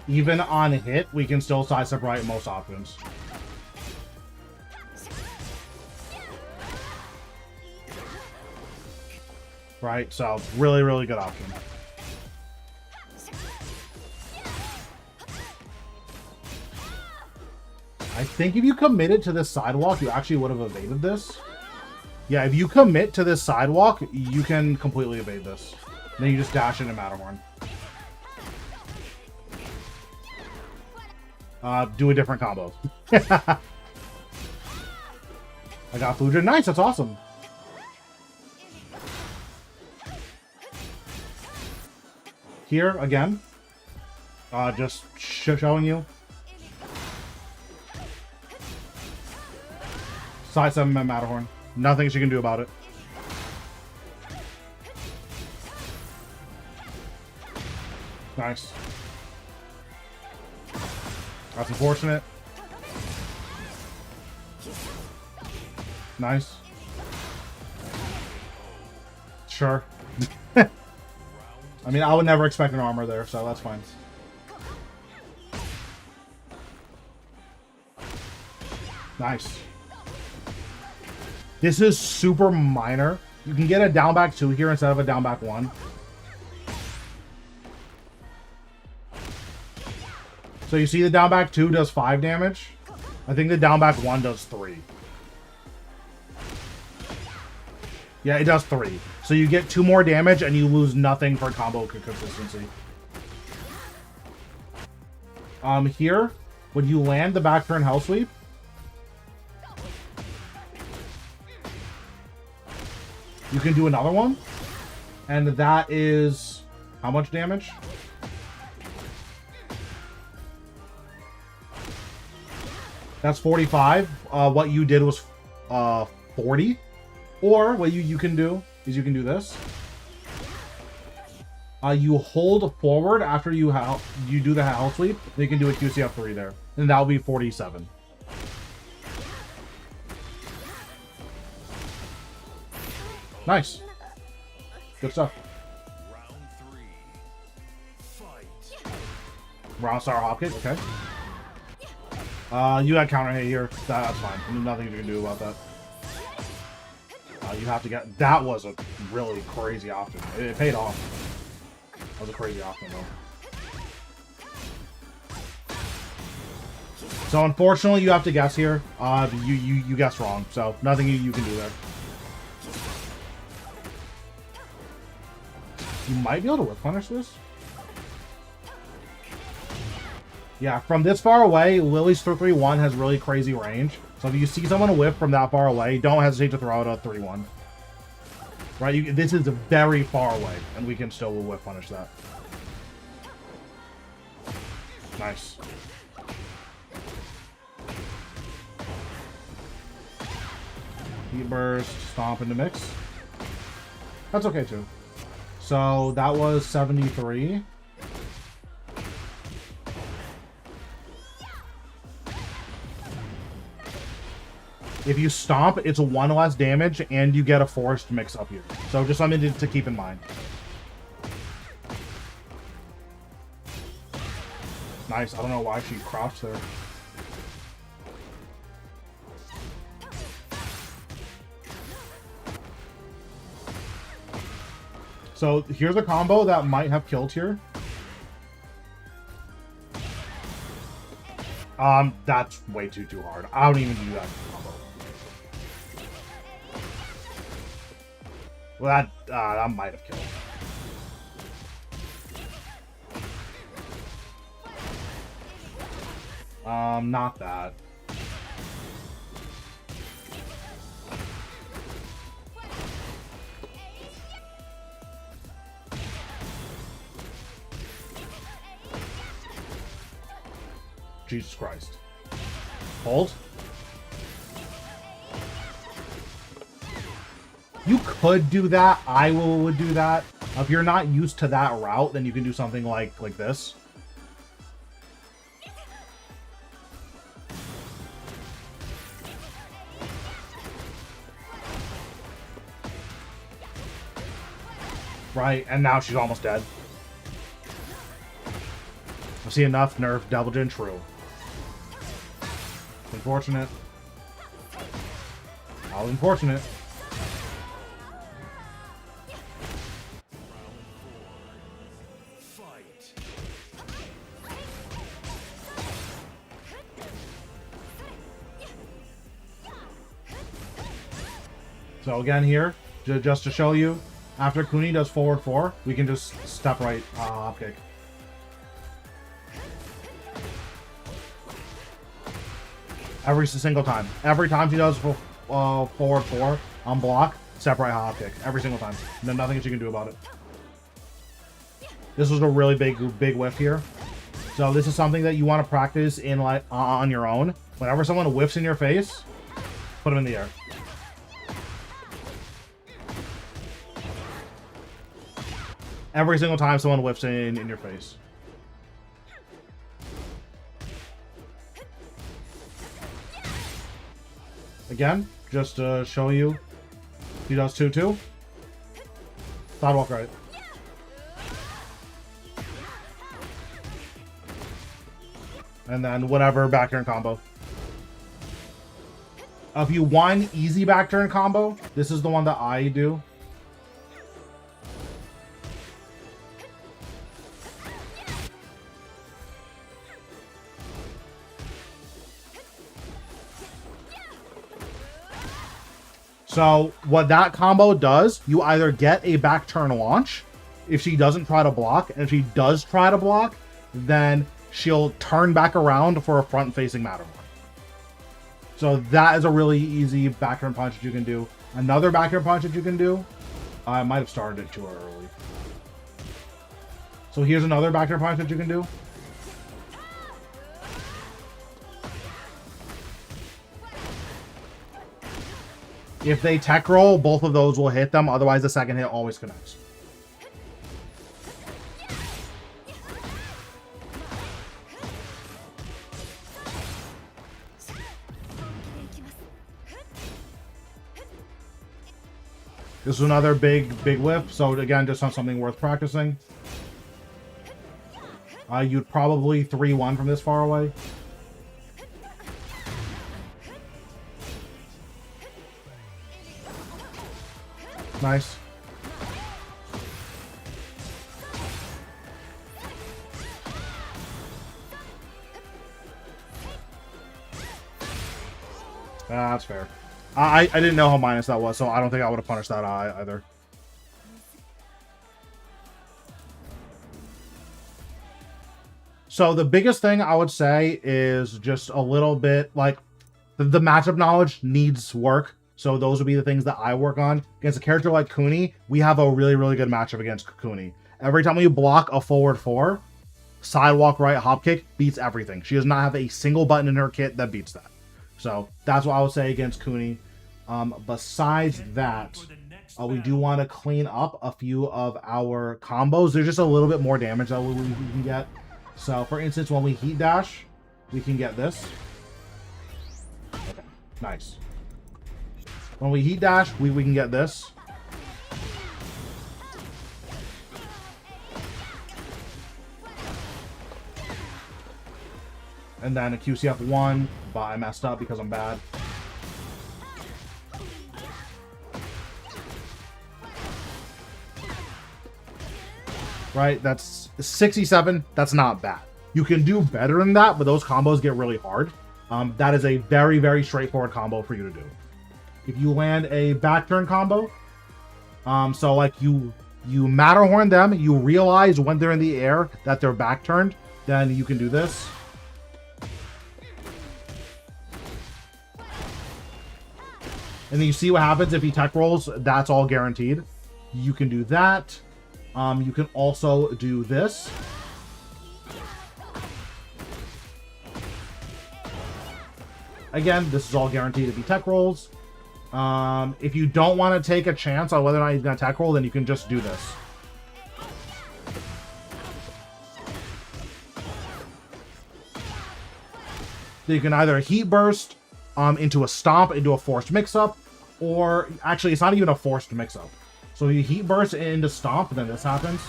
Even on hit, we can still sidestep right most options. Right, so really, really good option. I think if you committed to this sidewalk, you actually would have evaded this. Yeah, if you commit to this sidewalk, you can completely evade this. Then you just dash into Matterhorn. Do a different combo. I got Fujin. Nice, that's awesome. Here, again. Just showing you. Side 7 Matterhorn. Nothing she can do about it. Nice. That's unfortunate. Nice. Sure. I mean, I would never expect an armor there, so that's fine. Nice. This is super minor. You can get a down back 2 here instead of a down back 1. So you see the down back 2 does 5 damage. I think the down back 1 does 3. Yeah, it does 3. So you get 2 more damage and you lose nothing for combo consistency. Here, when you land the back turn Hell Sweep, you can do another one. And that is how much damage? That's 45. What you did was 40. Or what you can do is you can do this. You hold forward after you do the Hell Sweep. Then you can do a QCF3 there. And that'll be 47. Nice. Good stuff. Round 3. Fight. Round star hopkick, okay. You got counter hit here. That's fine. There's nothing you can do about that. You have to get... That was a really crazy option. It paid off. That was a crazy option, though. So, unfortunately, you have to guess here. You guessed wrong, so nothing you can do there. You might be able to whip punish this. Yeah, from this far away, Lily's 3-3-1 has really crazy range. So if you see someone whip from that far away, don't hesitate to throw out a 3-1. Right? This is very far away, and we can still whip punish that. Nice. Heat burst, stomp in the mix. That's okay too. So that was 73. If you stomp, it's 1 less damage, and you get a forced mix up here. So just something to keep in mind. Nice. I don't know why she crouched there. So here's a combo that might have killed here. That's way too hard. I don't even do that combo. Well, that might have killed. Not that. Jesus Christ. Hold. You could do that. I would do that. If you're not used to that route, then you can do something like this. Right, and now she's almost dead. I see enough nerf double gen true. Unfortunate. How unfortunate. So again here, just to show you, after Kuni does forward 4, we can just step right hop kick. Every single time. Every time she does forward 4 on block, step right hop kick. Every single time. There's nothing that you can do about it. This was a really big whiff here. So this is something that you want to practice in on your own. Whenever someone whiffs in your face, put them in the air. Every single time someone whiffs in your face. Again, just to show you, he does 2-2. Sidewalk right. And then whatever back turn combo. If you want easy back turn combo, this is the one that I do. So what that combo does, you either get a back turn launch if she doesn't try to block, and if she does try to block, then she'll turn back around for a front facing Matterhorn. So that is a really easy back turn punch that you can do. Another back turn punch that you can do, I might have started it too early. So here's another back turn punch that you can do. If they tech roll, both of those will hit them. Otherwise, the second hit always connects. This is another big whip. So again, just something worth practicing. You'd probably 3-1 from this far away. Nice. That's fair. I didn't know how minus that was, so I don't think I would have punished that either. So the biggest thing I would say is just a little bit like the matchup knowledge needs work. So those would be the things that I work on. Against a character like Kuni, we have a really, really good matchup against Kuni. Every time you block a forward 4, sidewalk right hop kick beats everything. She does not have a single button in her kit that beats that. So that's what I would say against Kuni. Besides that, we do want to clean up a few of our combos. There's just a little bit more damage that we can get. So for instance, when we heat dash, we can get this. Okay, nice. When we heat dash, we can get this. And then a QCF1, but I messed up because I'm bad. Right, that's 67. That's not bad. You can do better than that, but those combos get really hard. That is a very, very straightforward combo for you to do. If you land a back turn combo, so like you Matterhorn them, you realize when they're in the air that they're back turned, then you can do this. And then you see what happens if he tech rolls. That's all guaranteed. You can do that. You can also do this. Again, this is all guaranteed if he tech rolls. If you don't want to take a chance on whether or not he's going to tech roll, then you can just do this. So you can either heat burst into a stomp, into a forced mix-up, or actually it's not even a forced mix-up. So you heat burst into stomp, and then this happens.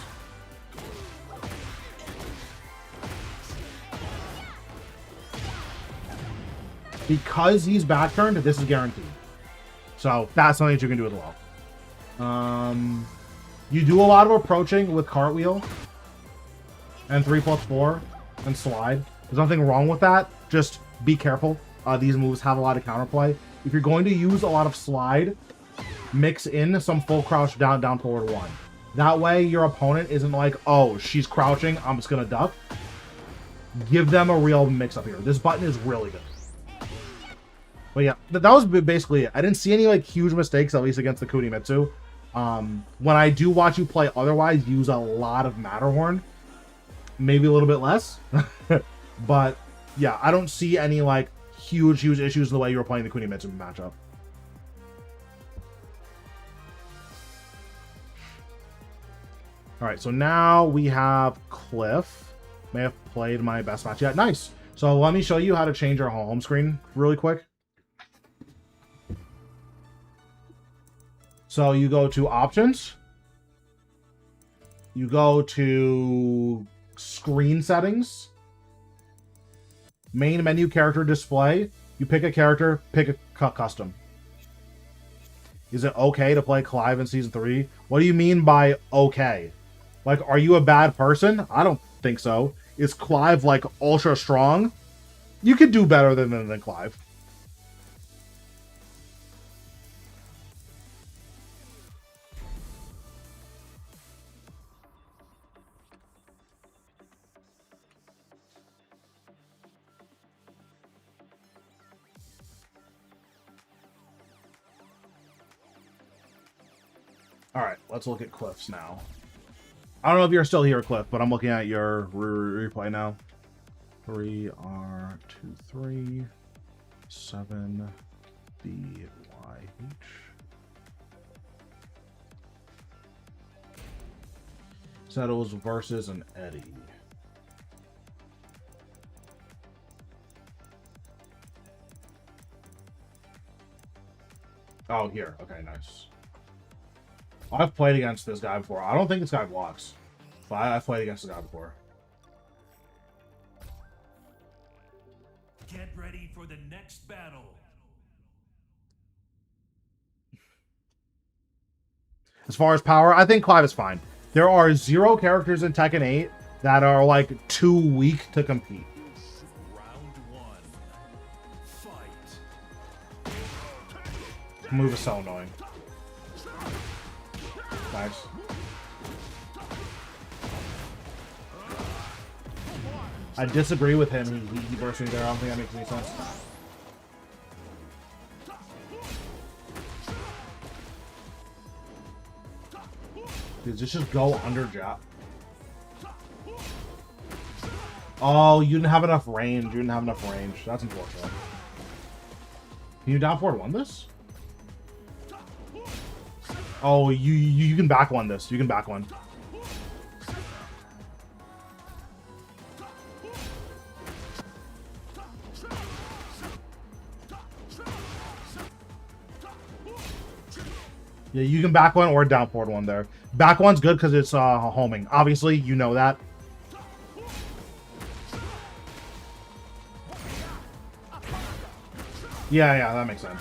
Because he's back turned, this is guaranteed. So that's something that you can do as well. You do a lot of approaching with cartwheel and 3+4 and slide. There's nothing wrong with that. Just be careful. These moves have a lot of counterplay. If you're going to use a lot of slide, mix in some full crouch down forward 1. That way your opponent isn't like, oh, she's crouching, I'm just gonna duck. Give them a real mix up here. This button is really good. But yeah, that was basically it. I didn't see any like huge mistakes, at least against the Kunimitsu. When I do watch you play otherwise, use a lot of Matterhorn. Maybe a little bit less. But yeah, I don't see any like huge issues in the way you were playing the Kunimitsu matchup. Alright, so now we have Cliff. May have played my best match yet. Nice! So let me show you how to change our home screen really quick. So you go to Options. You go to Screen Settings. Main menu character display. You pick a character, pick a custom. Is it okay to play Clive in Season 3? What do you mean by okay? Like, are you a bad person? I don't think so. Is Clive, like, ultra strong? You could do better than Clive. Alright, let's look at Cliff's now. I don't know if you're still here, Cliff, but I'm looking at your replay now. 3R23 7 BYH. Settles versus an Eddie. Oh, here. Okay, nice. I've played against this guy before. I don't think this guy blocks, but I've played against this guy before. Get ready for the next battle. As far as power, I think Clive is fine. There are 0 characters in Tekken 8 that are like too weak to compete. Round 1. Fight. Move is so annoying. Nice. I disagree with him. He burst me there. I don't think that makes any sense. Dude, just go under jab. Oh, you didn't have enough range. You didn't have enough range. That's unfortunate. Can you down forward one this? Oh, you can back one this. You can back one. Yeah, you can back one or down forward one there. Back one's good because it's homing. Obviously, you know that. Yeah, that makes sense.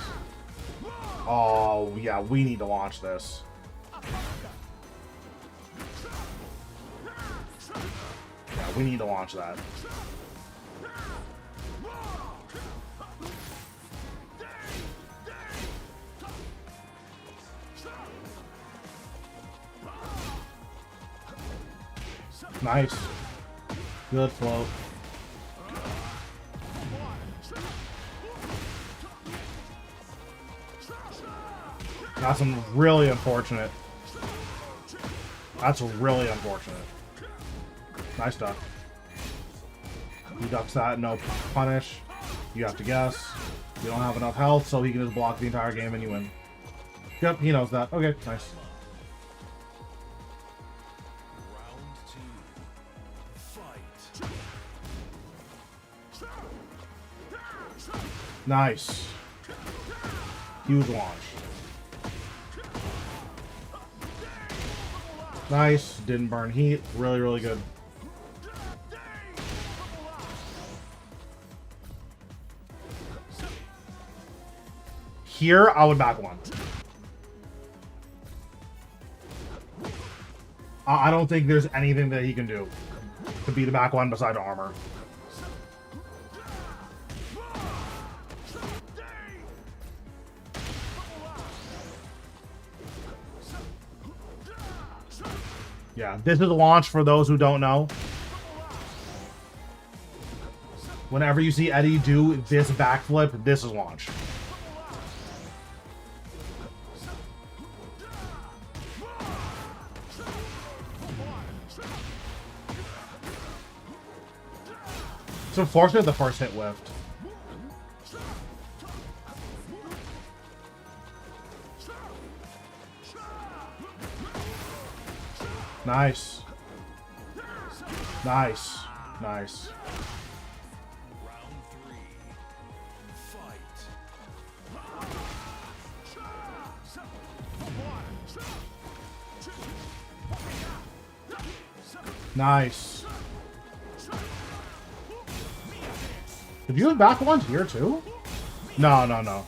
Oh, yeah, we need to launch this. Yeah, we need to launch that. Nice. Good float. That's really unfortunate. That's really unfortunate. Nice duck. He ducks that, no punish. You have to guess. You don't have enough health, so he can just block the entire game and you win. Yep, he knows that. Okay, nice. Nice. Huge launch. Nice. Didn't burn heat. Really, really good. Here, I would back one. I don't think there's anything that he can do to beat a back one besides armor. Yeah, this is a launch for those who don't know. Whenever you see Eddie do this backflip, this is launch. It's unfortunate the first hit whiffed. Nice. Nice. Nice. Round 3. Fight. Nice. Did you have back ones here too? No, no, no.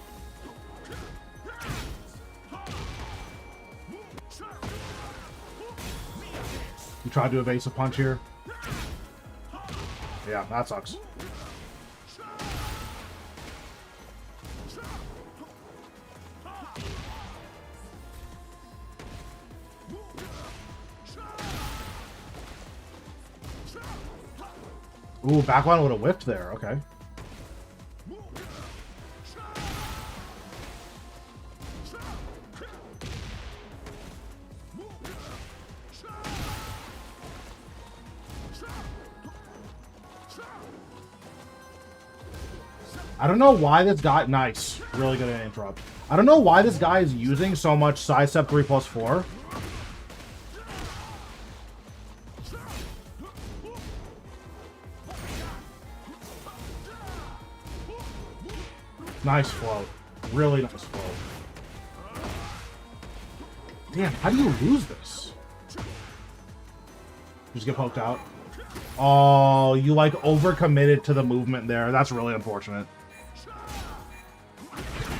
You tried to evasive punch here. Yeah, that sucks. Ooh, back one would have whipped there. Okay. I don't know why this guy... Nice. Really good at interrupt. I don't know why this guy is using so much sidestep 3+4. Nice float. Really nice float. Damn, how do you lose this? Just get poked out. Oh, you like overcommitted to the movement there. That's really unfortunate.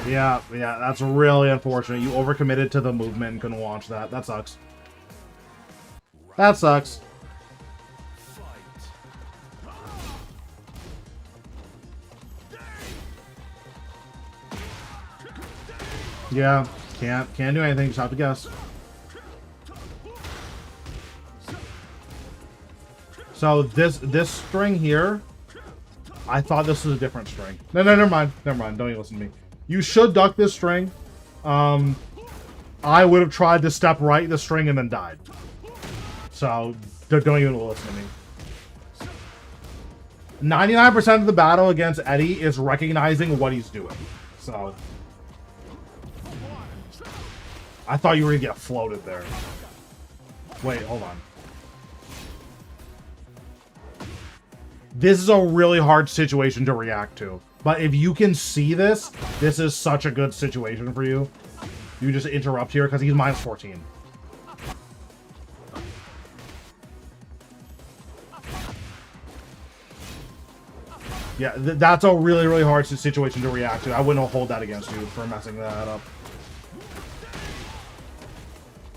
Yeah, that's really unfortunate. You overcommitted to the movement and couldn't launch that. That sucks. That sucks. Yeah, can't do anything, just have to guess. So this string here, I thought this was a different string. No, never mind. Don't even listen to me. You should duck this string. I would have tried to step right the string and then died. So don't even listen to me. 99% of the battle against Eddie is recognizing what he's doing. So I thought you were gonna get floated there. Wait, hold on. This is a really hard situation to react to. But if you can see this, this is such a good situation for you. You just interrupt here because he's minus 14. Yeah, that's a really, really hard situation to react to. I wouldn't hold that against you for messing that up.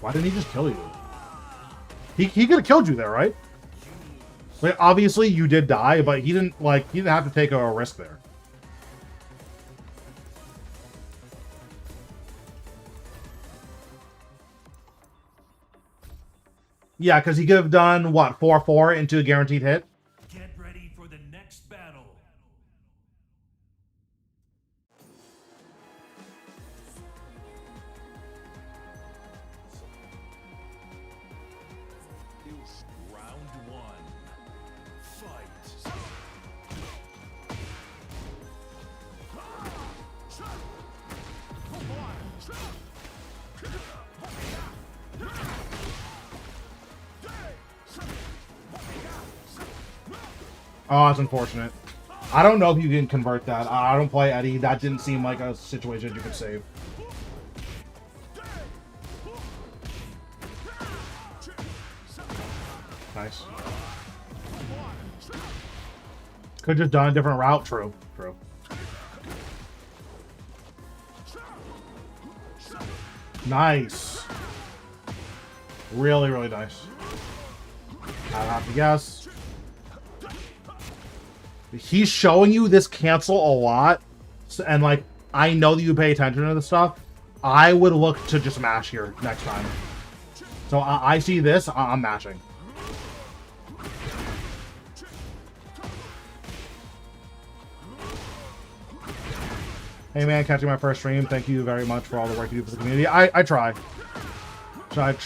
Why didn't he just kill you? He could have killed you there, right? Like, obviously you did die, but he didn't have to take a risk there. Yeah, because he could have done what, 4-4 into a guaranteed hit. Get ready for the next battle. Round one. Fight. Oh, that's unfortunate. I don't know if you can convert that. I don't play Eddie. That didn't seem like a situation you could save. Nice. Could just done a different route. True. True. Nice. Really, really nice. I'd have to guess. He's showing you this cancel a lot, and like, I know that you pay attention to this stuff. I would look to just mash here next time. So I see this, I'm mashing. Hey man, catching my first stream. Thank you very much for all the work you do for the community. I try. Should I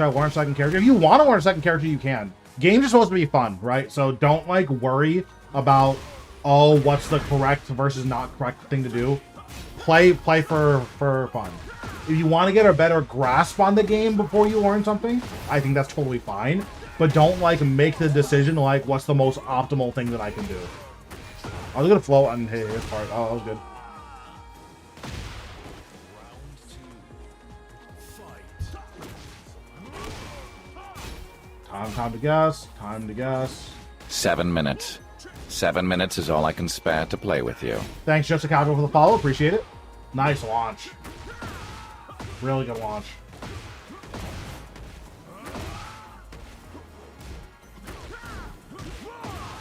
learn a second character? If you want to learn a second character, you can. Games are supposed to be fun, right? So don't like worry about, oh, what's the correct versus not correct thing to do. Play for fun. If you want to get a better grasp on the game before you learn something, I think that's totally fine. But don't like make the decision like what's the most optimal thing that I can do. I was gonna float on his part. Oh, that was good. Time to guess. Time to guess. 7 minutes. 7 minutes is all I can spare to play with you. Thanks, Jessica Casual, for the follow. Appreciate it. Nice launch. Really good launch.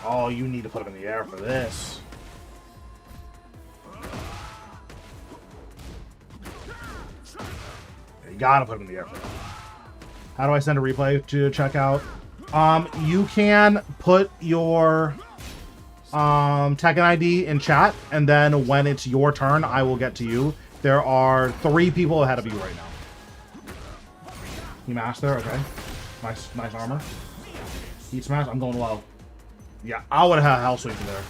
Oh, you need to put him in the air for this. You gotta put him in the air for that. How do I send a replay to check out? You can put your Tekken ID in chat, and then when it's your turn, I will get to you. There are 3 people ahead of you right now. You mashed there? Okay. Nice armor. Heat smash? I'm going low. Yeah, I would have had Hell Sweep there.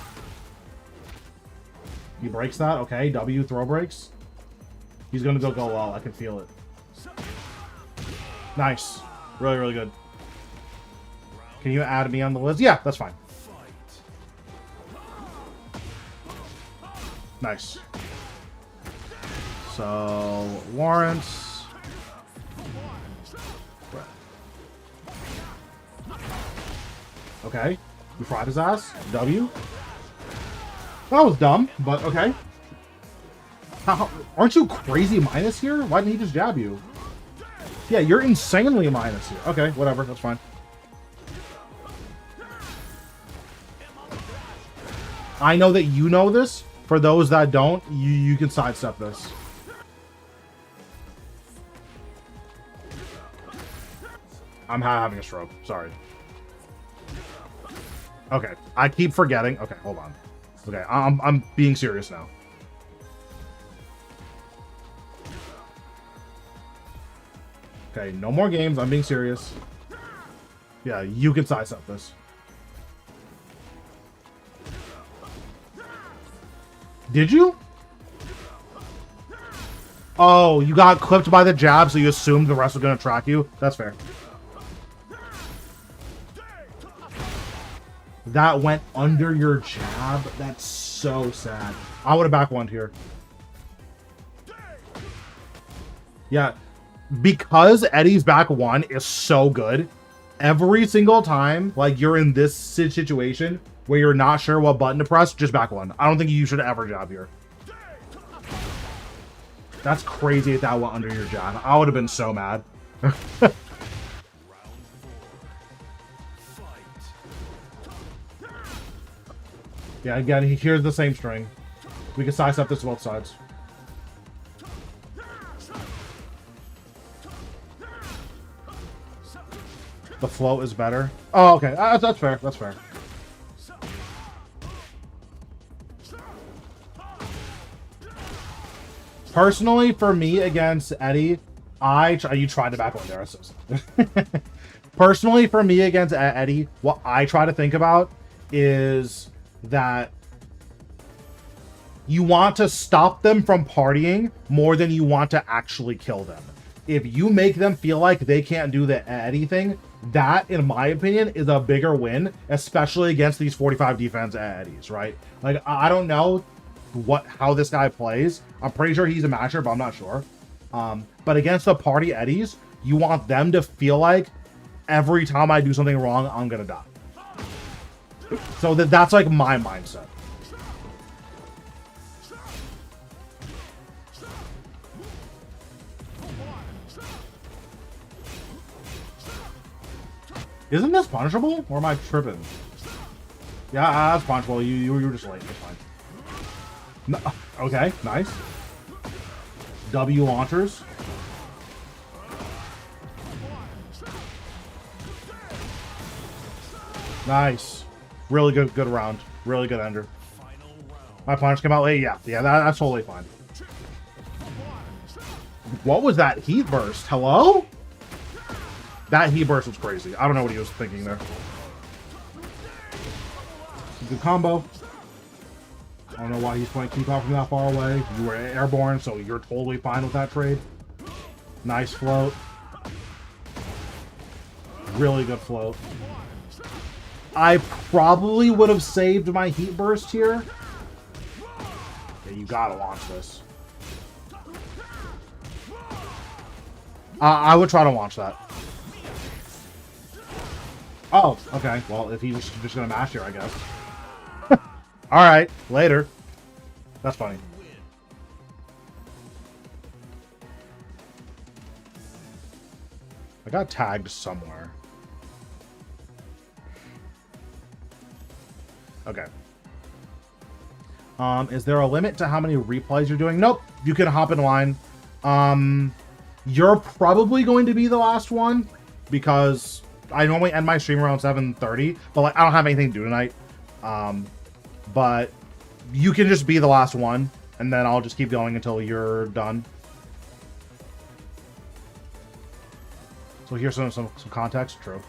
He breaks that? Okay, W, throw breaks. He's gonna go low. I can feel it. Nice. Really, really good. Can you add me on the list? Yeah, that's fine. Nice. So, Lawrence. Okay. You fried his ass. W. That was dumb, but okay. Aren't you crazy minus here? Why didn't he just jab you? Yeah, you're insanely minus here. Okay, whatever. That's fine. I know that you know this. For those that don't, you can sidestep this. I'm having a stroke. Sorry. Okay, I keep forgetting. Okay, hold on. Okay, I'm being serious now. Okay, no more games. I'm being serious. Yeah, you can sidestep this. Did you? Oh, you got clipped by the jab, so you assumed the rest was going to track you? That's fair. That went under your jab? That's so sad. I would have back one here. Yeah, because Eddie's back one is so good, every single time, like, you're in this situation where you're not sure what button to press, just back one. I don't think you should ever jab here. That's crazy if that went under your jab. I would have been so mad. Yeah, again, here's the same string. We can size up this to both sides. The flow is better. Oh, okay. That's fair. That's fair. Personally, for me against Eddie, you tried to back one there. Personally, for me against Eddie, what I try to think about is that you want to stop them from partying more than you want to actually kill them. If you make them feel like they can't do the anything, that, in my opinion, is a bigger win, especially against these 45 defense Eddies, right? Like, I don't know how this guy plays. I'm pretty sure he's a matcher, but I'm not sure. But against the party Eddies, you want them to feel like every time I do something wrong, I'm gonna die. So that's like my mindset. Isn't this punishable? Or am I tripping? Yeah, that's punishable. You were just late. It's fine. No, okay, nice. W launchers. Nice. Really good round. Really good ender. My punch came out late. Yeah, that's totally fine. What was that heat burst? Hello? That heat burst was crazy. I don't know what he was thinking there. Good combo. I don't know why he's playing keep off from that far away. You were airborne, so you're totally fine with that trade. Nice float. Really good float. I probably would have saved my heat burst here. Yeah, you gotta launch this. I would try to launch that. Oh, okay. Well, if he's just gonna mash here, I guess. Alright, later. That's funny. I got tagged somewhere. Okay. Is there a limit to how many replays you're doing? Nope. You can hop in line. You're probably going to be the last one because I normally end my stream around 7:30, but like I don't have anything to do tonight. But you can just be the last one, and then I'll just keep going until you're done. So here's some context. True.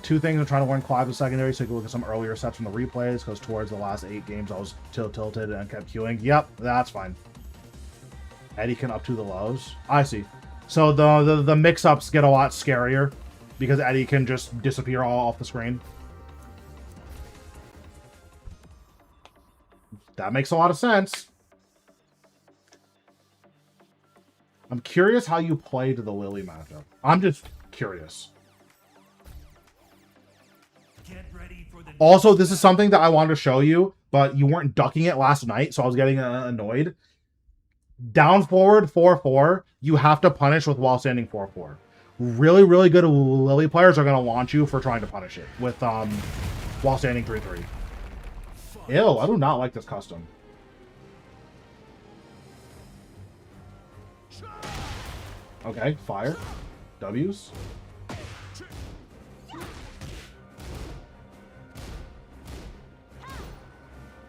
Two things. I'm trying to learn Clive the secondary, so you can look at some earlier sets from the replays, because towards the last 8 games I was tilted and kept queuing. Yep, that's fine. Eddie can up to the lows. I see. So the mix-ups get a lot scarier because Eddie can just disappear all off the screen. That makes a lot of sense. I'm curious how you played the Lily matchup. I'm just curious. Get ready for the Also, this is something that I wanted to show you, but you weren't ducking it last night, so I was getting annoyed. Down forward 4-4, you have to punish with while standing 4-4. Really, really good Lily players are going to launch you for trying to punish it with while standing 3-3. Ew, I do not like this custom. Okay, fire. W's.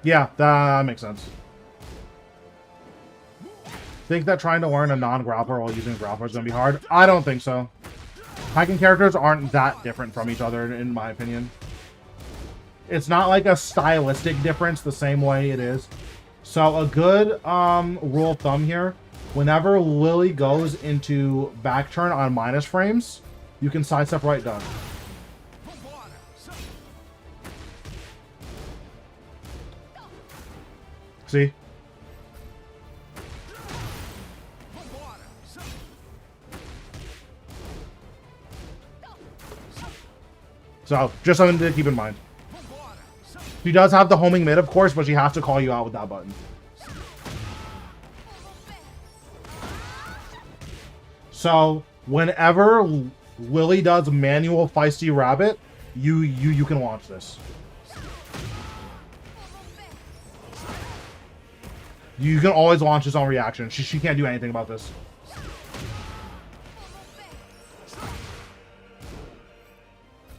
Yeah, that makes sense. Think that trying to learn a non-grappler while using grappler is going to be hard? I don't think so. Hacking characters aren't that different from each other, in my opinion. It's not like a stylistic difference the same way it is. So a good rule of thumb here, whenever Lily goes into back turn on minus frames, you can sidestep right done. See? So, just something to keep in mind. She does have the homing mid, of course, but she has to call you out with that button. So, whenever Lily does manual feisty rabbit, you can launch this. You can always launch this on reaction. She can't do anything about this.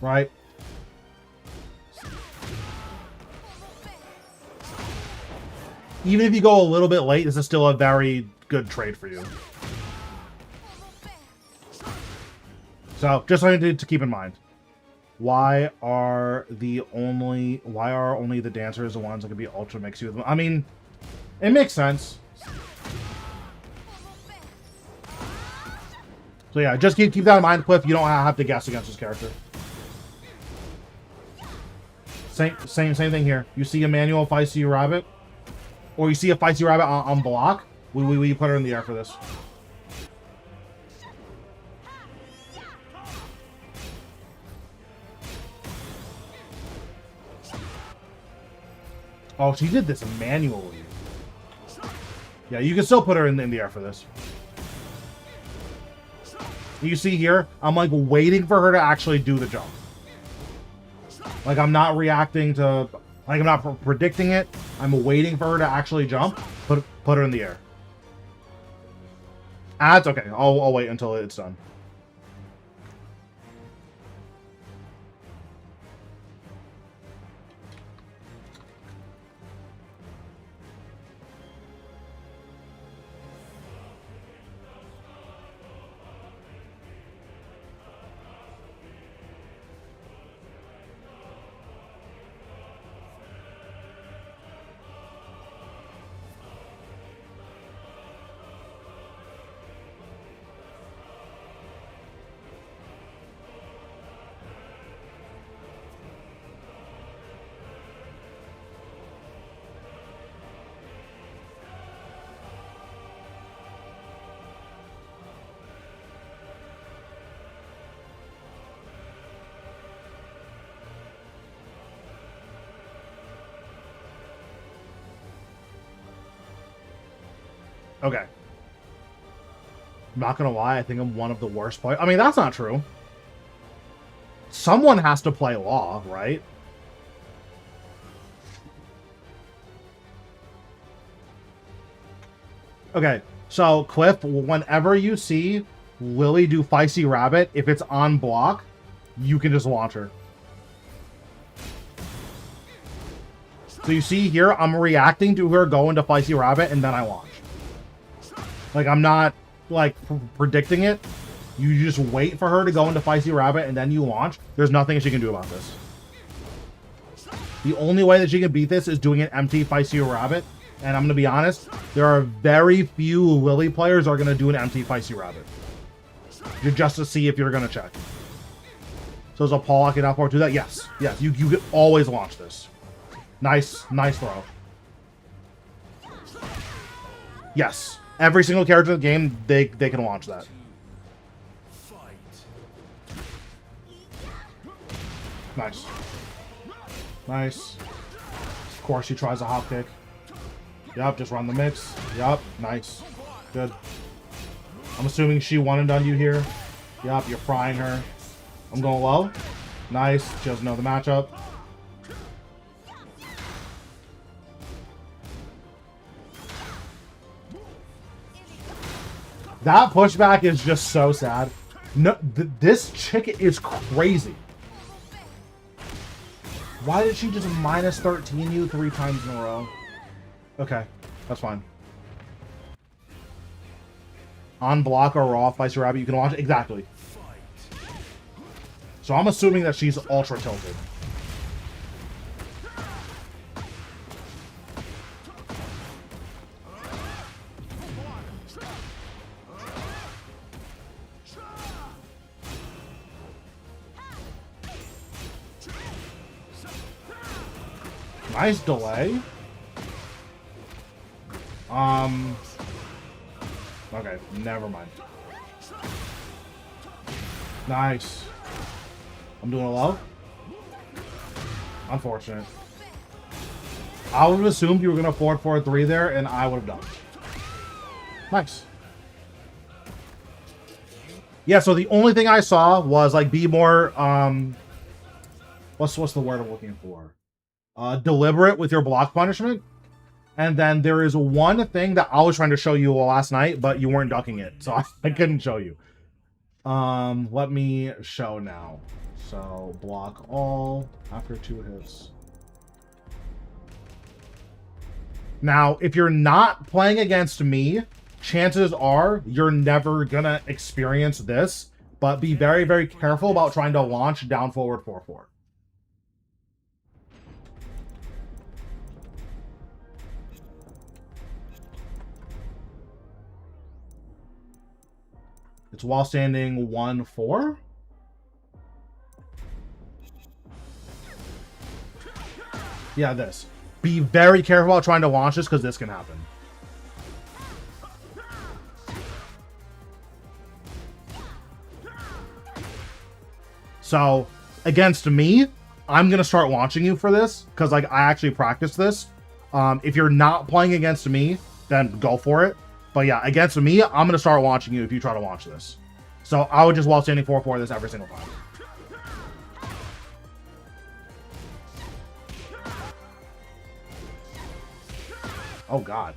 Right? Even if you go a little bit late, this is still a very good trade for you. So, just something to keep in mind. Why are only the dancers the ones that can be ultra mixy with them? I mean, it makes sense. So yeah, just keep that in mind, Cliff. You don't have to guess against this character. Same thing here. You see a manual feisty rabbit, or you see a feisty rabbit on block. We put her in the air for this. Oh, she did this manually. Yeah, you can still put her in the air for this. You see here, I'm like waiting for her to actually do the jump. Like I'm not reacting to, like I'm not predicting it. I'm waiting for her to actually jump. Put her in the air. That's okay. I'll wait until it's done. Okay. I'm not gonna lie, I think I'm one of the worst players. I mean, that's not true. Someone has to play Law, right? Okay, so Cliff, whenever you see Lily do Feisty Rabbit, if it's on block, you can just launch her. So you see here, I'm reacting to her go into Feisty Rabbit, and then I launch. Like, I'm not, like, predicting it. You just wait for her to go into Feisty Rabbit, and then you launch. There's nothing she can do about this. The only way that she can beat this is doing an empty Feisty Rabbit. And I'm going to be honest, there are very few Lily players are going to do an empty Feisty Rabbit. Just to see if you're going to check. So is a Paul locking out for do that? Yes. Yes, you can always launch this. Nice throw. Yes. Every single character in the game, they can launch that. Nice. Nice. Of course she tries a hop kick. Yup, just run the mix. Yup, nice. Good. I'm assuming she one and done you here. Yup, you're frying her. I'm going low. Nice. She doesn't know the matchup. That pushback is just so sad. No, this chick is crazy. Why did she just minus 13 you 3 times in a row? Okay, that's fine. On block or off by Sir Rabbit, you can watch it. Exactly. So I'm assuming that she's ultra tilted. Nice delay. Okay, never mind. Nice. I'm doing a low. Unfortunate. I would have assumed you were going to 4-4-3 there, and I would have done. Nice. Yeah, so the only thing I saw was, like, be more, what's the word I'm looking for? Deliberate with your block punishment. And then there is one thing that I was trying to show you last night, but you weren't ducking it, so I couldn't show you. Let me show now. So block all after 2 hits. Now, if you're not playing against me, chances are you're never gonna experience this, but be very, very careful about trying to launch down forward 4-4. It's while standing 1-4. Yeah, this. Be very careful about trying to launch this because this can happen. So, against me, I'm going to start launching you for this because, like, I actually practiced this. If you're not playing against me, then go for it. But yeah, against me, I'm going to start launching you if you try to launch this. So I would just while standing 4-4 this every single time. Oh god.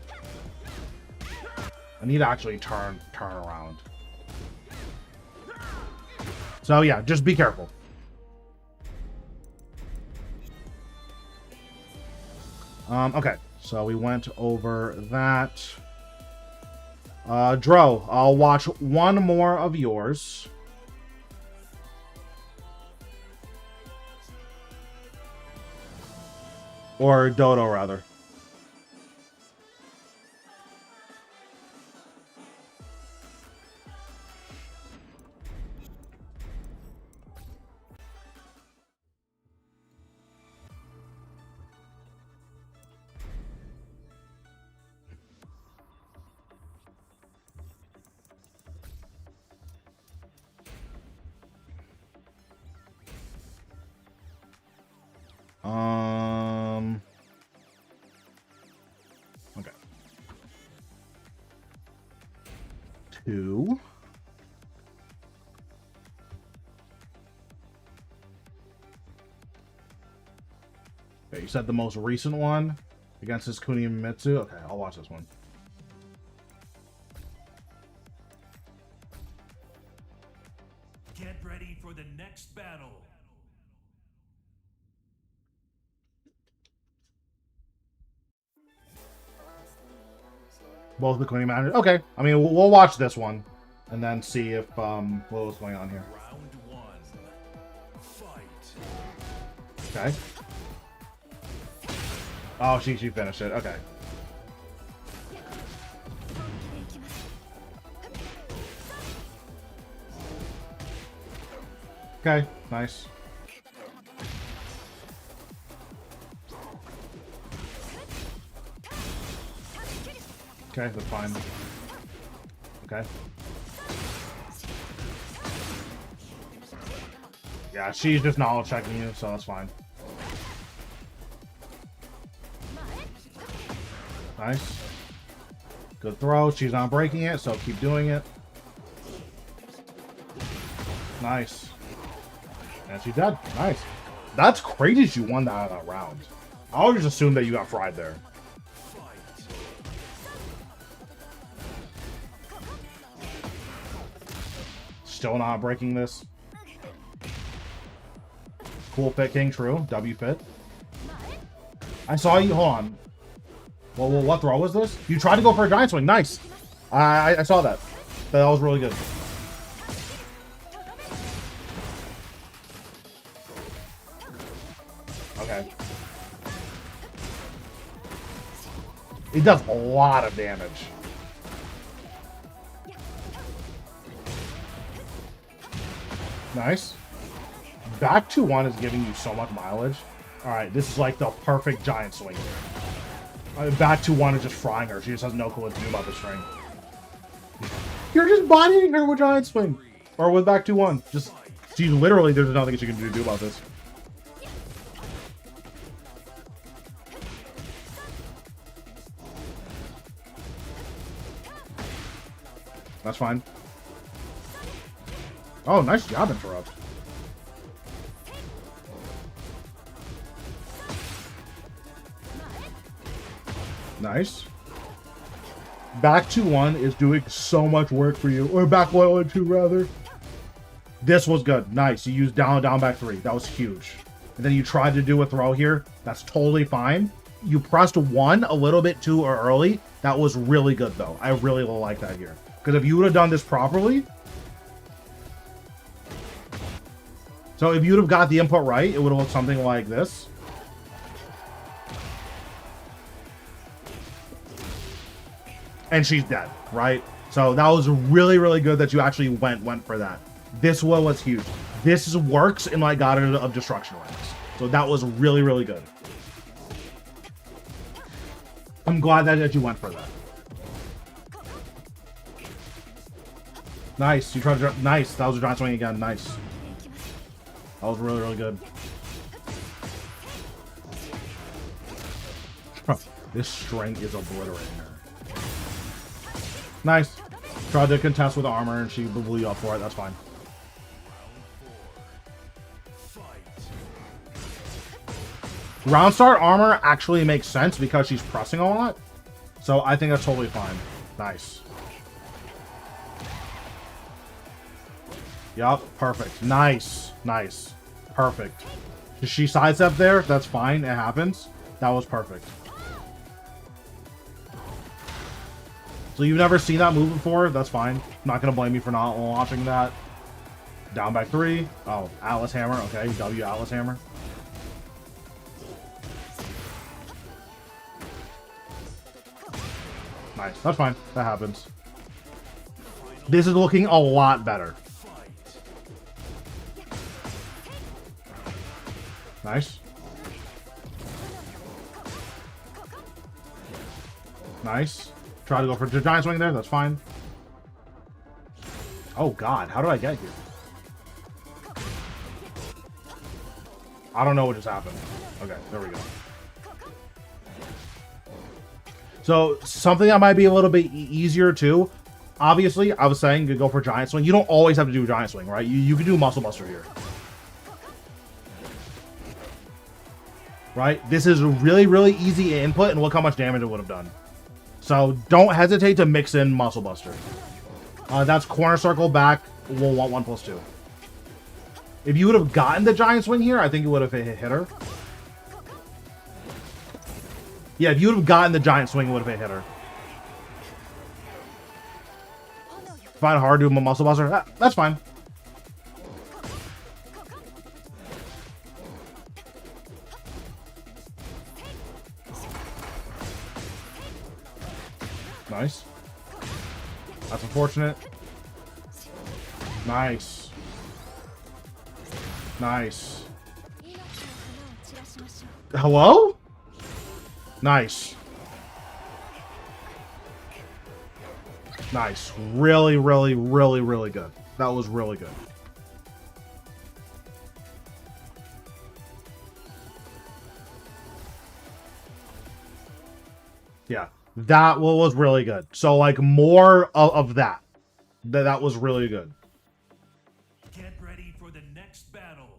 I need to actually turn around. So yeah, just be careful. Okay, so we went over that. Dro, I'll watch one more of yours. Or Dodo, rather. Okay. 2. Okay, you said the most recent one against this Kunimitsu? Okay, I'll watch this one. Get ready for the next battle. Both the Queen managers. Okay, I mean, we'll watch this one and then see if what was going on here. Round 1. Fight. Okay. Oh, she finished it. Okay. Okay, nice. Okay, that's fine. Okay. Yeah, she's just knowledge checking you, so that's fine. Nice. Good throw. She's not breaking it, so keep doing it. Nice. And she's dead. Nice. That's crazy she won that round. I always assumed that you got fried there. Still not breaking this. Cool picking, true. W fit. I saw you. Hold on. Well, what throw was this? You tried to go for a giant swing. Nice. I saw that. That was really good. Okay. It does a lot of damage. Nice. Back to 1 is giving you so much mileage. Alright, this is like the perfect giant swing. Back to 1 is just frying her. She just has no clue what to do about this string. You're just bodying her with giant swing. Or with back to 1. Just, she literally, there's nothing she can do about this. That's fine. Oh, nice job, interrupt. Nice. Back to 1 is doing so much work for you. Or back 1, 2, rather. This was good. Nice. You used down, back 3. That was huge. And then you tried to do a throw here. That's totally fine. You pressed 1 a little bit too early. That was really good, though. I really like that here. Because if you would have done this properly... So if you would have got the input right, it would have looked something like this. And she's dead, right? So that was really, really good that you actually went for that. This one was huge. This works in like God of Destruction ranks. So that was really, really good. I'm glad that you went for that. Nice. You tried to... Nice. That was a giant swing again. Nice. That was really, really good. This string is obliterating her. Nice. Tried to contest with armor and she blew you up for it. That's fine. Round start armor actually makes sense because she's pressing a lot. So I think that's totally fine. Nice. Yup, perfect. Nice. Nice. Perfect. She sidestepped there. That's fine. It happens. That was perfect. So you've never seen that move before? That's fine. I'm not going to blame you for not launching that. Down by 3. Oh, Atlas Hammer. Okay, W Atlas Hammer. Nice. That's fine. That happens. This is looking a lot better. Nice. Nice. Try to go for the giant swing there. That's fine. Oh, God. How did I get here? I don't know what just happened. Okay, there we go. So, something that might be a little bit easier, too. Obviously, I was saying you could go for giant swing. You don't always have to do a giant swing, right? You can do muscle buster here. Right? This is really, really easy input, and look how much damage it would have done. So don't hesitate to mix in Muscle Buster. That's corner circle back. We'll want 1+2. If you would have gotten the giant swing here, I think you would have hit her. Yeah, if you would have gotten the giant swing, it would have hit her. Find it hard to do a Muscle Buster. That's fine. Nice. That's unfortunate. Nice. Nice. Hello? Nice. Nice. Really, really, really, really good. That was really good. Yeah. That was really good. So, like, more of that. That was really good. Get ready for the next battle.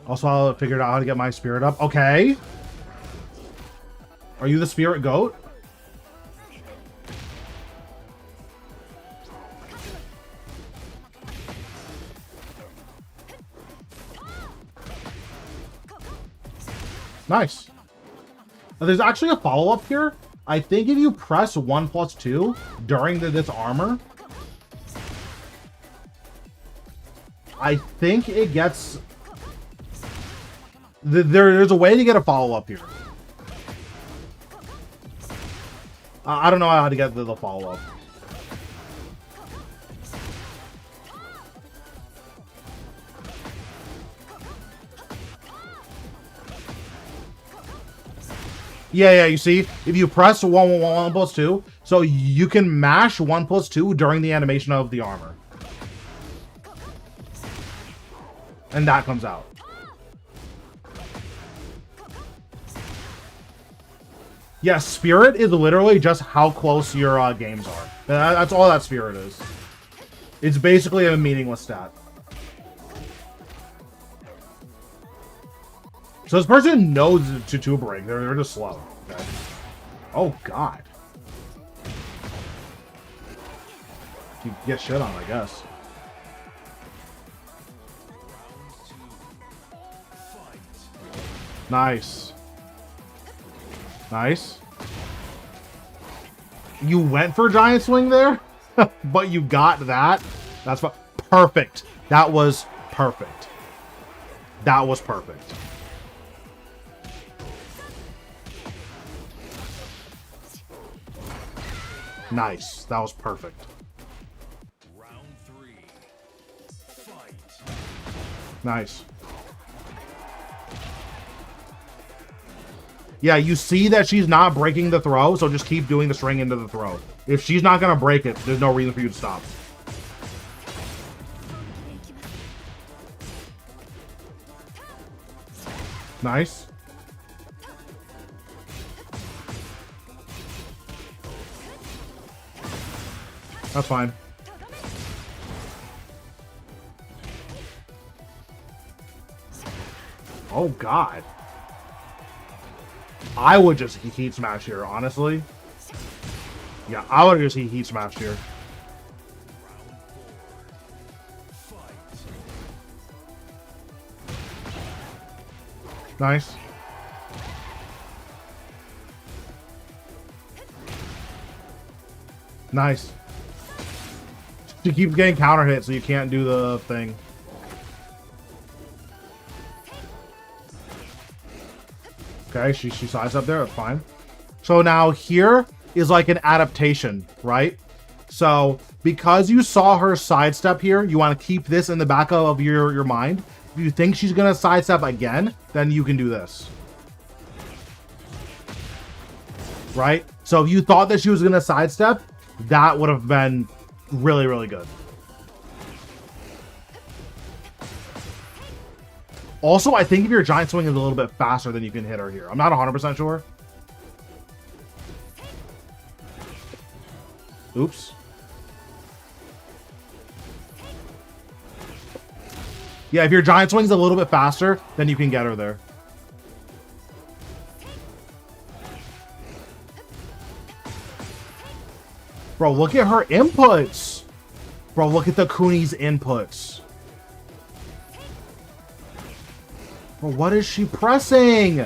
Also, I figured out how to get my spirit up. Okay. Are you the spirit goat? Nice. Now, there's actually a follow-up here. I think if you press 1+2 during this armor, I think it gets... There's a way to get a follow-up here. I don't know how to get the follow-up. Yeah, you see? If you press 1+2, so you can mash 1+2 during the animation of the armor. And that comes out. Yeah, spirit is literally just how close your games are. That's all that spirit is. It's basically a meaningless stat. So this person knows to break. They're just slow. Okay. Oh god. You get shit on, I guess. Nice. Nice. You went for giant swing there, but you got that. That's what. Perfect. That was perfect. That was perfect. Nice. That was perfect. Round 3. Fight. Nice. Yeah, you see that she's not breaking the throw, so just keep doing the string into the throw. If she's not going to break it, there's no reason for you to stop. Nice. That's fine. Oh, God. I would just heat smash here, honestly. Yeah, I would just heat smash here. Nice. Nice. She keeps getting counter hit, so you can't do the thing. Okay, she sides up there, that's fine. So now here is like an adaptation, right? So because you saw her sidestep here, you want to keep this in the back of your mind. If you think she's gonna sidestep again, then you can do this. Right? So if you thought that she was gonna sidestep, that would have been really, really good. Also, I think if your giant swing is a little bit faster, then you can hit her here. I'm not 100% sure. Oops. Yeah, if your giant swing's a little bit faster, then you can get her there. Bro, look at her inputs. Bro, look at the Kuni's inputs. Bro, what is she pressing?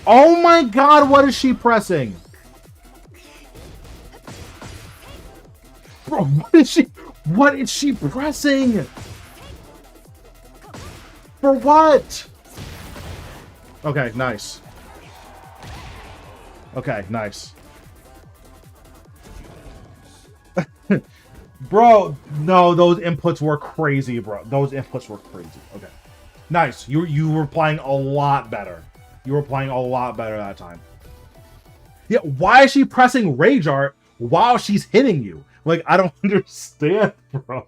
Oh my god, what is she pressing? Bro, what is she pressing? For what? Okay, nice. Okay, nice. Bro, no, those inputs were crazy, bro. Those inputs were crazy. Okay. Nice. You were playing a lot better. You were playing a lot better that time. Yeah, why is she pressing Rage Art while she's hitting you? Like, I don't understand, bro.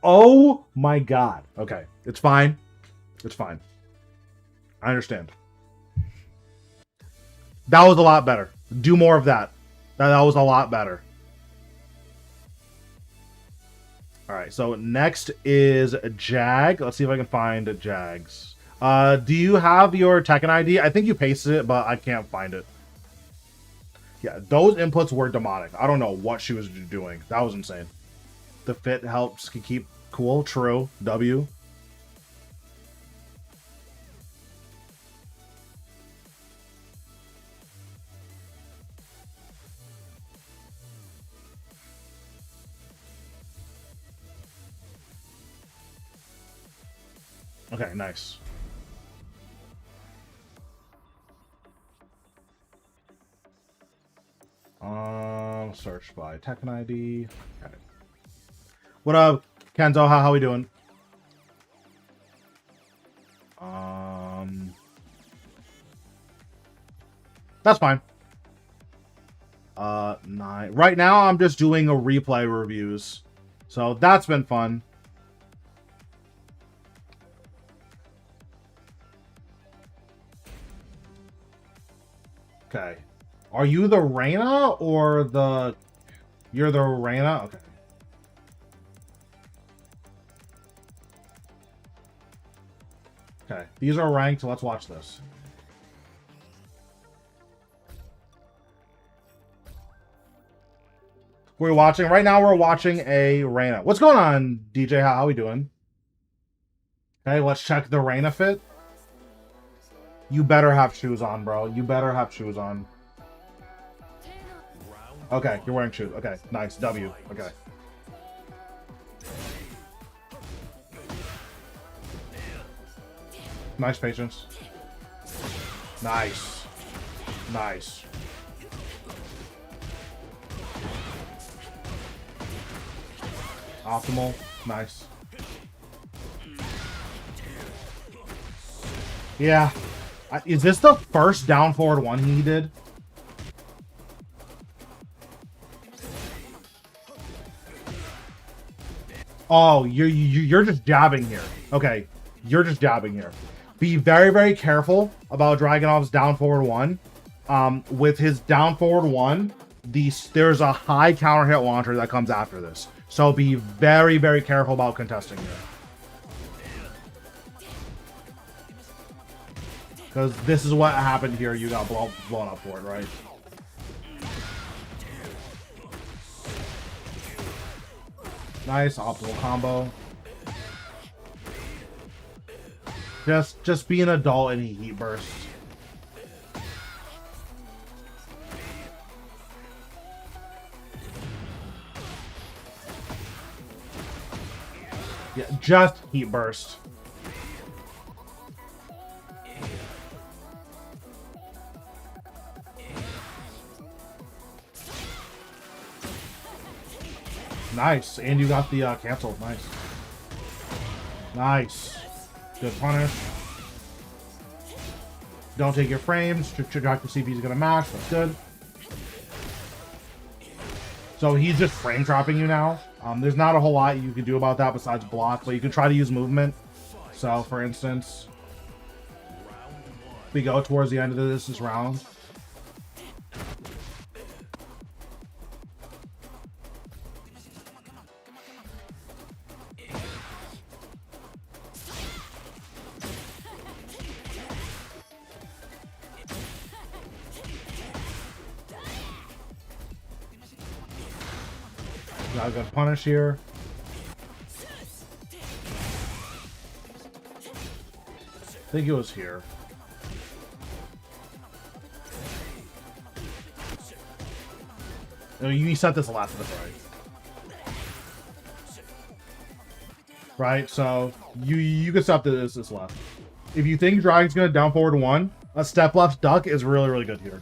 Oh my god. Okay, it's fine. It's fine. I understand. That was a lot better. Do more of that. That was a lot better. Alright, so next is Jag. Let's see if I can find Jags. Do you have your Tekken ID? I think you pasted it, but I can't find it. Yeah, those inputs were demonic. I don't know what she was doing. That was insane. The fit helps keep cool. True. W. Okay, nice. Search by Tekken ID. Okay. What up, Kenzo? How we doing? That's fine. 9. Right now, I'm just doing a replay reviews, so that's been fun. Okay. Are you the Reina or the... You're the Reina? Okay. Okay. These are ranked, so let's watch this. We're watching... Right now, we're watching a Reina. What's going on, DJ? How we doing? Okay, let's check the Reina fit. You better have shoes on, bro. You better have shoes on. Okay, you're wearing shoes. Okay, nice. W. Okay. Nice patience. Nice. Nice. Optimal. Nice. Yeah. Is this the first down forward one he did? Oh, you're just jabbing here. Okay, you're just jabbing here. Be very, very careful about Dragunov's down forward one. With his down forward one, there's a high counter hit launcher that comes after this. So be very, very careful about contesting here. Because this is what happened here. You got blown up for it, right? Nice optimal combo. Just be an adult and heat burst. Yeah, just heat burst. Nice, and you got the cancel. Nice. Nice. Good punish. Don't take your frames. Try to see if he's gonna mash. That's good. So he's just frame trapping you now. There's not a whole lot you can do about that besides block, but you can try to use movement. So, for instance, we go towards the end of this round. Got a good punish here. I think it was here. No, you set this a lot to the right. Right, so you can stop this left. If you think Dragon's gonna down forward one, a step left duck is really, really good here.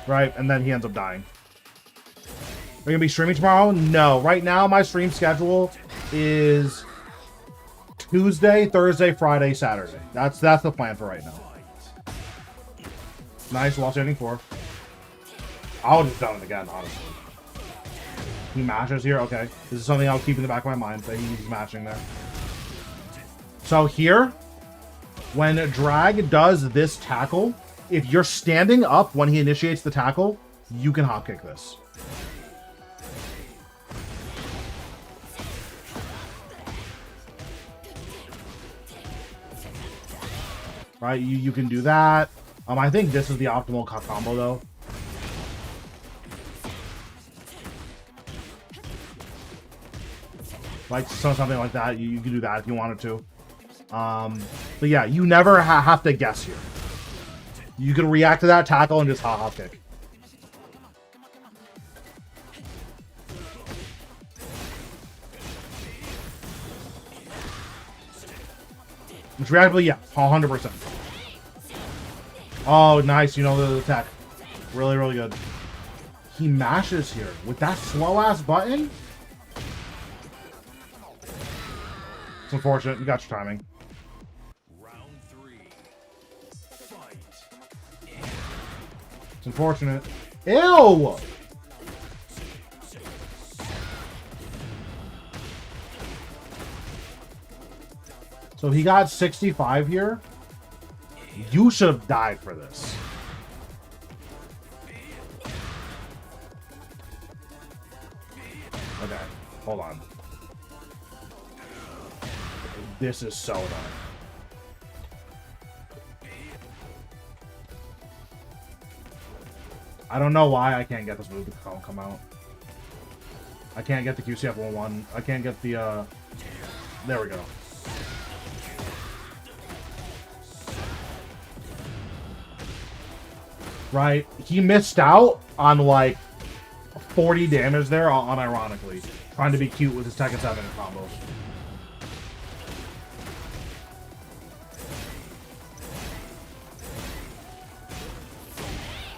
Right, and then he ends up dying. Are you gonna be streaming tomorrow? No. Right now, my stream schedule is Tuesday, Thursday, Friday, Saturday. That's the plan for right now. Nice, wall standing 4. I would have done it again, honestly. He mashes here? Okay. This is something I'll keep in the back of my mind, that he's mashing there. So here, when Drag does this tackle, if you're standing up when he initiates the tackle, you can hopkick this. Right, you can do that. I think this is the optimal combo, though. Like, something like that. You can do that if you wanted to. But yeah, you never have to guess here. You can react to that tackle and just hop kick. Which reactably, yeah, 100%. Oh, nice. You know the attack. Really, really good. He mashes here with that slow-ass button. It's unfortunate. You got your timing. Round 3. Fight. It's unfortunate. Ew! So he got 65 here. You should have died for this. Okay, hold on. This is so annoying. I don't know why I can't get this move to come out. I can't get the QCF 1-1. I can't get the, there we go. Right? He missed out on, like, 40 damage there, unironically. Trying to be cute with his Tekken 7 combos.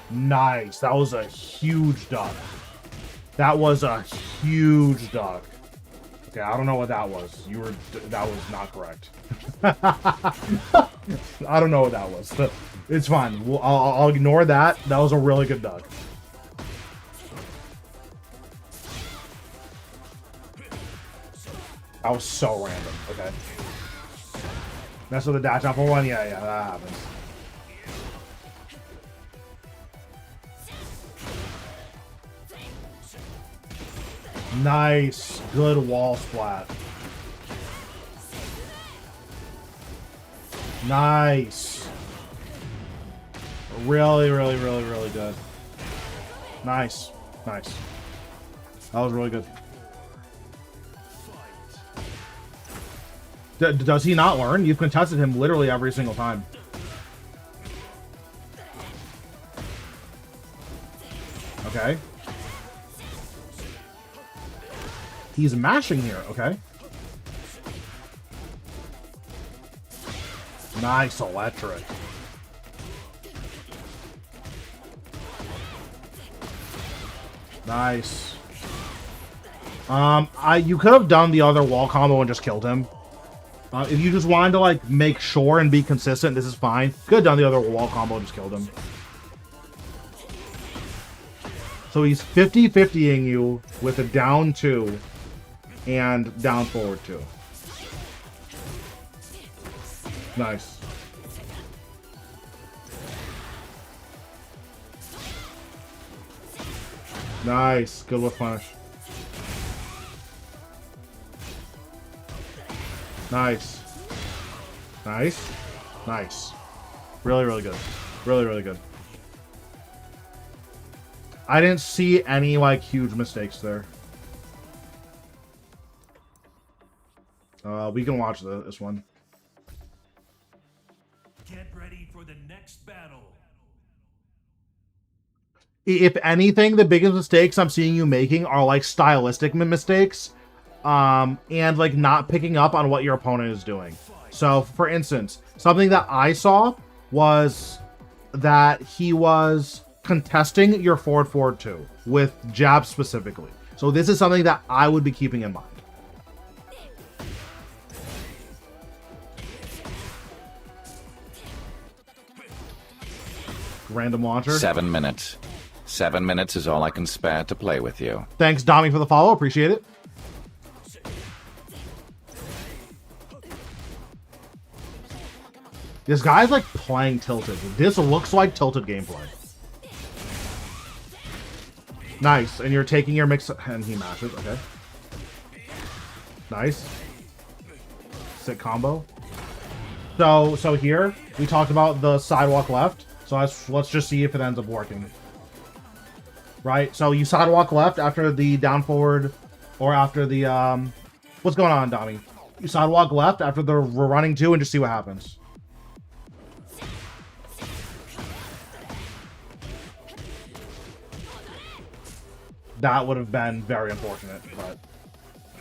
Nice. That was a huge duck. That was a huge duck. Okay, I don't know what that was. That was not correct. I don't know what that was. But it's fine. I'll ignore that. That was a really good duck. That was so random. Okay. Mess with the dash out for 1? Yeah, that happens. Nice. Good wall splat. Nice. Really, really, really, really good. Nice. Nice. That was really good. Does he not learn? You've contested him literally every single time. Okay. He's mashing here, okay. Nice electric. Nice. You could have done the other wall combo and just killed him. If you just wanted to, like, make sure and be consistent, this is fine. Could have done the other wall combo and just killed him. So he's 50-50ing you with a down 2 and down forward 2. Nice. Nice. Good with punish. Nice. Nice. Nice. Really, really good. Really, really good. I didn't see any, like, huge mistakes there. We can watch this one. Get ready for the next battle. If anything, the biggest mistakes I'm seeing you making are, like, stylistic mistakes. And, like, not picking up on what your opponent is doing. So, for instance, something that I saw was that he was contesting your forward 2. with jabs specifically. So this is something that I would be keeping in mind. Random launcher. 7 minutes. 7 minutes is all I can spare to play with you. Thanks, Dami, for the follow. Appreciate it. This guy's like playing Tilted. This looks like Tilted gameplay. Nice. And you're taking your mix and he mashes. Okay. Nice. Sick combo. So here we talked about the sidewalk left. So let's just see if it ends up working. Right. So you sidewalk left after the down forward, or after the what's going on, Dami? You sidewalk left after the running two and just see what happens. That would have been very unfortunate, but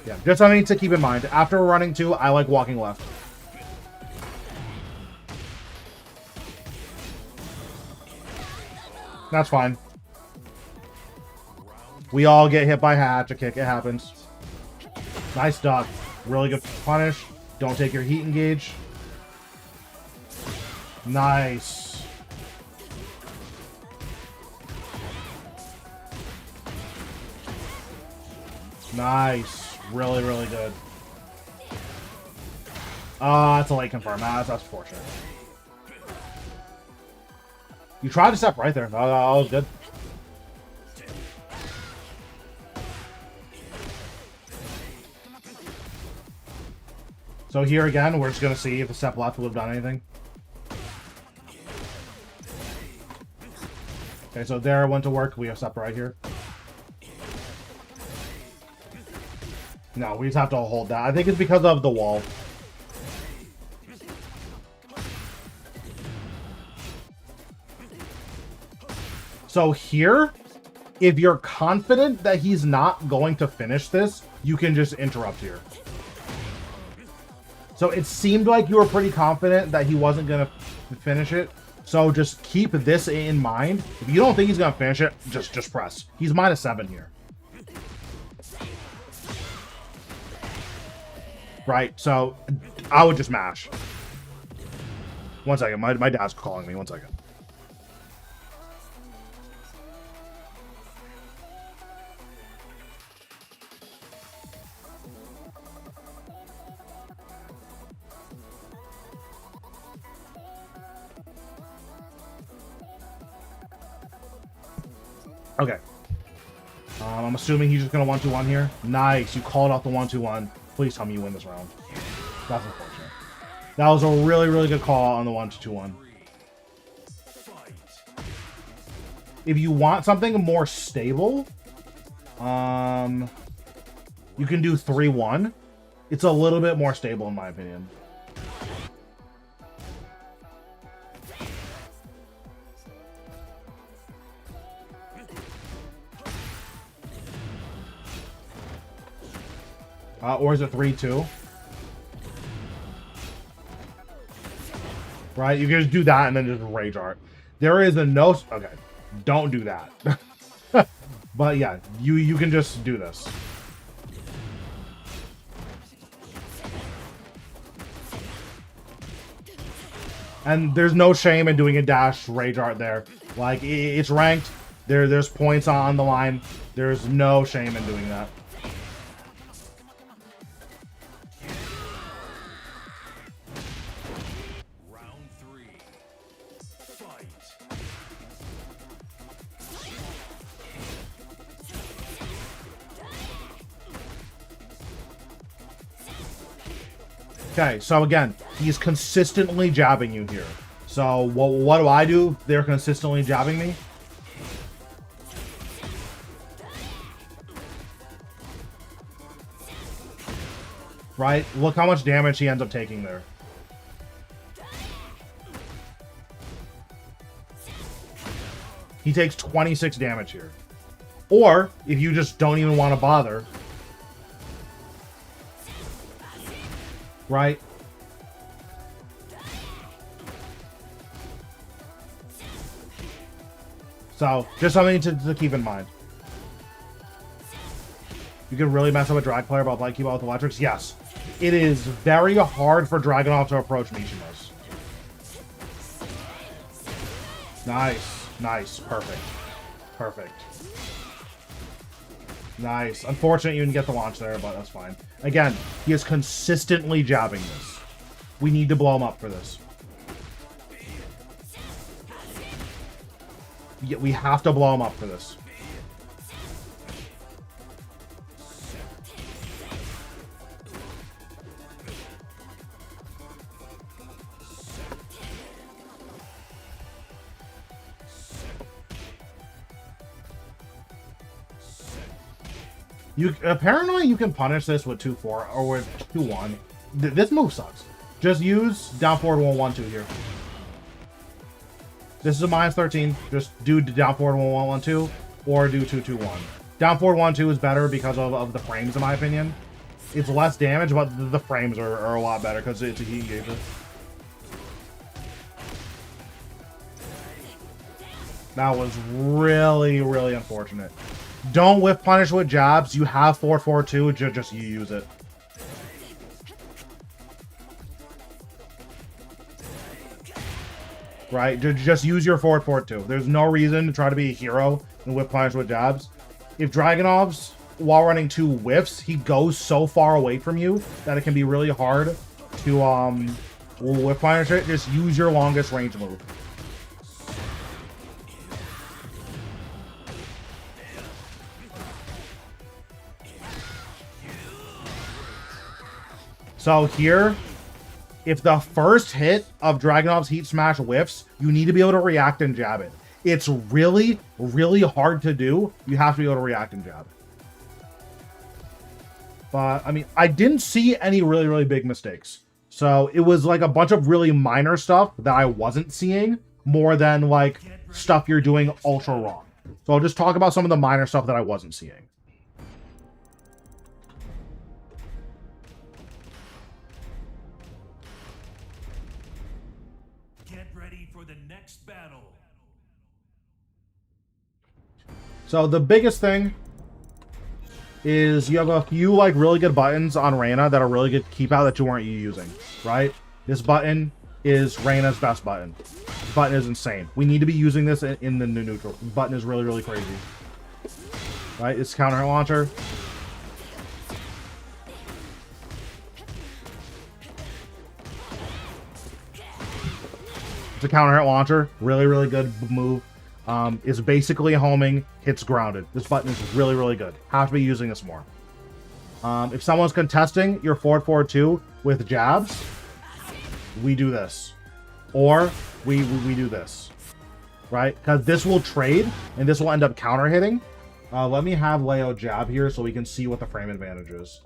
yeah, just something to keep in mind. After running two, I like walking left. That's fine. We all get hit by hatch, a kick, it happens. Nice duck. Really good punish. Don't take your heat engage. Nice. Nice. Really, really good. That's a late confirm. That's fortunate. You tried to step right there. That was good. So here again, we're just going to see if the step left would have done anything. Okay, so there went to work. We have step right here. No, we just have to hold that. I think it's because of the wall. So here, if you're confident that he's not going to finish this, you can just interrupt here. So it seemed like you were pretty confident that he wasn't going to finish it. So just keep this in mind. If you don't think he's going to finish it, just press. He's -7 here. Right, so I would just mash. One second, my dad's calling me. One second. Okay. I'm assuming he's just going to 1-2-1 here. Nice, you called out the 1-2-1. Please tell me you win this round. That's unfortunate. That was a really, really good call on the 1-2-1. If you want something more stable, you can do 3-1. It's a little bit more stable in my opinion. Or is it 3-2? Right, you can just do that and then just rage art. There is a no. Okay, don't do that. But yeah, you can just do this. And there's no shame in doing a dash rage art there. Like it's ranked. There's points on the line. There's no shame in doing that. Okay, so again, he's consistently jabbing you here. So what do I do? They're consistently jabbing me. Right? Look how much damage he ends up taking there. He takes 26 damage here. Or, if you just don't even want to bother, right? So, just something to keep in mind. You can really mess up a drag player by keep out with electrics. Yes. It is very hard for Dragunov to approach Mishimas. Nice. Nice. Perfect. Perfect. Nice. Unfortunate you didn't get the launch there, but that's fine. Again, he is consistently jabbing this. We need to blow him up for this. Yeah, we have to blow him up for this. Apparently you can punish this with 2-4 or with 2-1. This move sucks. Just use down forward 1-1-2 here. This is a -13. Just do down forward 1-1-1-2 or do 2-2-1. Down forward 1-2 is better because of the frames, in my opinion. It's less damage, but the frames are a lot better because it's a heat engager. That was really, really unfortunate. Don't whiff punish with jabs. You have 4-4-2, just you use it. Right? Just use your 4-4-2. There's no reason to try to be a hero and whiff punish with jabs. If Dragunov's, while running 2 whiffs, he goes so far away from you that it can be really hard to whiff punish it. Just use your longest range move. So here, if the first hit of Dragunov's Heat Smash whiffs, you need to be able to react and jab it. It's really, really hard to do. You have to be able to react and jab it. But, I mean, I didn't see any really, really big mistakes. So it was like a bunch of really minor stuff that I wasn't seeing more than like stuff you're doing ultra wrong. So I'll just talk about some of the minor stuff that I wasn't seeing. So the biggest thing is you have a few like really good buttons on Reina that are really good to keep out that you weren't using, right? This button is Reina's best button. This button is insane. We need to be using this in the new neutral. This button is really, really crazy. Right? It's counter hit launcher. It's a counter hit launcher. Really, really good move. Is basically homing, hits grounded. This button is really, really good. Have to be using this more. If someone's contesting your 4-4-2 with jabs, we do this. Or we do this. Right? Because this will trade, and this will end up counter hitting. Let me have Leo jab here so we can see what the frame advantage is.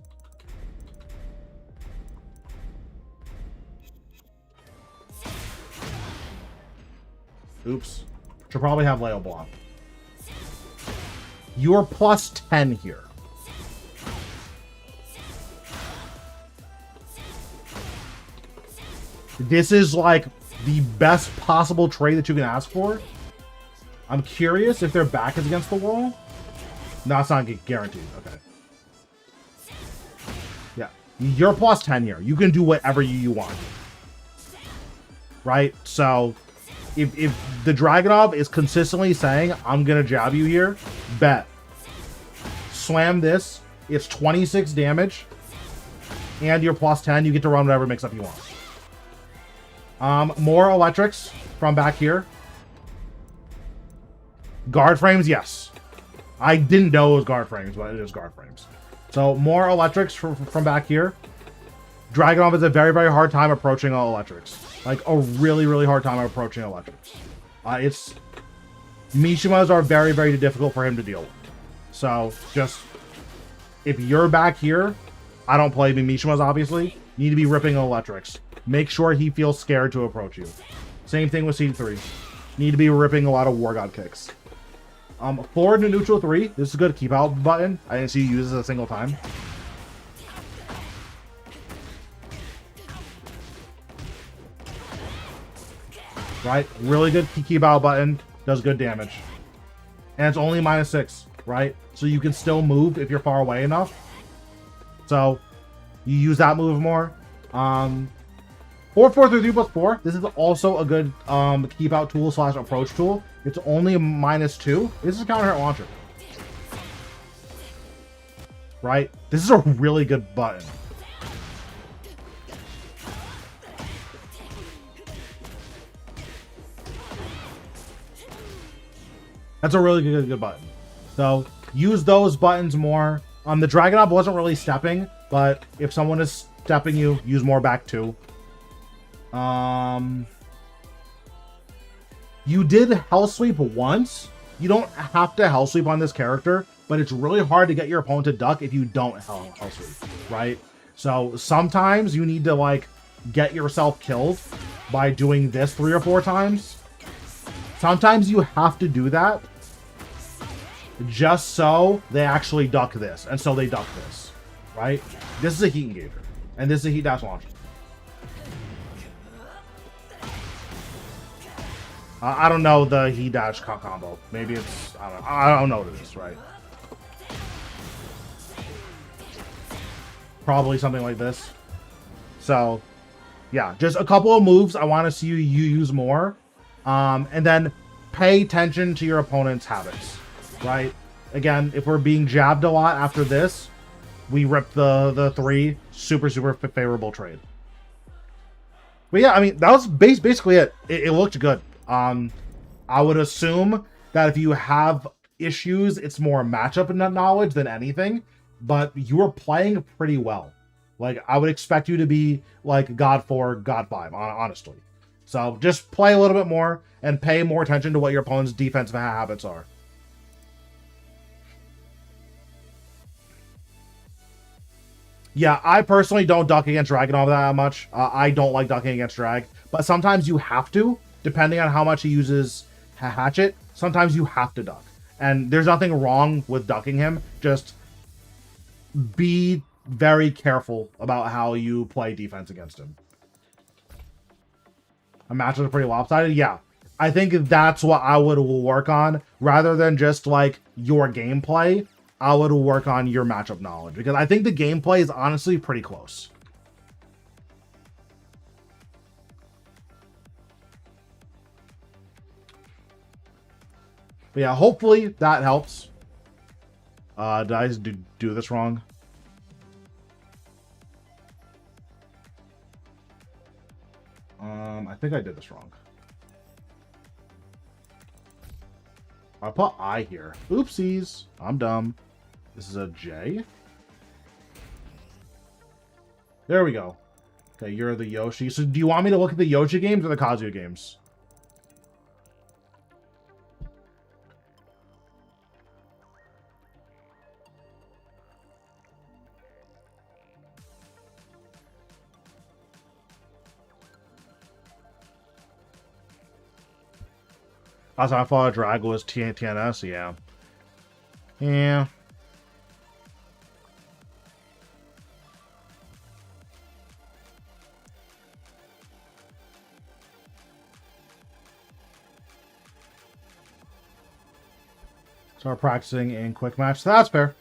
Oops. Should probably have Leo block. You're plus 10 here. This is like the best possible trade that you can ask for. I'm curious if their back is against the wall. No, it's not guaranteed. Okay. Yeah. You're plus 10 here. You can do whatever you want. Right? So if the Dragunov is consistently saying, I'm going to jab you here, bet. Slam this. It's 26 damage. And you're plus 10. You get to run whatever mix-up you want. More electrics from back here. Guard frames, yes. I didn't know it was guard frames, but it is guard frames. So more electrics from back here. Dragunov has a very, very hard time approaching electrics. Like a really, really hard time approaching electrics. Mishimas are very, very difficult for him to deal with. So just, if you're back here, I don't play Mishimas obviously. You need to be ripping electrics. Make sure he feels scared to approach you. Same thing with C3. Need to be ripping a lot of War God kicks. Forward to neutral 3. This is a good keep out button. I didn't see you use this a single time. Right? Really good keep out button. Does good damage. And it's only -6. right? So you can still move if you're far away enough. So you use that move more. 4-4-3-3+4. This is also a good keep out tool / approach tool. It's only a -2. This is a counter hit launcher. Right? This is a really good button. That's a really good button. So use those buttons more. The Dragunov wasn't really stepping, but if someone is stepping you, use more back too. You did Hell Sweep once. You don't have to Hell Sweep on this character, but it's really hard to get your opponent to duck if you don't Hell Sweep, right? So sometimes you need to like get yourself killed by doing this 3 or 4 times. Sometimes you have to do that just so they actually duck this, and so they duck this, right? This is a heat engager, and this is a heat dash launcher. I don't know the heat dash combo. Maybe it's, I don't know what it is, right? Probably something like this. So, yeah, just a couple of moves I want to see you use more. And then pay attention to your opponent's habits, right? Again, if we're being jabbed a lot after this, we rip the 3. Super favorable trade. But yeah, I mean, that was basically it. It looked good. I would assume that if you have issues, it's more matchup knowledge than anything, but you were playing pretty well. Like, I would expect you to be like God 4, God 5, honestly. So just play a little bit more and pay more attention to what your opponent's defensive habits are. Yeah, I personally don't duck against Dragunov that much. I don't like ducking against Drag, but sometimes you have to, depending on how much he uses Hatchet. Sometimes you have to duck, and there's nothing wrong with ducking him. Just be very careful about how you play defense against him. A matchup is pretty lopsided. Yeah, I think that's what I would work on rather than just like your gameplay. I would work on your matchup knowledge, because I think the gameplay is honestly pretty close. But yeah, hopefully that helps. Did I do this wrong? I think I did this wrong. I put I here. Oopsies. I'm dumb. This is a J. There we go. Okay, you're the Yoshi. So do you want me to look at the Yoshi games or the Kazuya games? Last time I fought a drag was TNS, yeah. Yeah. Start practicing in quick match. So that's fair.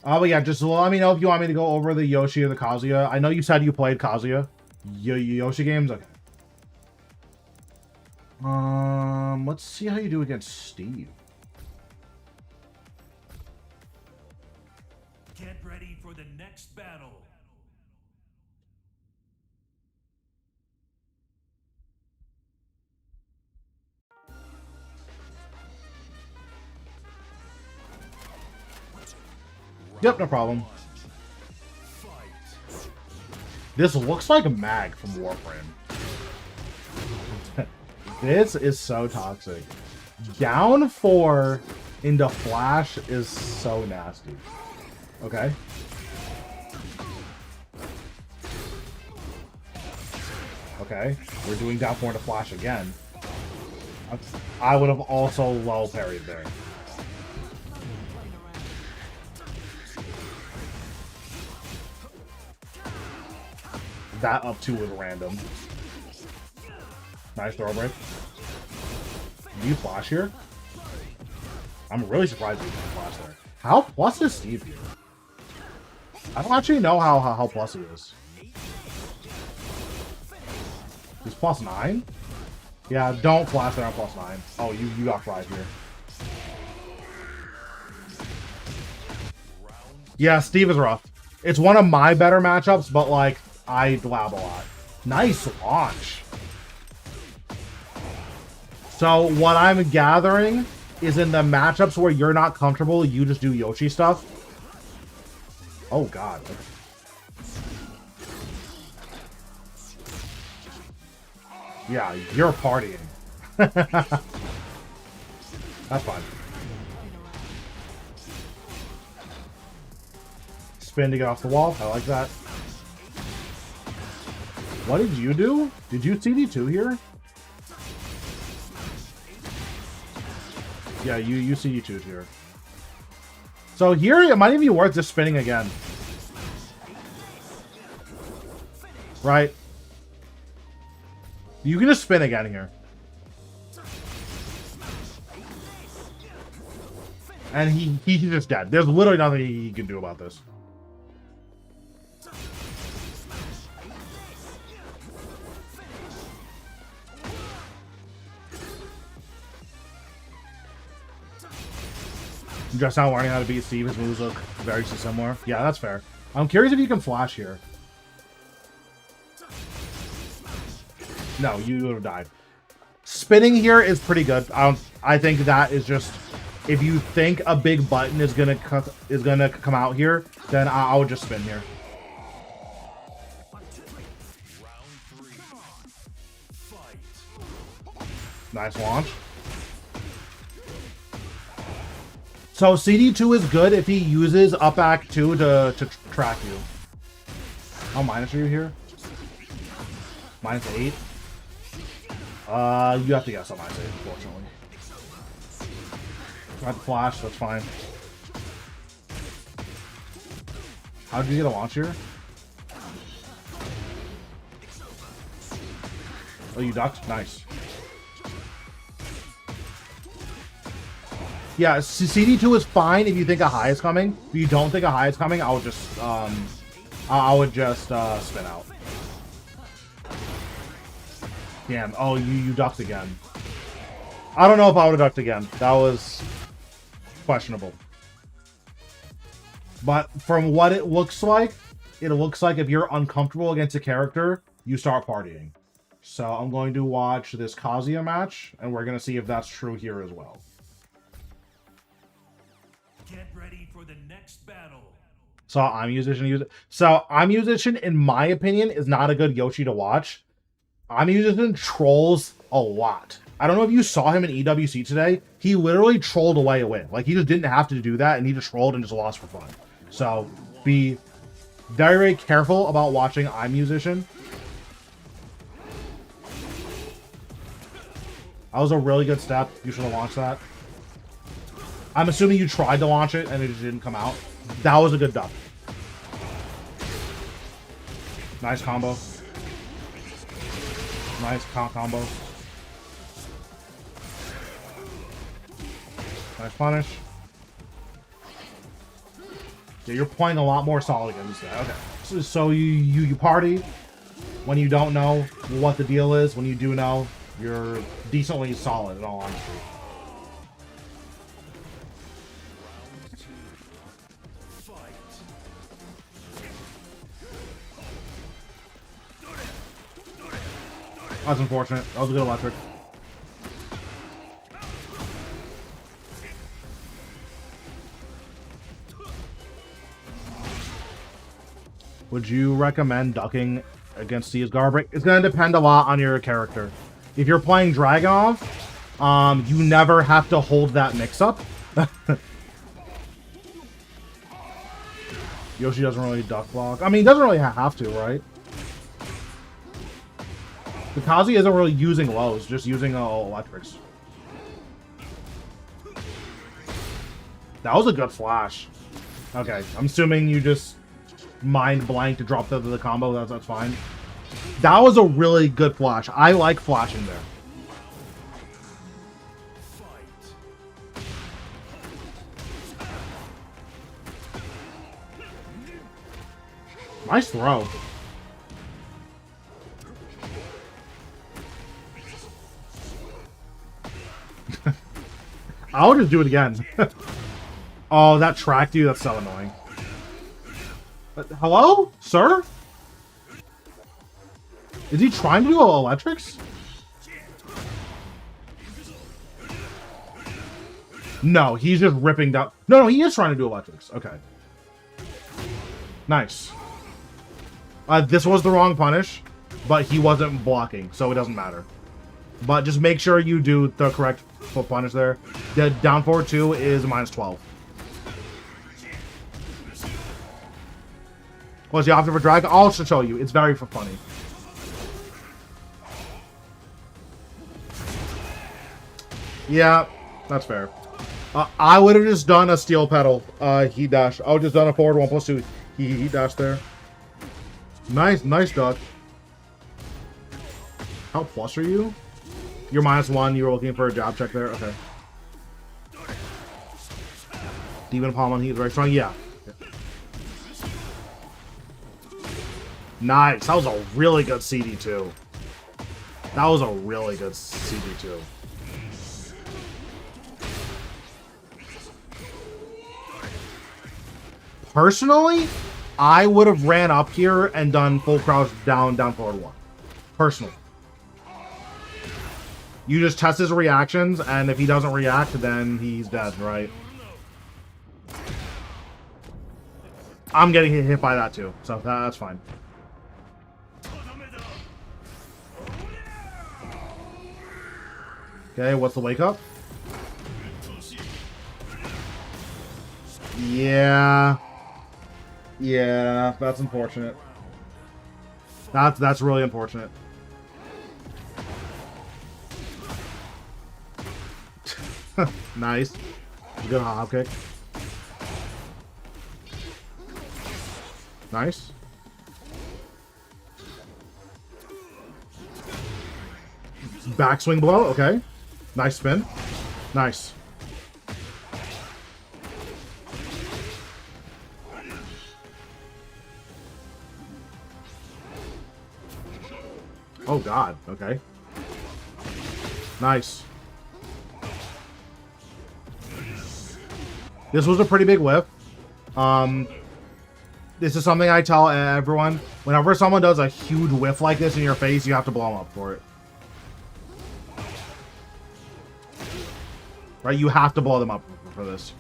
But yeah, just let me know if you want me to go over the Yoshi or the Kazuya. I know you said you played Kazuya. Yoshi games? Okay. Let's see how you do against Steve. Get ready for the next battle. Yep, no problem. This looks like a mag from Warframe. This is so toxic. Down 4 into Flash is so nasty. Okay. Okay. We're doing down 4 into Flash again. I would have also low parried there. That up 2 was random. Nice throw break. Do you flash here? I'm really surprised he didn't flash there. How plus is Steve here? I don't actually know how plus he is. He's +9? Yeah, don't flash there on +9. Oh, you got fried here. Yeah, Steve is rough. It's one of my better matchups, but like, I blab a lot. Nice launch. So what I'm gathering is in the matchups where you're not comfortable, you just do Yoshi stuff. Oh god. Yeah, you're partying. That's fine. Spin to get off the wall. I like that. What did you do? Did you CD2 here? Yeah, you CD2'd here. So here, it might even be worth just spinning again. Right? You can just spin again here. And he's just dead. There's literally nothing he can do about this. I'm just now learning how to beat Steve. His moves look very similar. Yeah, that's fair. I'm curious if you can flash here. No, you would have died. Spinning here is pretty good. I think that is just, if you think a big button is gonna come out here, then I would just spin here. Nice launch. So CD2 is good if he uses up act 2 to track you. How minus are you here? -8. You have to guess on -8, unfortunately. Tried to flash, that's fine. How did you get a launch here? Oh, you ducked? Nice. Yeah, CD2 is fine if you think a high is coming. If you don't think a high is coming, I would just spin out. Damn. Oh, you ducked again. I don't know if I would have ducked again. That was questionable. But from what it looks like if you're uncomfortable against a character, you start partying. So I'm going to watch this Kazuya match, and we're going to see if that's true here as well. Get ready for the next battle. So iMusician, in my opinion, is not a good Yoshi to watch. iMusician trolls a lot. I don't know if you saw him in EWC today. He literally trolled away a win. Like, he just didn't have to do that, and he just trolled and just lost for fun. So be very, very careful about watching iMusician. That was a really good step. You should have launched that. I'm assuming you tried to launch it and it just didn't come out. That was a good duck. Nice combo. Nice combo. Nice punish. Yeah, you're playing a lot more solid against that. Okay. So you party when you don't know what the deal is. When you do know, you're decently solid in all honesty. That's unfortunate. That was a good electric. Would you recommend ducking against Steve's Garbrandt? It's going to depend a lot on your character. If you're playing Dragunov, you never have to hold that mix-up. Yoshi doesn't really duck block. I mean, he doesn't really have to, right? The Kazi isn't really using lows, just using electrics. That was a good flash. Okay, I'm assuming you just mind blank to drop the combo. That's fine. That was a really good flash. I like flashing there. Nice throw. I'll just do it again. Oh, that tracked you? That's so annoying. Hello? Sir? Is he trying to do electrics? No, he's just ripping down. No, he is trying to do electrics. Okay. Nice. This was the wrong punish, but he wasn't blocking, so it doesn't matter. But just make sure you do the correct punish there. The down forward 2 is -12. What's the option for drag? I'll also show you. It's very funny. Yeah, that's fair. I would have just done a steel pedal heat dash. I would have just done a forward 1+2 heat dash there. Nice duck. How plus are you? You're -1. You were looking for a job check there. Okay. Demon Palm on heat is very strong. Yeah. Nice. That was a really good CD2. That was a really good CD2. Personally, I would have ran up here and done full crouch down forward 1. Personally. You just test his reactions, and if he doesn't react, then he's dead, right? I'm getting hit by that too, so that's fine. Okay, what's the wake up? Yeah. Yeah, that's unfortunate. That's really unfortunate. Nice. Good hop kick. Nice. Backswing blow, okay. Nice spin. Nice. Oh god, okay. Nice. This was a pretty big whiff. This is something I tell everyone. Whenever someone does a huge whiff like this in your face, you have to blow them up for it. Right? You have to blow them up for this.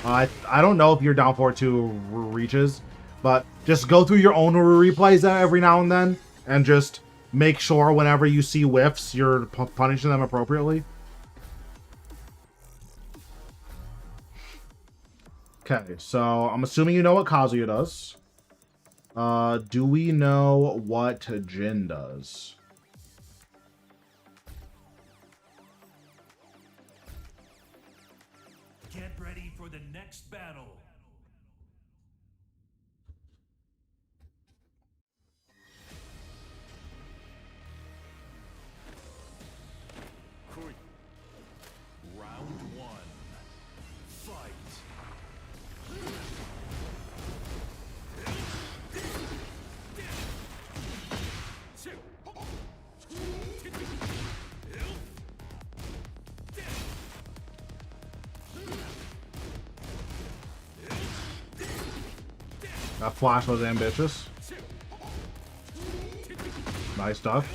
I don't know if your down forward 2 reaches, but just go through your own replays every now and then, and just make sure whenever you see whiffs, you're punishing them appropriately. Okay, so I'm assuming you know what Kazuya does. Do we know what Jin does? Get ready for the next battle. Round 1. Fight. That flash was ambitious. Nice stuff.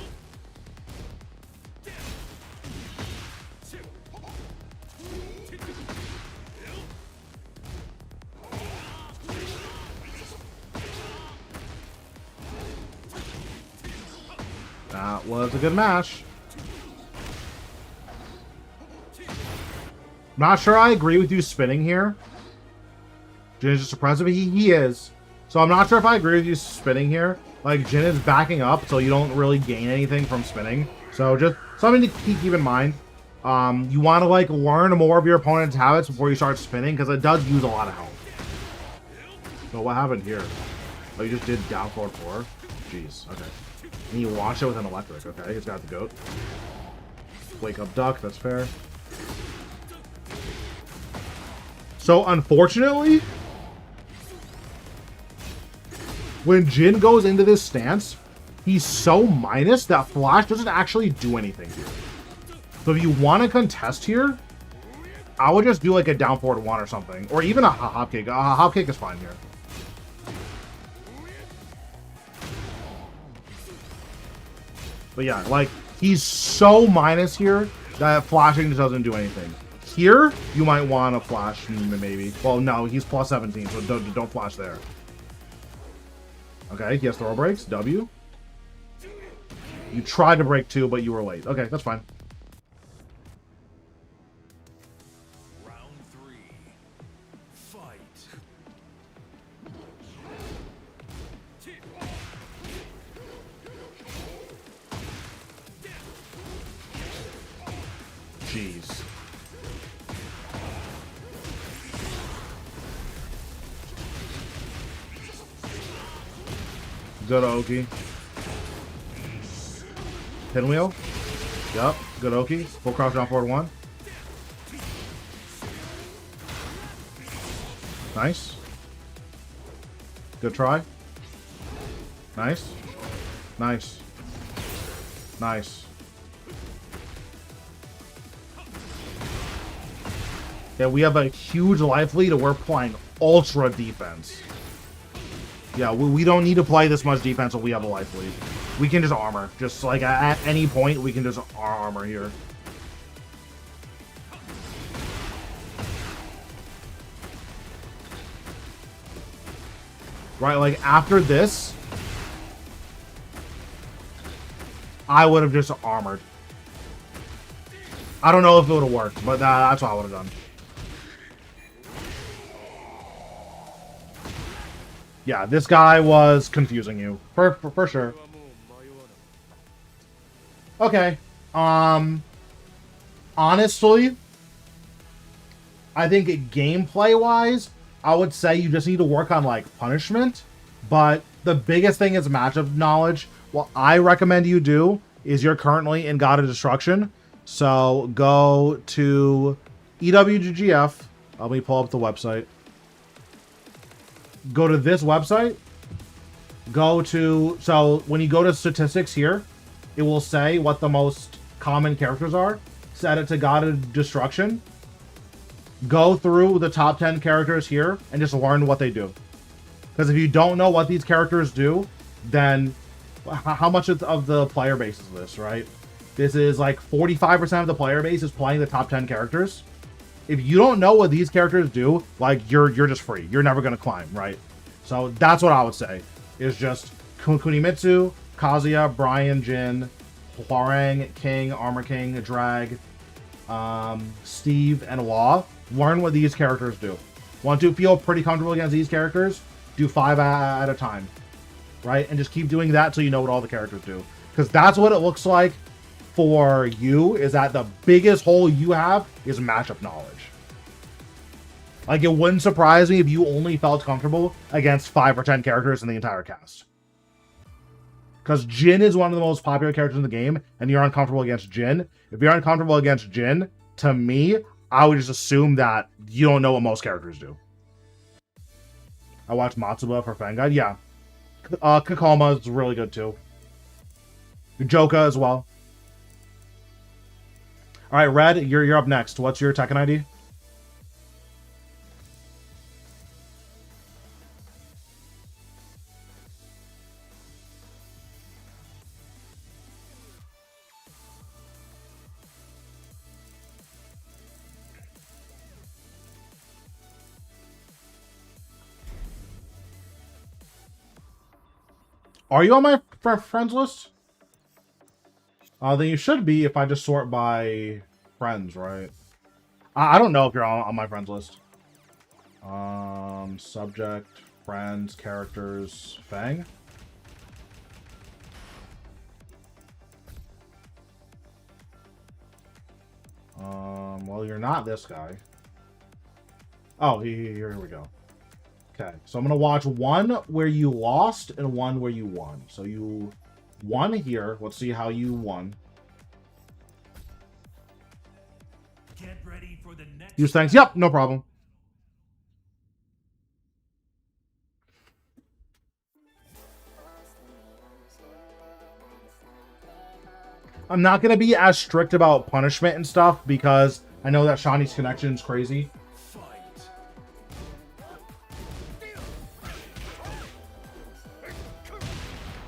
That was a good match. Not sure I agree with you spinning here. Jin is just surprised, but he is. So I'm not sure if I agree with you spinning here. Like, Jin is backing up, so you don't really gain anything from spinning. So just something to keep in mind. You want to, like, learn more of your opponent's habits before you start spinning, because it does use a lot of health. So what happened here? Oh, you just did down forward 4? Jeez, okay. And you launched it with an electric. Okay, he's got the goat. Wake up duck, that's fair. So, unfortunately, When Jin goes into this stance, he's so minus that Flash doesn't actually do anything here. So if you want to contest here, I would just do like a down forward 1 or something. Or even a hop kick. A hop kick is fine here. But yeah, like, he's so minus here that flashing just doesn't do anything. Here, you might want to flash, maybe. Well, no, he's plus 17, so don't flash there. Okay, he has throw breaks. W. You tried to break 2, but you were late. Okay, that's fine. Round 3. Fight. Jeez. Good Oki. Pinwheel. Yup. Good Oki. Full crouch down forward 1. Nice. Good try. Nice. Nice. Nice. Yeah, we have a huge life lead and we're playing ultra defense. Yeah, we don't need to play this much defense when we have a life lead. We can just armor. Just like at any point, we can just armor here. Right, like after this, I would have just armored. I don't know if it would have worked, but that's what I would have done. Yeah, this guy was confusing you. For sure. Okay. Honestly, I think gameplay-wise, I would say you just need to work on, like, punishment. But the biggest thing is matchup knowledge. What I recommend you do is you're currently in God of Destruction. So go to EWGGF. Let me pull up the website. Go to this website. Go to... So when you go to statistics here, it will say what the most common characters are. Set it to God of Destruction. Go through the top 10 characters here and just learn what they do. Because if you don't know what these characters do, then how much of the player base is this, right? This is like 45% of the player base is playing the top 10 characters. If you don't know what these characters do, like you're just free. You're never gonna climb, right? So that's what I would say. Is just Kunimitsu, Kazuya, Brian, Jin, Hwoarang, King, Armor King, Drag, Steve, and Law. Learn what these characters do. Want to feel pretty comfortable against these characters? Do 5 at a time, right? And just keep doing that till you know what all the characters do. Because that's what it looks like for you, is that the biggest hole you have is matchup knowledge. Like, it wouldn't surprise me if you only felt comfortable against 5 or 10 characters in the entire cast. Because Jin is one of the most popular characters in the game, and you're uncomfortable against Jin. If you're uncomfortable against Jin, to me, I would just assume that you don't know what most characters do. I watched Matsuba for Fan Guide. Yeah. Kakoma is really good, too. Joka as well. Alright, Red, you're up next. What's your Tekken ID? Are you on my friends list? Then you should be if I just sort by friends, right? I don't know if you're on my friends list. Subject, friends, characters, Fang. Well, you're not this guy. Oh, here we go. Okay, so I'm going to watch one where you lost and one where you won. So you won here. Let's see how you won. Get ready for the next. Use thanks. Yep, no problem. I'm not going to be as strict about punishment and stuff because I know that Shani's connection is crazy.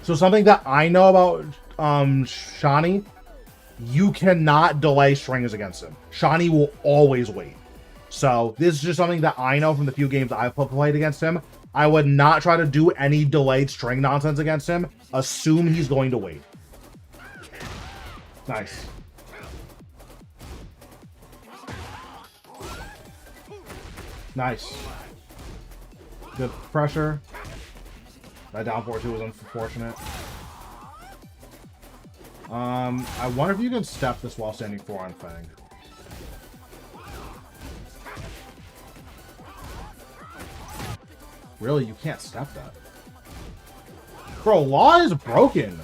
So something that I know about Shani, you cannot delay strings against him. Shani will always wait. So this is just something that I know from the few games I've played against him. I would not try to do any delayed string nonsense against him. Assume he's going to wait. Nice. Nice. Good pressure. That down 4-2 was unfortunate. I wonder if you can step this while standing 4 on Fang. Really? You can't step that. Bro, Law is broken.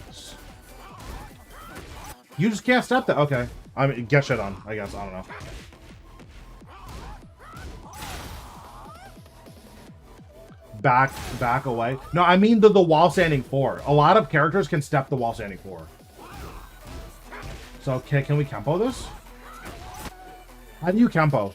You just can't step that. Okay. I mean, get shit on, I guess. I don't know. Back away. No, I mean the while standing 4. A lot of characters can step the while standing 4. So, okay, can we Kempo this? How do you Kempo?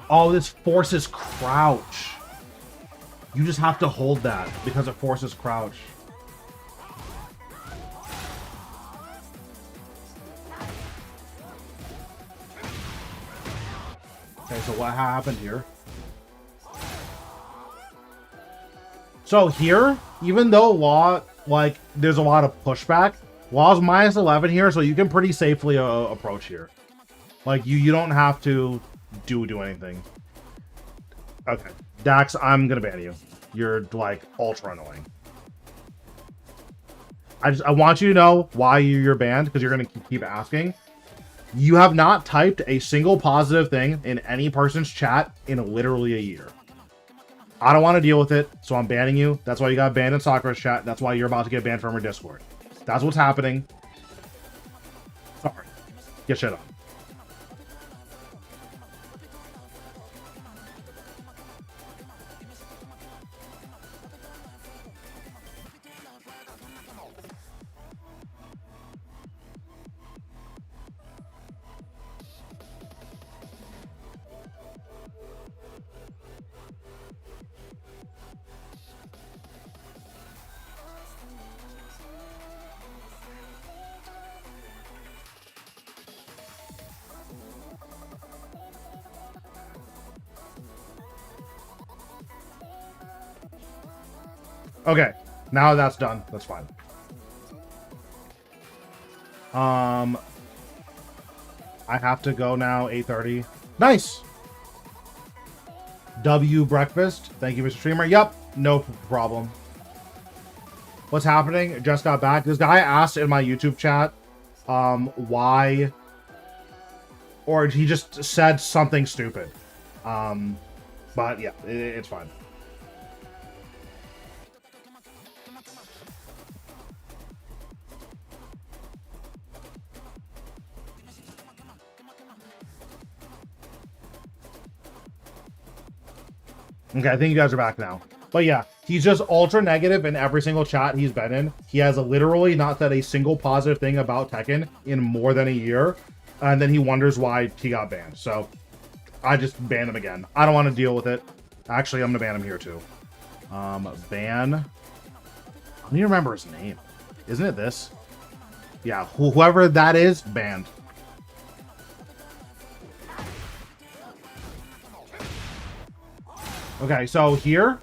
Oh, this forces crouch. You just have to hold that because it forces crouch. Okay, so what happened here? So here, even though Law, like, there's a lot of pushback, Law's minus 11 here, so you can pretty safely approach here. Like, you don't have to do anything. Okay. Dax, I'm gonna ban you. You're, like, ultra annoying. I want you to know why you're banned, because you're gonna keep asking. You have not typed a single positive thing in any person's chat in literally a year. I don't want to deal with it, so I'm banning you. That's why you got banned in Sakura's chat. That's why you're about to get banned from her Discord. That's what's happening. Sorry. Get shit on. Okay, now that's done. That's fine. I have to go now, 8:30. Nice! W breakfast. Thank you, Mr. Streamer. Yep, no problem. What's happening? Just got back. This guy asked in my YouTube chat why, or he just said something stupid. But yeah, it's fine. Okay, I think you guys are back now. But yeah, he's just ultra negative in every single chat he's been in. He has literally not said a single positive thing about Tekken in more than a year. And then he wonders why he got banned. So I just banned him again. I don't want to deal with it. Actually, I'm going to ban him here too. Ban. I don't even remember his name. Isn't it this? Yeah, whoever that is, banned. Okay, so here,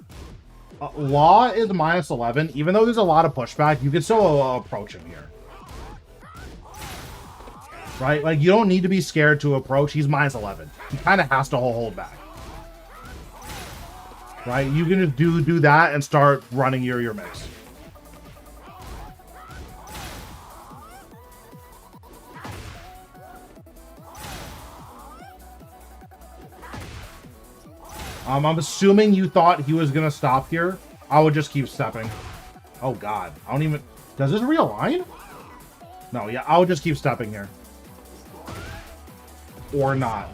Law is minus 11. Even though there's a lot of pushback, you can still approach him here. Right? Like, you don't need to be scared to approach. He's minus 11. He kind of has to hold back. Right? You can just do that and start running your mix. I'm assuming you thought he was going to stop here. I would just keep stepping. Oh, God. I don't even... Does this realign? No, yeah. I would just keep stepping here. or not.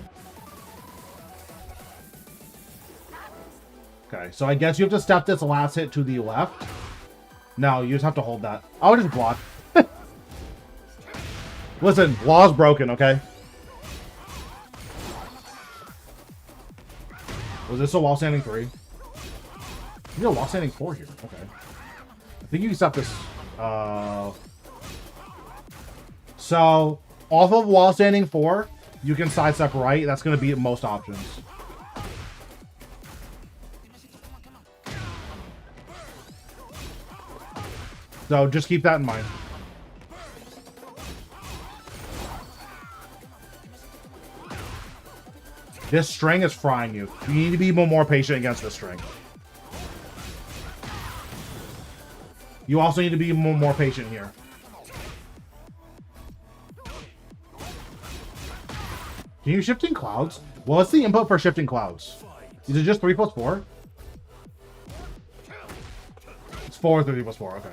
Okay, so I guess you have to step this last hit to the left. No, you just have to hold that. I would just block. Listen, law's broken, okay? Was this a wall standing 3? You're a wall standing 4 here. Okay. I think you can stop this. So, off of wall standing 4, you can sidestep right. That's going to be most options. So, just keep that in mind. This string is frying you. You need to be more patient against this string. You also need to be more patient here. Can you shifting clouds? Well, what's the input for shifting clouds? Is it just 3 plus 4? It's 4, 3 plus 4, okay.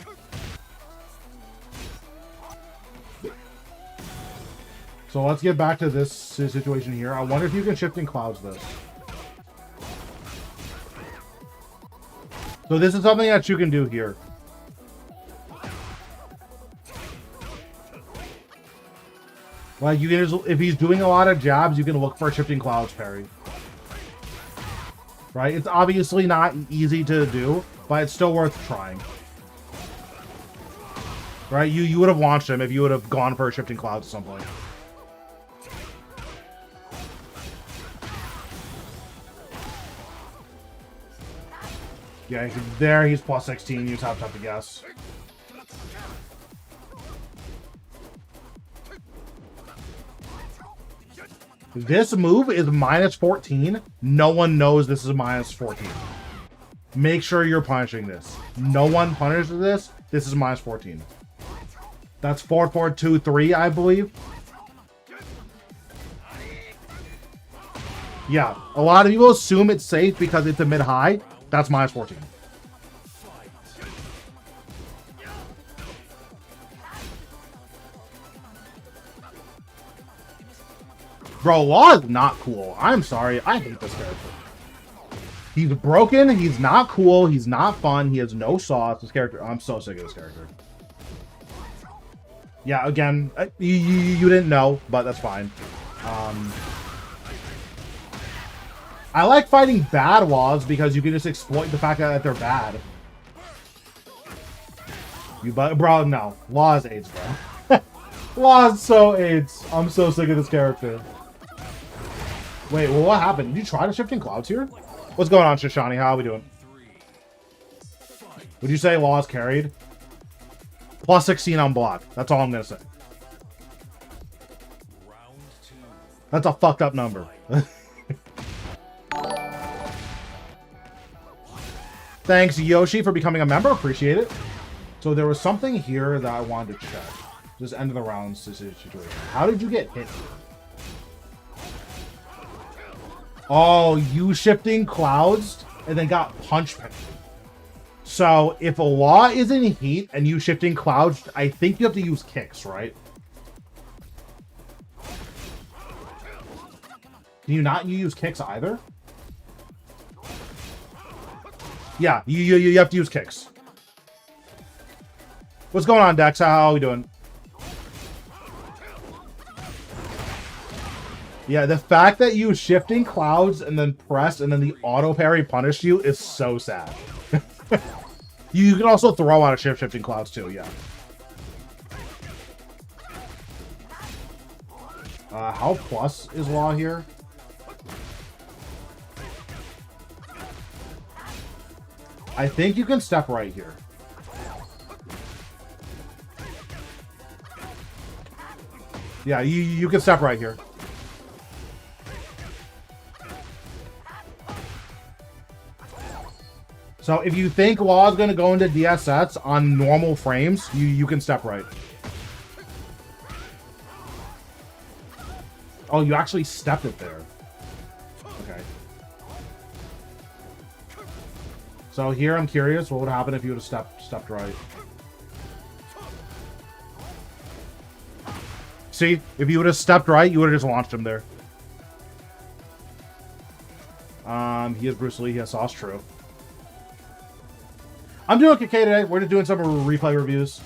So let's get back to this situation here. I wonder if you can shifting clouds this. So this is something that you can do here. Like, you can just, if he's doing a lot of jabs, you can look for a shifting clouds parry. Right? It's obviously not easy to do, but it's still worth trying. Right? You would have launched him if you would have gone for a shifting clouds at some point. Yeah, there he's plus 16. You just have to guess. This move is minus 14. No one knows this is minus 14. Make sure you're punishing this. No one punishes this. This is minus 14. That's 4, 4, 2, 3, I believe. Yeah, a lot of people assume it's safe because it's a mid-high. That's minus 14. Bro, Law is not cool. I'm sorry. I hate this character. He's broken. He's not cool. He's not fun. He has no sauce. This character... I'm so sick of this character. Yeah, again, you didn't know, but that's fine. I like fighting bad Laws because you can just exploit the fact that they're bad. Bro, no. Law is AIDS, bro. Law is so AIDS. I'm so sick of this character. Wait, well, what happened? Did you try to shifting clouds here? What's going on, Shoshani? How are we doing? Would you say Law is carried? Plus 16 on block. That's all I'm going to say. That's a fucked up number. Thanks, Yoshi, for becoming a member. Appreciate it. So there was something here that I wanted to check. Just end of the round situation. How did you get hit? Oh, you shifting clouds and then got punch penalty. So if a Law is in heat and you shifting clouds, I think you have to use kicks, right? Can you not use kicks either? Yeah, you have to use kicks. What's going on, Dex? How are we doing? Yeah, the fact that you shifting clouds and then press and then the auto parry punished you is so sad. You can also throw out a shifting clouds too, yeah. How plus is Law here? I think you can step right here. Yeah, you can step right here. So if you think Law is going to go into DSS on normal frames, you can step right. Oh, you actually stepped it there. Okay. So here I'm curious, what would happen if you would have stepped right? See, if you would have stepped right, you would have just launched him there. He is Bruce Lee. He has sauce. True. I'm doing okay today. We're just doing some replay reviews.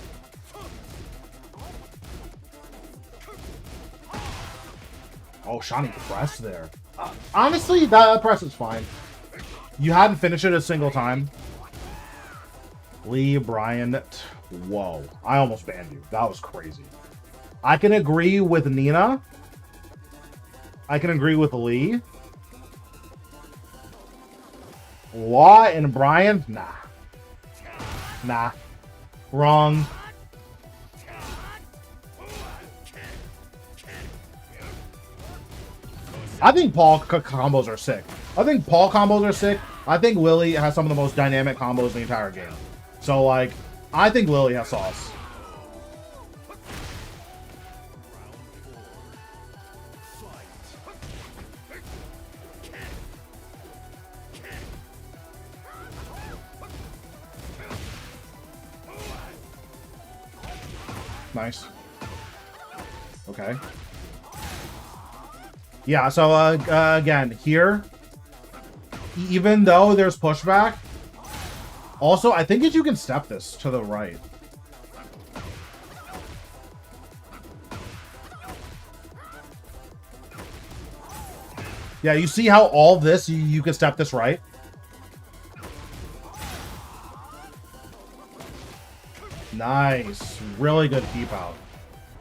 Oh, Shawnee press there. Honestly, that press is fine. You hadn't finished it a single time. Lee, Brian. Whoa. I almost banned you. That was crazy. I can agree with Nina. I can agree with Lee. Law and Brian? Nah. Nah. Wrong. I think Paul combos are sick. I think Paul combos are sick. I think Lily has some of the most dynamic combos in the entire game. So, like, I think Lily has sauce. Nice. Okay. Yeah, so, again, here, even though there's pushback, also, I think that you can step this to the right. Yeah, you see how all this, you can step this right? Nice. Really good keep out.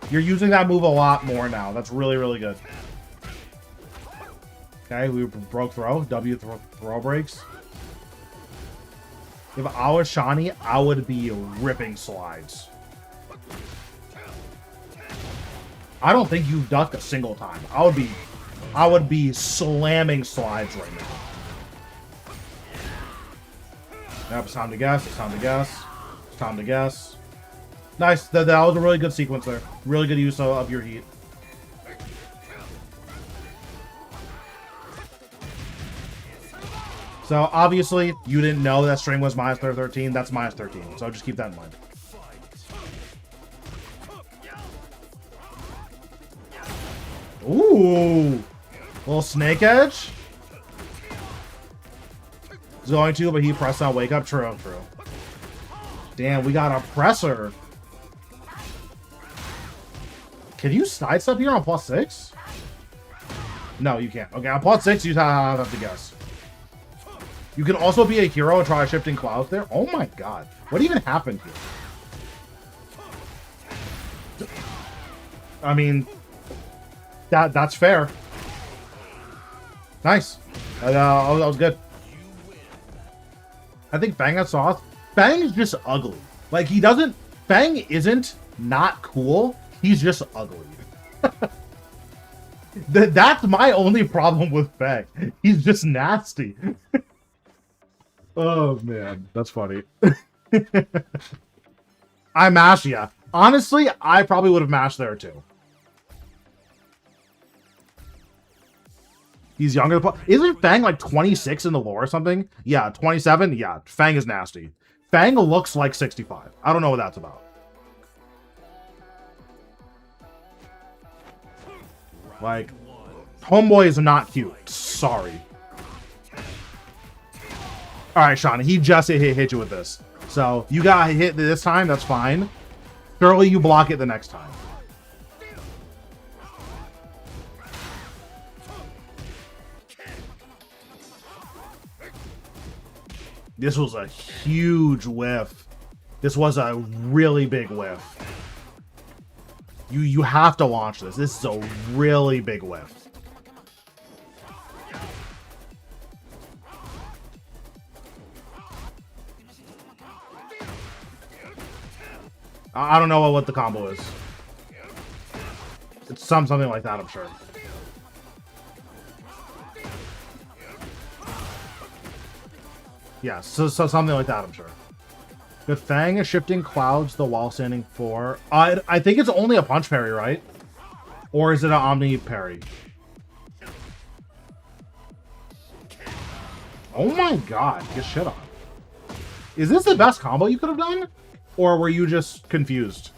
You're using that move a lot more now. That's really, really good. Okay, we broke throw. W throw breaks. If I was Shawnee, I would be ripping slides. I don't think you've ducked a single time. I would be slamming slides right now. Yep, it's time to guess. It's time to guess. It's time to guess. Nice. That was a really good sequence there. Really good use of your heat. So, obviously, you didn't know that string was minus 13. That's minus 13. So, just keep that in mind. Ooh! Little snake edge? He's going to, but he pressed on wake up. True, true. Damn, we got a presser. Can you sidestep here on +6? No, you can't. Okay, on +6, you have to guess. You can also be a hero and try shifting clouds there. Oh my god. What even happened here? I mean, that's fair. Nice. That was good. I think Fang has sauce. Fang is just ugly. Like, he doesn't... Fang isn't not cool. He's just ugly. That's my only problem with Fang. He's just nasty. Oh, man. That's funny. I mashed, yeah. Honestly, I probably would have mashed there, too. He's younger. Isn't Fang like 26 in the lore or something? Yeah, 27? Yeah, Fang is nasty. Fang looks like 65. I don't know what that's about. Like, Homeboy is not cute. Sorry. Alright, Shawnee, he just hit you with this. So, you got hit this time, that's fine. Surely you block it the next time. This was a huge whiff. This was a really big whiff. You have to launch this. This is a really big whiff. I don't know what the combo is. It's something like that, I'm sure. Yeah, so something like that, I'm sure. Good. Fang is shifting clouds the wall standing 4. I think it's only a punch parry, right? Or is it an omni parry? Oh my god, get shit on. Is this the best combo you could have done? Or were you just confused?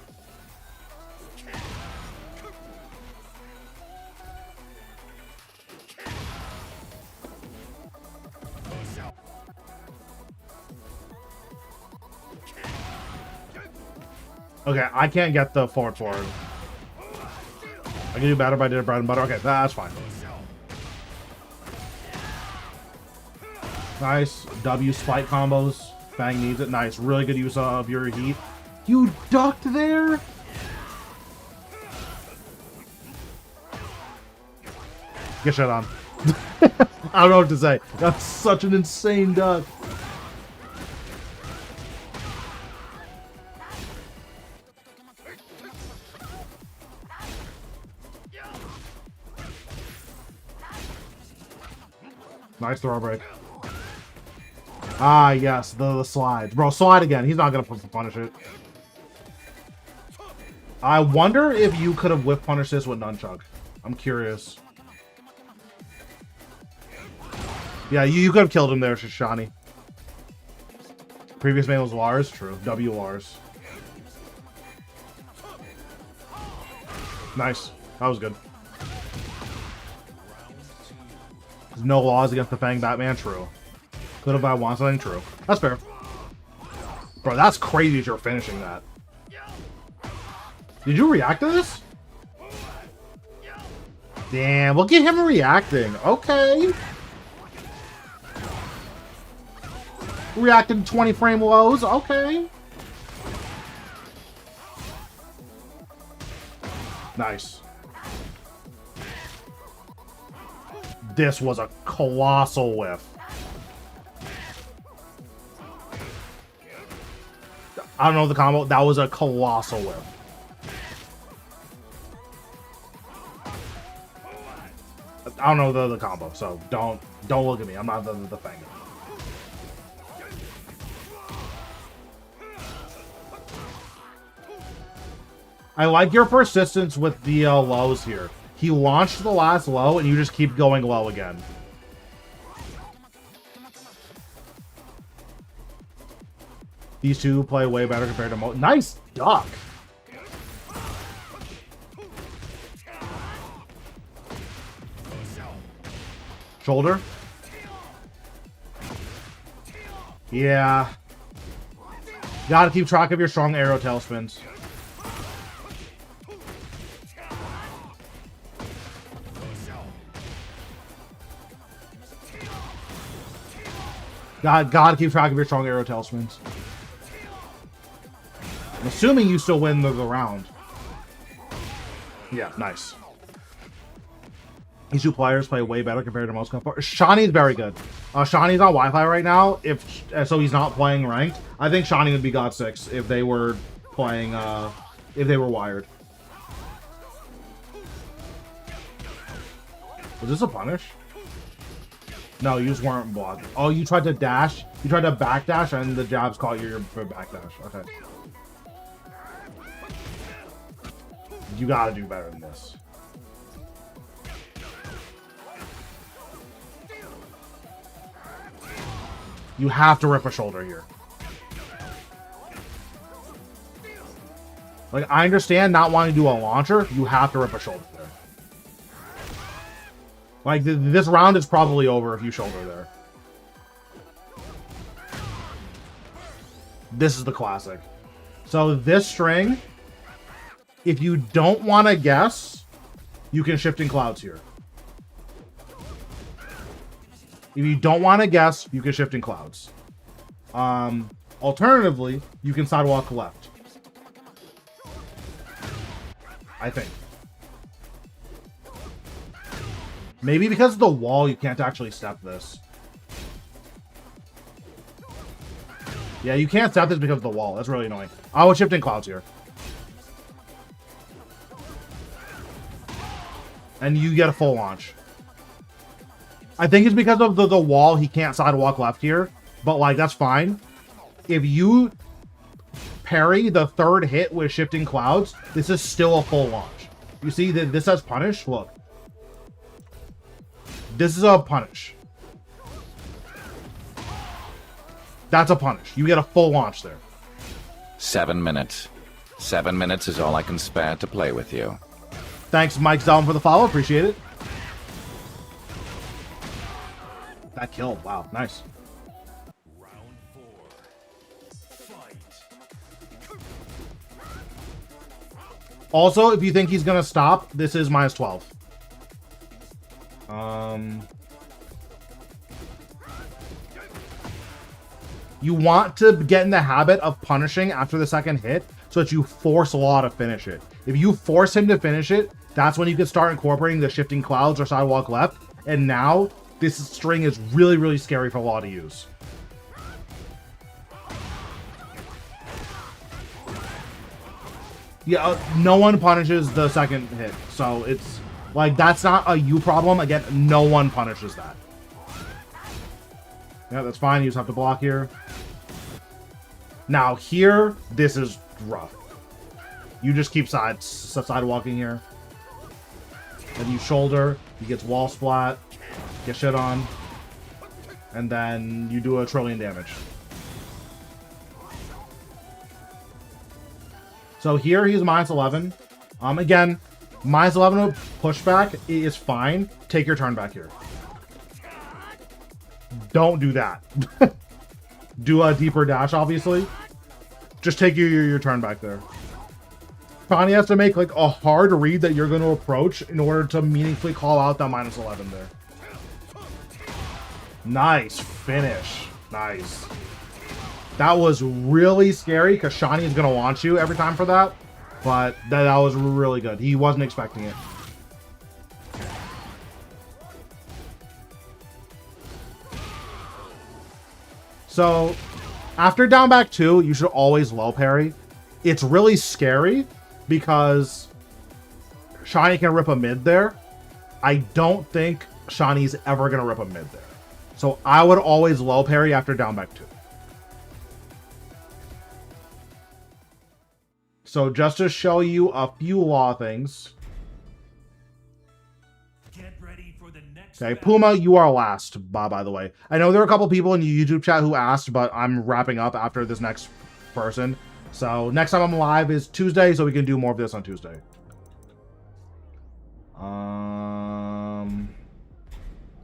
Okay, I can't get the forward. I can do better if I did bread and butter. Okay, that's fine. Nice. W spike combos. Fang needs it. Nice. Really good use of your heat. You ducked there? Get shit on. I don't know what to say. That's such an insane duck. Nice throw break. Ah, yes, the slide. Bro, slide again. He's not going to punish it. I wonder if you could have whip punished this with Nunchuck. I'm curious. Yeah, you could have killed him there, Shoshani. Previous name was Lars. True. W Lars. Nice. That was good. There's no laws against the Fang Batman. True. Could have I want something? True. That's fair. Bro, that's crazy that you're finishing that. Did you react to this? Damn, look at him reacting. Okay. Reacting to 20 frame lows. Okay. Nice. This was a colossal whiff. I don't know the combo. That was a colossal whiff. I don't know the combo, so don't look at me. I'm not the thing. I like your persistence with the lows here. He launched the last low, and you just keep going low again. These two play way better compared to Mo. Nice duck. Shoulder. Yeah. Gotta keep track of your strong arrow tail spins. Gotta keep track of your strong arrow tail spins. I'm assuming you still win the round. Yeah, nice. These two players play way better compared to most. Shani's very good. Shani's on Wi-Fi right now, so he's not playing ranked. I think Shani would be God 6 if they were playing, if they were wired. Was this a punish? No, you just weren't blocked. Oh, you tried to dash? You tried to backdash, and the jabs caught your backdash. Okay. You gotta do better than this. You have to rip a shoulder here. Like, I understand not wanting to do a launcher. You have to rip a shoulder there. Like, this round is probably over if you shoulder there. This is the classic. So this string, if you don't want to guess, you can Shifting Clouds here. If you don't want to guess, you can Shifting Clouds. Alternatively, you can Sidewalk left. I think. Maybe because of the wall, you can't actually step this. Yeah, you can't step this because of the wall. That's really annoying. I would Shifting Clouds here. And you get a full launch. I think it's because of the wall, he can't Sidewalk left here. But, like, that's fine. If you parry the third hit with Shifting Clouds, this is still a full launch. You see that this has punish? Look. This is a punish. That's a punish. You get a full launch there. 7 minutes. 7 minutes is all I can spare to play with you. Thanks, Mike Zalman, for the follow. Appreciate it. That killed. Wow, nice. Round 4. Fight. Also, if you think he's gonna stop, this is minus 12. You want to get in the habit of punishing after the second hit so that you force Law to finish it. If you force him to finish it, that's when you can start incorporating the shifting clouds or sidewalk left. And now this string is really, really scary for Law to use. Yeah, no one punishes the second hit. So it's like, that's not a you problem. Again, no one punishes that. Yeah, that's fine. You just have to block here. Now here, this is rough. You just keep sidewalking here. Then you shoulder. He gets wall splat. Get shit on. And then you do a trillion damage. So here he's minus 11. Again, minus 11 pushback is fine. Take your turn back here. Don't do that. Do a deeper dash, obviously. Just take your turn back there. Shani has to make like a hard read that you're going to approach in order to meaningfully call out that minus 11 there. Nice finish. Nice. That was really scary because Shani is going to launch you every time for that. But that was really good. He wasn't expecting it. So, after down back 2, you should always low parry. It's really scary because Shani can rip a mid there. I don't think Shani's ever going to rip a mid there. So, I would always low parry after down back 2. So, just to show you a few Law things. Get ready for the next Okay, battle. Puma, you are last, by the way. I know there are a couple people in the YouTube chat who asked, but I'm wrapping up after this next person. So next time I'm live is Tuesday, so we can do more of this on Tuesday.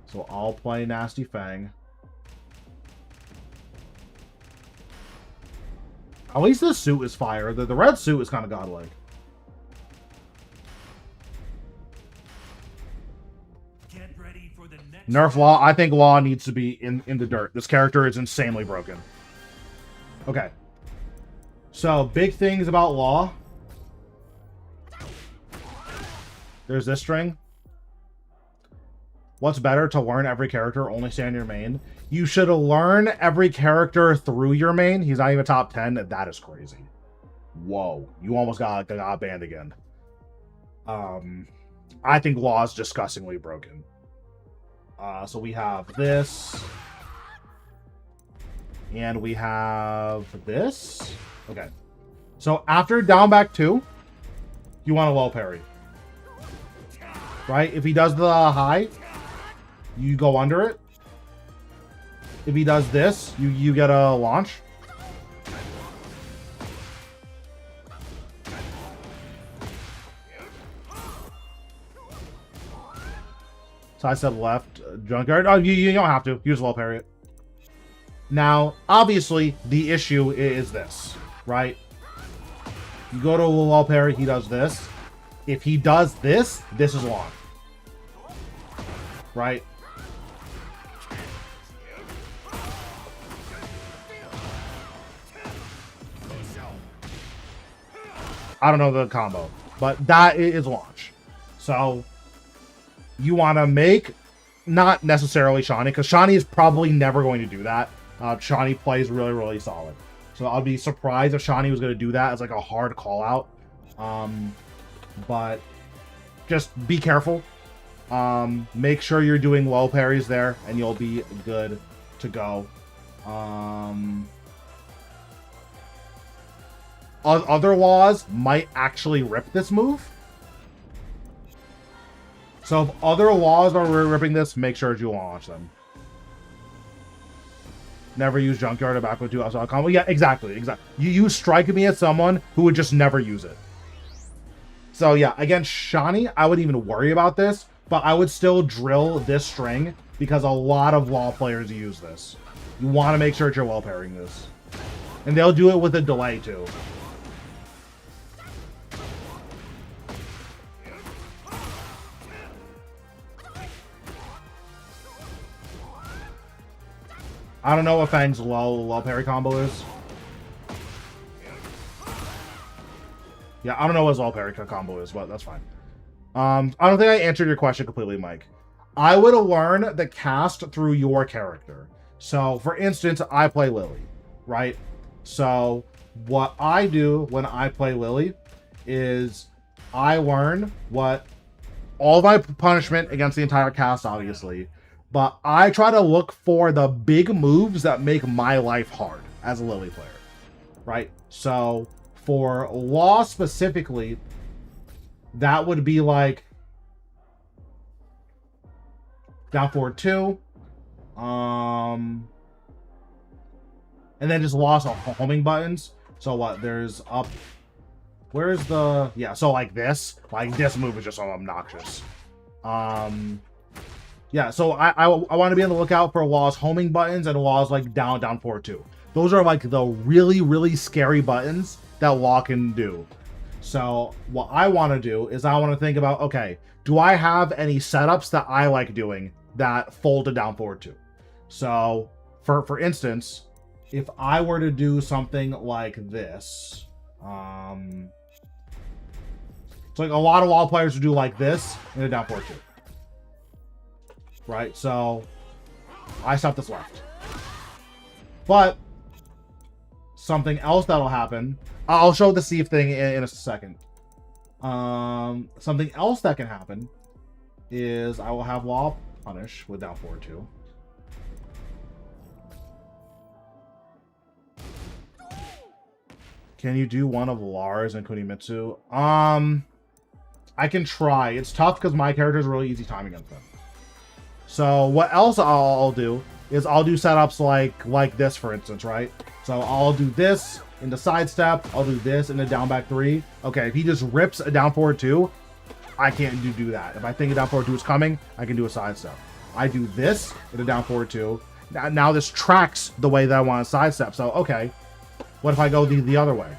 So I'll play Nasty Fang. At least this suit is fire. The red suit is kind of godlike. Get ready for the next Nerf Law. I think Law needs to be in the dirt. This character is insanely broken. Okay. So, big things about Law. There's this string. What's better, to learn every character, only stay on your main? You should learn every character through your main. He's not even top 10. That is crazy. Whoa. You almost got banned again. I think Law is disgustingly broken. So we have this. And we have this. Okay. So after down back 2, you want a low parry. Right? If he does the high, you go under it. If he does this, you get a launch. Side step left, junkyard. Oh, you don't have to. You just low parry it. Now, obviously, the issue is this, right? You go to a low parry, he does this. If he does this, this is long. Right? I don't know the combo, but that is launch. So, you want to make, not necessarily Shani, because Shani is probably never going to do that. Shani plays really, really solid. So I'll be surprised if Shani was going to do that as like a hard call out. But just be careful. Make sure you're doing low parries there and you'll be good to go. Other laws might actually rip this move. So if other laws are ripping this, make sure you launch them. Never use Junkyard or backward 2 outside combo. Yeah, exactly. You use Strike Me at someone who would just never use it. So yeah, against Shani, I wouldn't even worry about this, but I would still drill this string because a lot of Law players use this. You want to make sure that you're well parrying this. And they'll do it with a delay too. I don't know what Fang's low parry combo is. Yeah, I don't know what his low parry combo is, but that's fine. I don't think I answered your question completely, Mike. I would learn the cast through your character. So, for instance, I play Lily, right? So, what I do when I play Lily is I learn what all of my punishment against the entire cast, obviously, but I try to look for the big moves that make my life hard as a Lily player, right? So, for Law specifically, that would be like down forward 2, and then just lost homing buttons. So what? There's up. Where's the? Yeah. So like this move is just so obnoxious. Yeah. So I want to be on the lookout for Law's homing buttons and Law's like down forward 2. Those are like the really scary buttons that Law can do. So what I want to do is I want to think about, okay, do I have any setups that I like doing that fold to down forward 2? So for instance, if I were to do something like this, it's like a lot of Law players would do like this and a down forward 2. Right? So I stop this left. But something else that'll happen, I'll show the Steve thing in a second. Something else that can happen is I will have Law punish with down forward 2. Can you do one of Lars and Kunimitsu? I can try. It's tough because my character is really easy time against them. So what else I'll do is I'll do setups like this, for instance, right? So I'll do this into sidestep. I'll do this into down back 3. Okay, if he just rips a down forward 2, I can't do that. If I think a down forward 2 is coming, I can do a sidestep. I do this into down forward 2. Now this tracks the way that I want to sidestep. So okay, what if I go the other way?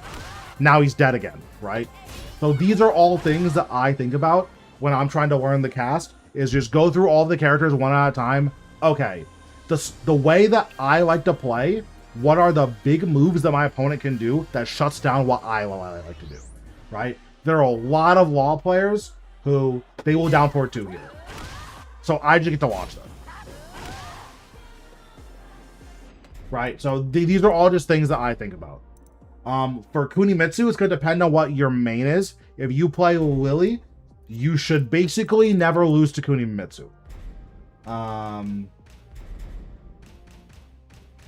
Now he's dead again, right? So these are all things that I think about when I'm trying to learn the cast, is just go through all the characters one at a time. Okay, the way that I like to play, what are the big moves that my opponent can do that shuts down what I like to do, right? There are a lot of Law players who they will down forward 2 here. So I just get to watch them. Right? So these are all just things that I think about. For Kunimitsu, it's going to depend on what your main is. If you play Lily, you should basically never lose to Kunimitsu.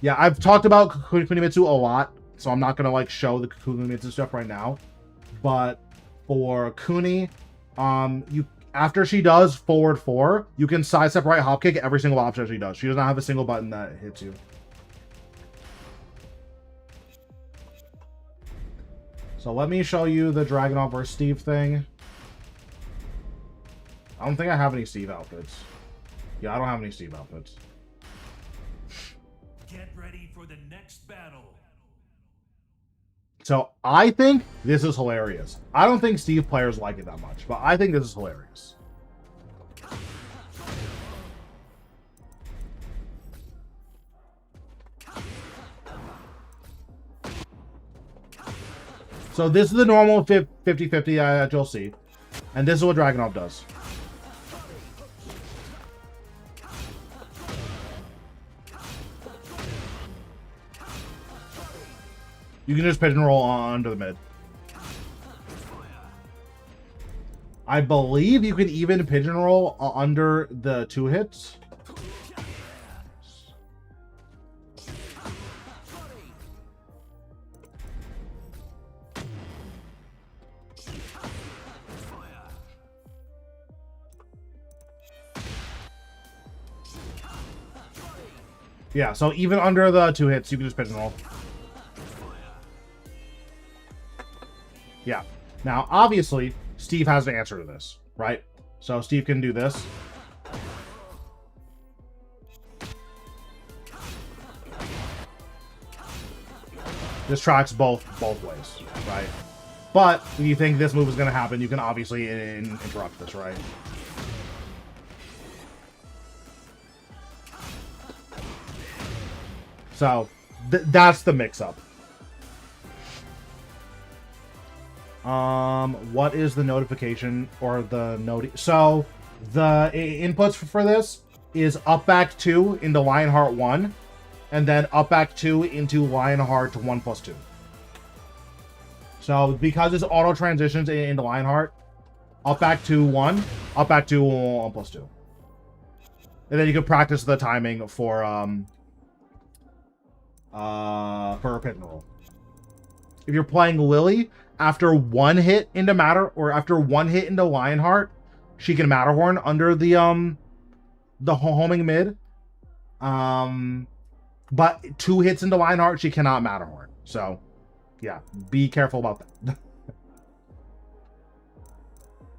Yeah, I've talked about Kunimitsu a lot, so I'm not going to like show the Kunimitsu stuff right now. But for Kuni, after she does forward 4, you can sidestep right hop kick every single option she does. She does not have a single button that hits you. So let me show you the Dragunov vs. Steve thing. I don't think I have any Steve outfits. Yeah, I don't have any Steve outfits. Get ready for the next battle. So I think this is hilarious. I don't think Steve players like it that much, but I think this is hilarious. So this is the normal 50-50 that you'll see. And this is what Dragunov does. You can just pigeonroll under the mid. I believe you can even pigeonroll under the 2 hits. Yeah, so even under the 2 hits, you can just pigeonroll. Yeah. Now, obviously, Steve has to answer to this, right? So Steve can do this. This tracks both ways, right? But if you think this move is going to happen, you can obviously interrupt this, right? So that's the mix-up. What is the notification or the So the inputs for this is up back 2 into Lionheart 1, and then up back 2 into Lionheart 1+2. So because it's auto transitions into Lionheart, up back to 1, up back to 1+2. And then you can practice the timing for a pit and roll. If you're playing Lily, after 1 hit into Matter, or after 1 hit into Lionheart, she can Matterhorn under the homing mid. But 2 hits into Lionheart, she cannot Matterhorn. So, yeah, be careful about that.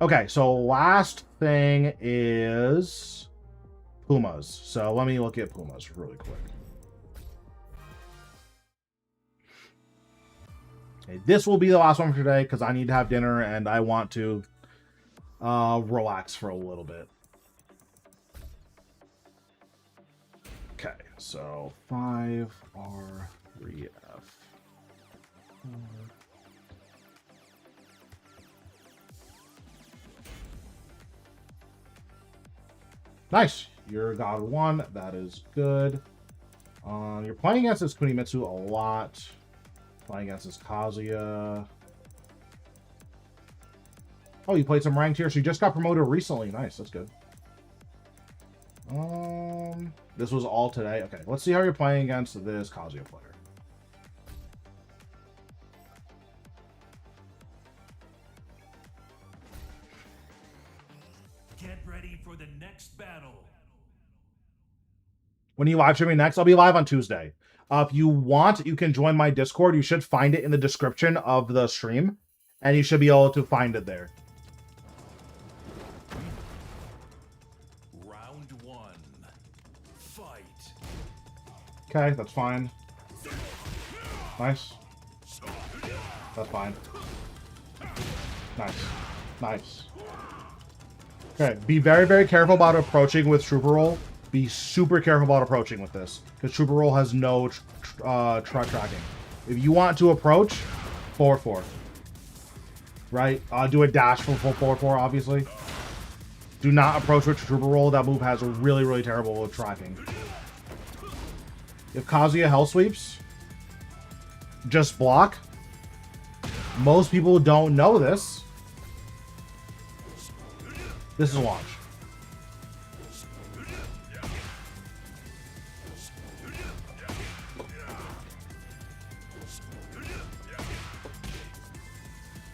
Okay, so last thing is Pumas. So let me look at Pumas really quick. Okay, this will be the last one for today because I need to have dinner and I want to relax for a little bit. Okay, so 5R3F. Nice. You're God 1. That is good. You're playing against this Kunimitsu a lot. Playing against this Kazuya. Oh, you played some ranked here, so you just got promoted recently. Nice. That's good. This was all today. Okay, let's see how you're playing against this Kazuya player. Get ready for the next battle. When are you live streaming next? I'll be live on Tuesday. If you want, you can join my Discord. You should find it in the description of the stream, and you should be able to find it there. Round 1. Fight. Okay, that's fine. Nice. That's fine. Nice. Nice. Okay, be very, very careful about approaching with Trooper Roll. Be super careful about approaching with this, because Trooper Roll has no tracking. If you want to approach, 4-4. Right? Do a dash for 4-4, obviously. Do not approach with Trooper Roll. That move has a really, really terrible tracking. If Kazuya Hell Sweeps, just block. Most people don't know this. This is a launch.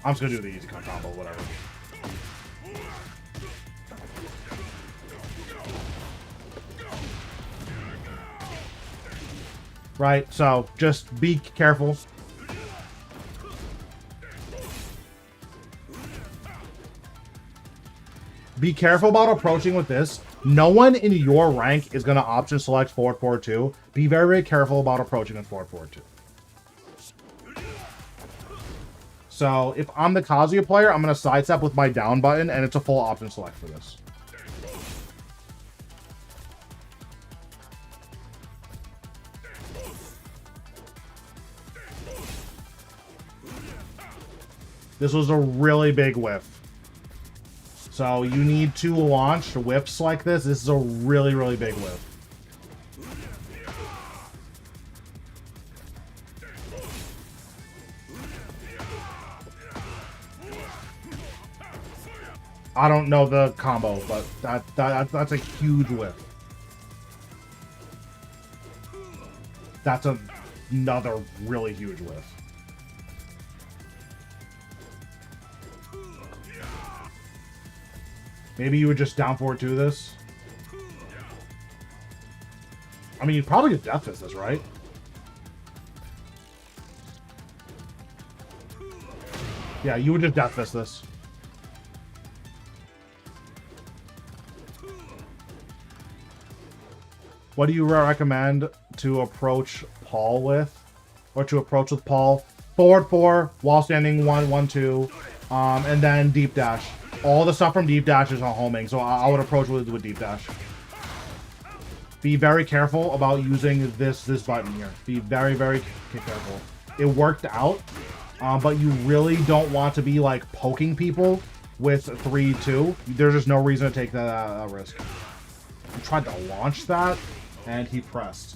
I'm just gonna do the easy cut combo, whatever. Right, so just be careful. Be careful about approaching with this. No one in your rank is gonna option select 4-4-2. Be very, very careful about approaching with 4-4-2. So, if I'm the Kazuya player, I'm going to sidestep with my down button, and it's a full option select for this. This was a really big whiff. So, you need to launch whiffs like this. This is a really, really big whiff. I don't know the combo, but that's a huge whiff. That's another really huge whiff. Maybe you would just down forward to this. I mean, you'd probably get Death Fist this, right? Yeah, you would just Death Fist this. What do you recommend to approach Paul with? Or to approach with Paul? Forward 4, while standing 1-1-2, and then deep dash. All the stuff from deep dash is on homing, so I would approach with deep dash. Be very careful about using this button here. Be very, very careful. It worked out, but you really don't want to be like poking people with 3-2. There's just no reason to take that risk. He tried to launch that, and he pressed.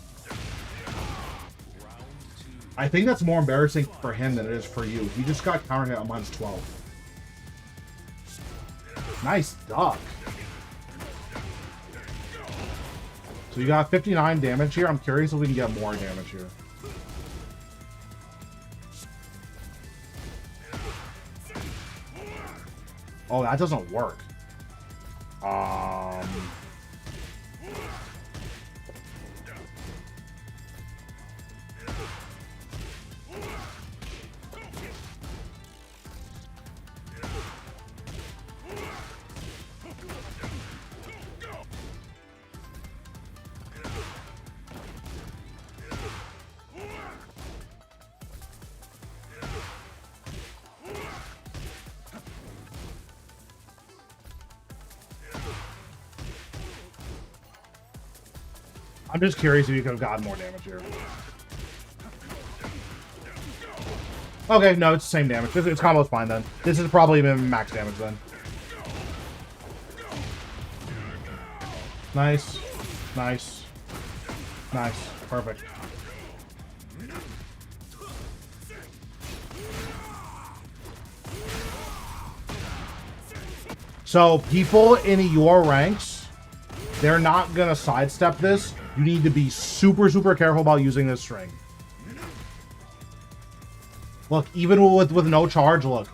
I think that's more embarrassing for him than it is for you. He just got counter hit on -12. Nice duck. So you got 59 damage here. I'm curious if we can get more damage here. Oh, that doesn't work. I'm just curious if you could have gotten more damage here. Okay, no, it's the same damage. It's combo's fine then. This is probably even max damage then. Nice. Nice. Nice. Perfect. So, people in your ranks, they're not gonna sidestep this. You need to be super, super careful about using this string. Look, even with no charge, look.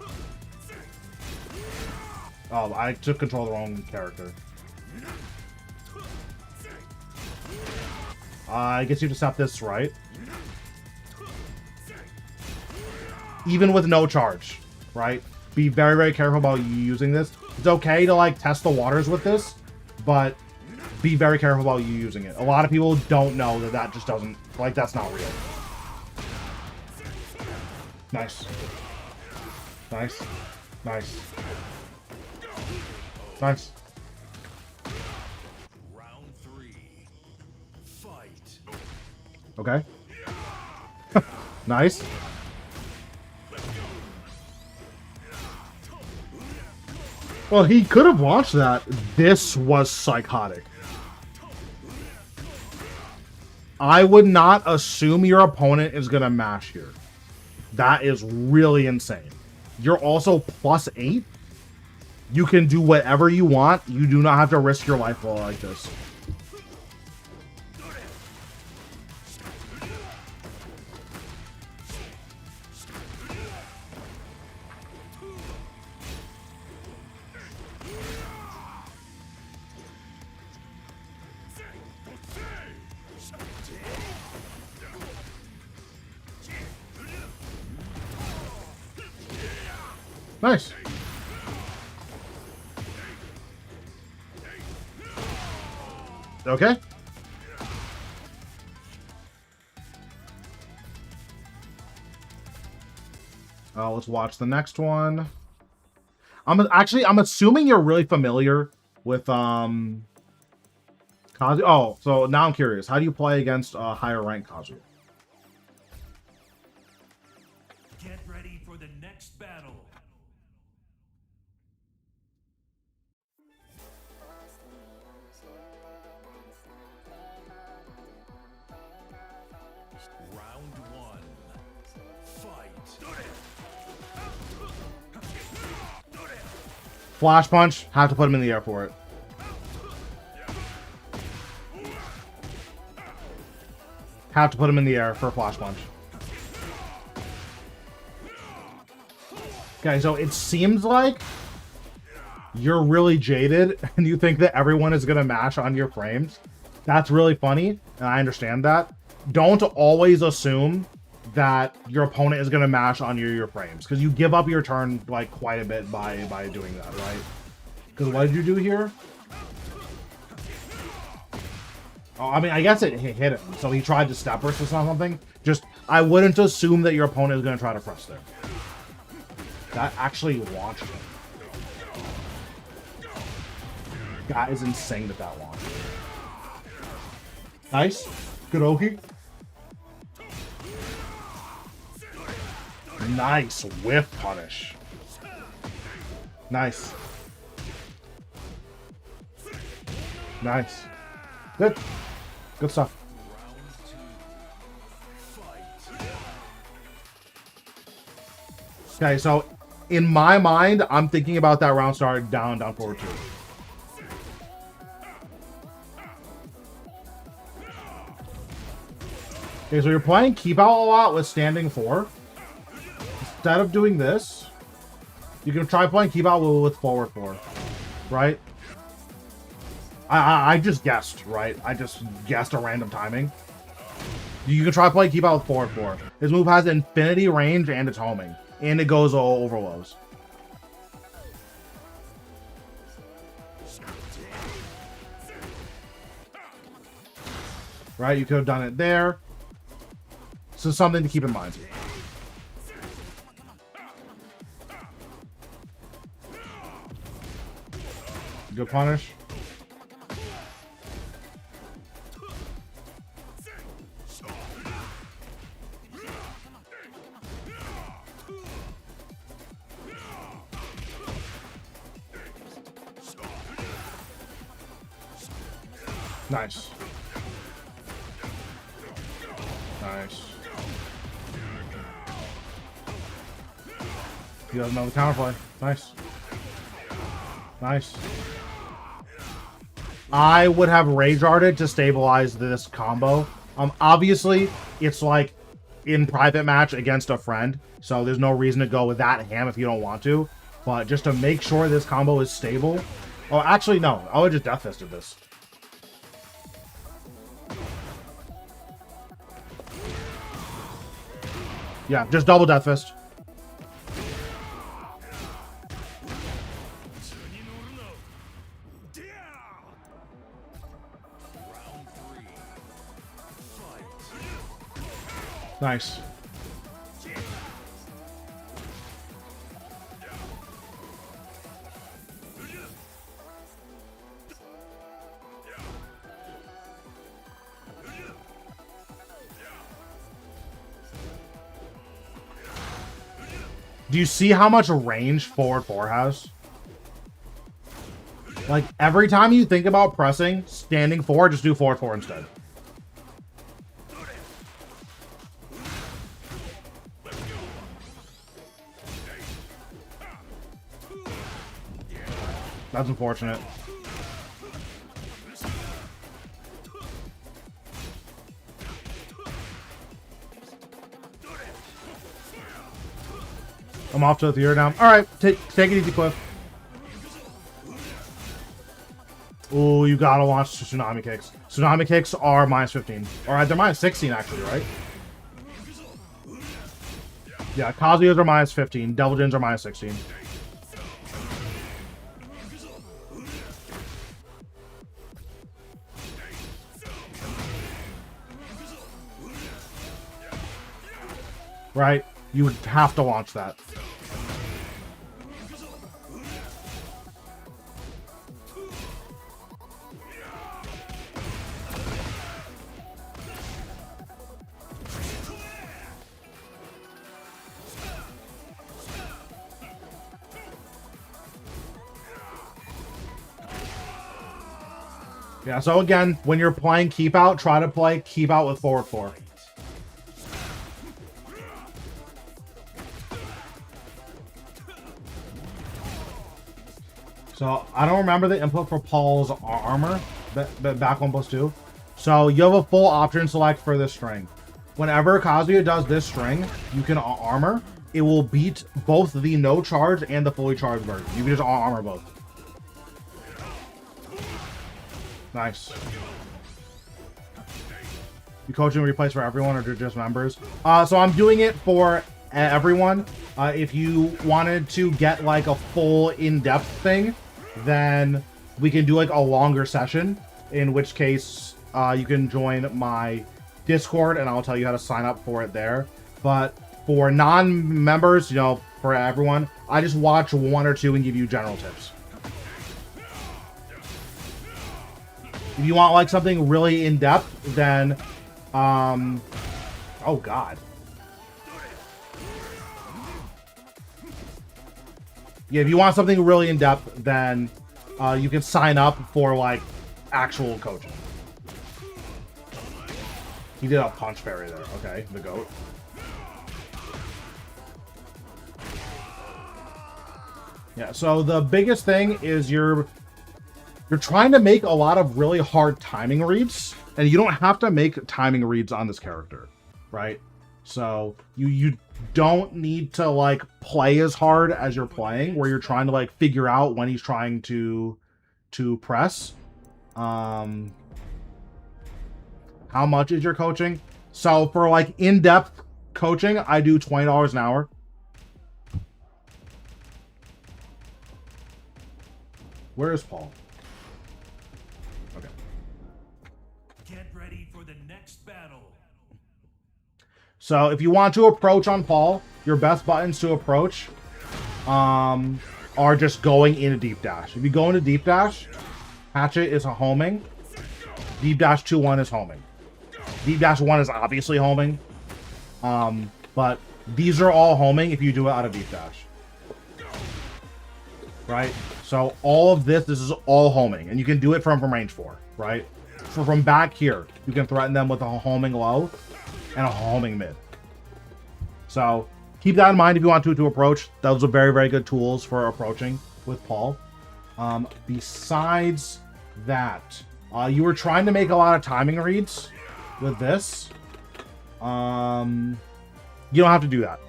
Oh, I took control of the wrong character. I guess you just stop this, right? Even with no charge, right? Be very, very careful about using this. It's okay to, like, test the waters with this, but be very careful about you using it. A lot of people don't know that just doesn't, like, that's not real. Nice. Nice. Nice. Nice. Round 3. Fight. Okay. Nice. Well, he could have launched that. This was psychotic. I would not assume your opponent is going to mash here. That is really insane. You're also +8. You can do whatever you want. You do not have to risk your life like this. Nice. Okay. Let's watch the next one. I'm assuming you're really familiar with Kazuya. Oh, so now I'm curious. How do you play against higher rank Kazuya? Get ready for the next battle. Round 1. Fight. Flash punch. Have to put him in the air for it. Have to put him in the air for a flash punch. Okay, so it seems like you're really jaded and you think that everyone is going to mash on your frames. That's really funny, and I understand that. Don't always assume that your opponent is going to mash on your frames, because you give up your turn like quite a bit by doing that, right? Because what did you do here? Oh, I mean, I guess it hit him, so he tried to step versus something. Just, I wouldn't assume that your opponent is going to try to press there. That actually launched him. That is insane that launched. Nice. Good Oki. Nice. Whiff punish. Nice. Nice. Good. Good stuff. Okay, so in my mind, I'm thinking about that round start down forward 2. Okay, so you're playing keep out a lot with standing 4. Instead of doing this, you can try playing keep out with forward 4, right? I just guessed, right? I just guessed a random timing. You can try playing keep out with forward 4. This move has infinity range and it's homing. And it goes over lows. Right, you could have done it there. So something to keep in mind. Good punish. Nice. Nice. He doesn't know the counterplay. Nice. Nice. I would have Rage Arted to stabilize this combo. Obviously, it's like in private match against a friend, so there's no reason to go with that ham if you don't want to. But just to make sure this combo is stable. Oh, actually, no. I would just Death Fisted this. Yeah, just double Death Fist. Nice. Do you see how much range forward 4 has? Like, every time you think about pressing, standing 4, just do forward 4 instead. That's unfortunate. I'm off to the theater now. Alright, take it easy, Cliff. Ooh, you gotta watch Tsunami Kicks. Tsunami Kicks are minus 15. Alright, they're minus 16 actually, right? Yeah, Kazuya's are minus 15. Devil Jins are minus 16. Right? You would have to launch that. Yeah, so again, when you're playing keep out, try to play keep out with forward 4. So, I don't remember the input for Paul's armor, back 1+2. So, you have a full option select for this string. Whenever Kazuya does this string, you can armor. It will beat both the no charge and the fully charged version. You can just armor both. Nice. You coaching replays for everyone or just members? So I'm doing it for everyone. If you wanted to get like a full in-depth thing, then we can do like a longer session, in which case you can join my Discord and I'll tell you how to sign up for it there. But for non-members, you know, for everyone, I just watch 1 or 2 and give you general tips. If you want like something really in depth, then oh god. Yeah, if you want something really in depth, then you can sign up for like actual coaching. He did a punch parry there. Okay, the goat. Yeah, so the biggest thing is you're trying to make a lot of really hard timing reads, and you don't have to make timing reads on this character, right? So you don't need to like play as hard as you're playing, where you're trying to like figure out when he's trying to press. How much is your coaching? So for like in-depth coaching, I do $20 an hour. Where is Paul? Okay. Get ready for the next battle. So if you want to approach on Paul, your best buttons to approach are just going into deep dash. If you go into deep dash, Hatchet is a homing. Deep dash 2-1 is homing. Deep dash 1 is obviously homing. But these are all homing if you do it out of deep dash. Right? So all of this is all homing. And you can do it from range 4, right? So from back here, you can threaten them with a homing low and a homing mid. So keep that in mind if you want to approach. Those are very, very good tools for approaching with Paul. Besides that, you were trying to make a lot of timing reads with this. You don't have to do that,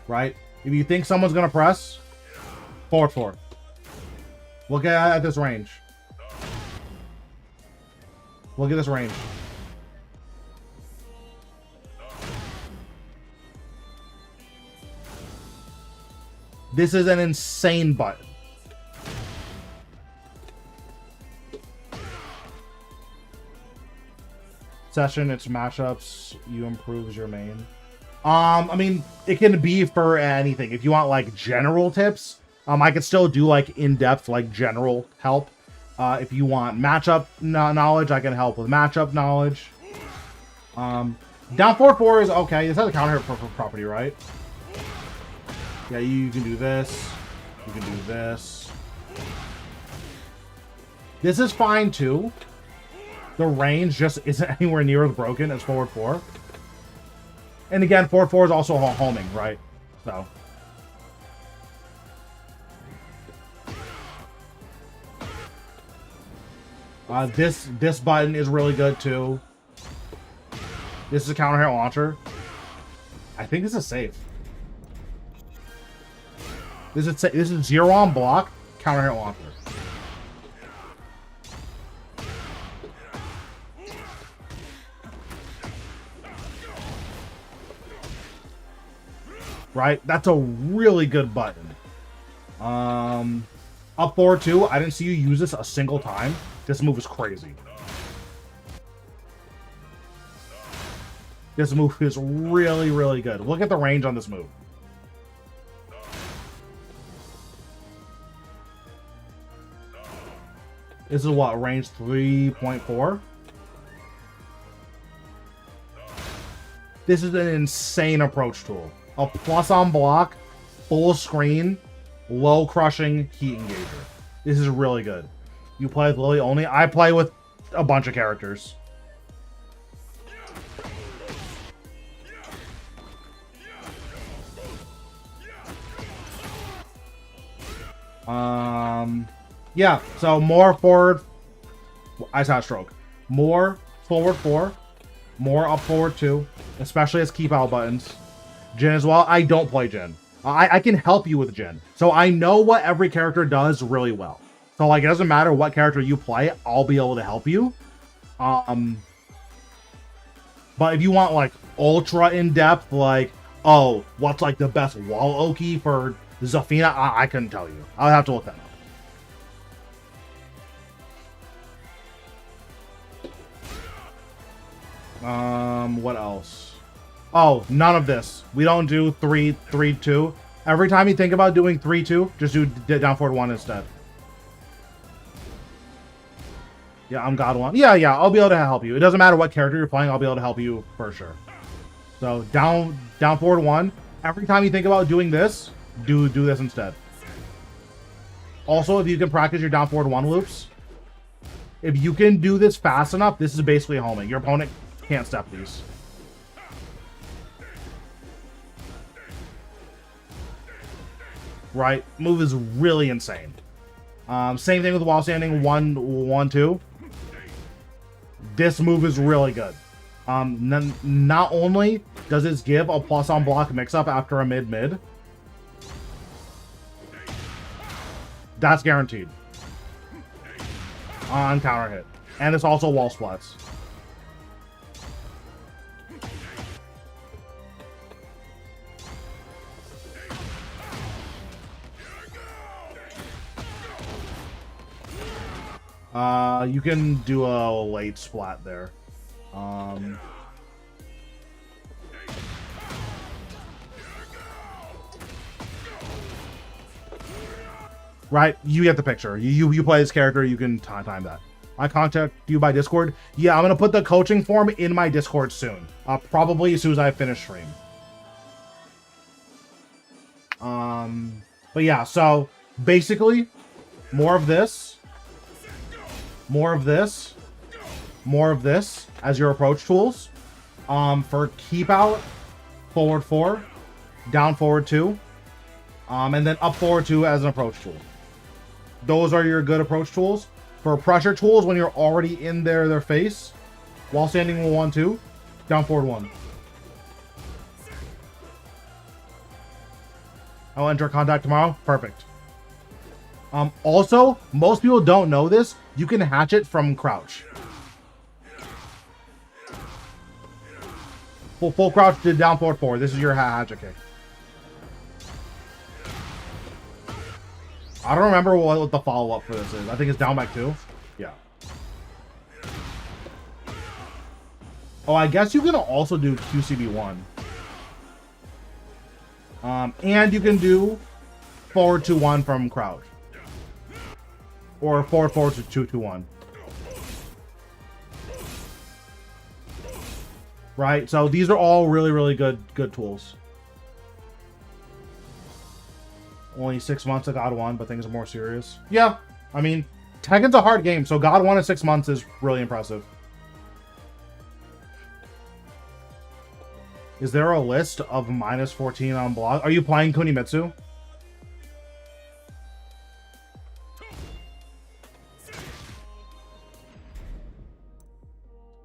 right? If you think someone's going to press, forward 4. Look at this range. Look at this range. This is an insane button. Session, it's mashups, you improves your main. I mean, it can be for anything. If you want like general tips, I could still do like in-depth, like general help. If you want matchup knowledge, I can help with matchup knowledge. Down 4-4 is okay. This has a counter hit property, right? Yeah, you can do this. You can do this. This is fine too. The range just isn't anywhere near as broken as forward 4. And again, forward 4 is also homing, right? So. This button is really good too. This is a counter hit launcher. I think this is safe. This is 0 on block, counter hit launcher. Right? That's a really good button. Up forward 2, I didn't see you use this a single time. This move is crazy. This move is really, really good. Look at the range on this move. This is what, range 3.4? This is an insane approach tool. A plus on block, full screen, low crushing heat engager. This is really good. You play with Lily only? I play with a bunch of characters. Yeah, so more forward. I saw a stroke. More forward 4. More up forward 2. Especially as keep out buttons. Jhin as well. I don't play Jhin. I can help you with Jhin. So I know what every character does really well. So like it doesn't matter what character you play, I'll be able to help you. But if you want like ultra in-depth, like, oh, what's like the best wall Oki for Zafina, I couldn't tell you. I'll have to look that up. What else? Oh, none of this. We don't do 3-3-2. Every time you think about doing 3-2, just do down forward 1 instead. Yeah, I'm God 1. Yeah, I'll be able to help you. It doesn't matter what character you're playing, I'll be able to help you for sure. So down forward 1. Every time you think about doing this, do this instead. Also, if you can practice your down forward 1 loops, if you can do this fast enough, this is basically homing. Your opponent can't step these. Right? Move is really insane. Same thing with while standing 1-1-2. This move is really good. Not only does this give a plus on block mix-up after a mid-mid, that's guaranteed on counter hit. And it's also wall splats. You can do a late splat there. Right, you get the picture. You play this character, you can time that. I contact you by Discord. Yeah, I'm gonna put the coaching form in my Discord soon. Probably as soon as I finish stream. But yeah, so basically, more of this, more of this, more of this as your approach tools. For keep out, forward 4, down forward 2, and then up forward 2 as an approach tool. Those are your good approach tools. For pressure tools, when you're already in their face, while standing 1-2, down forward 1. I'll enter contact tomorrow. Perfect. Also, most people don't know this. You can hatchet from crouch. Full crouch to down forward 4. This is your hatchet kick. I don't remember what the follow-up for this is. I think it's down back 2. Yeah. Oh, I guess you can also do QCB1. And you can do forward 2-1 from crouch. Or forward to 2-2-1. Right? So these are all really good tools. Only 6 months of God 1, but things are more serious. Yeah, I mean, Tekken's a hard game, so God 1 in 6 months is really impressive. Is there a list of -14 on block? Are you playing Kunimitsu?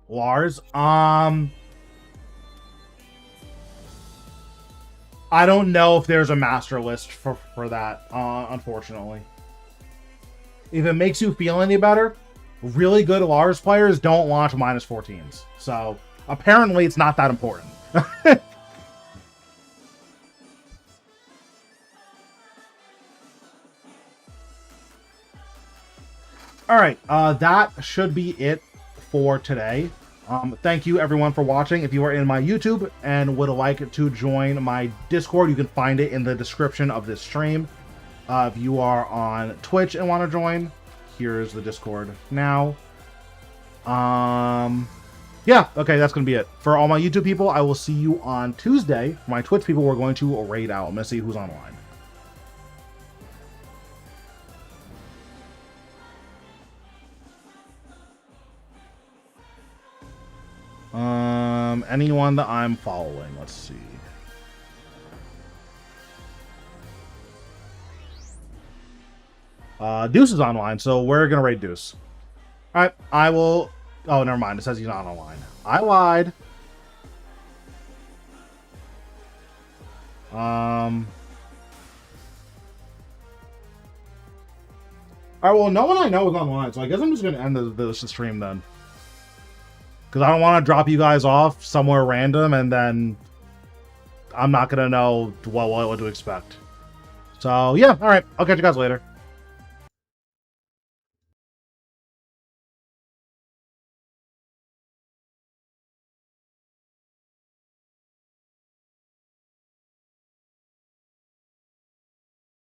Lars? I don't know if there's a master list for that, unfortunately. If it makes you feel any better, really good Lars players don't launch -14s. So, apparently it's not that important. Alright, that should be it for today. Thank you everyone for watching. If you are in my YouTube and would like to join my Discord, you can find it in the description of this stream. If you are on Twitch and want to join, here's the Discord now. Yeah, okay, that's going to be it. For all my YouTube people, I will see you on Tuesday. For my Twitch people, we're going to raid out. I'm going to see who's online. Anyone that I'm following, let's see. Deuce is online, so we're gonna raid Deuce. Alright, I will... Oh, never mind. It says he's not online. I lied. Alright, well, no one I know is online, so I guess I'm just gonna end the stream then. Because I don't want to drop you guys off somewhere random and then I'm not going to know what to expect. So, yeah. All right. I'll catch you guys later.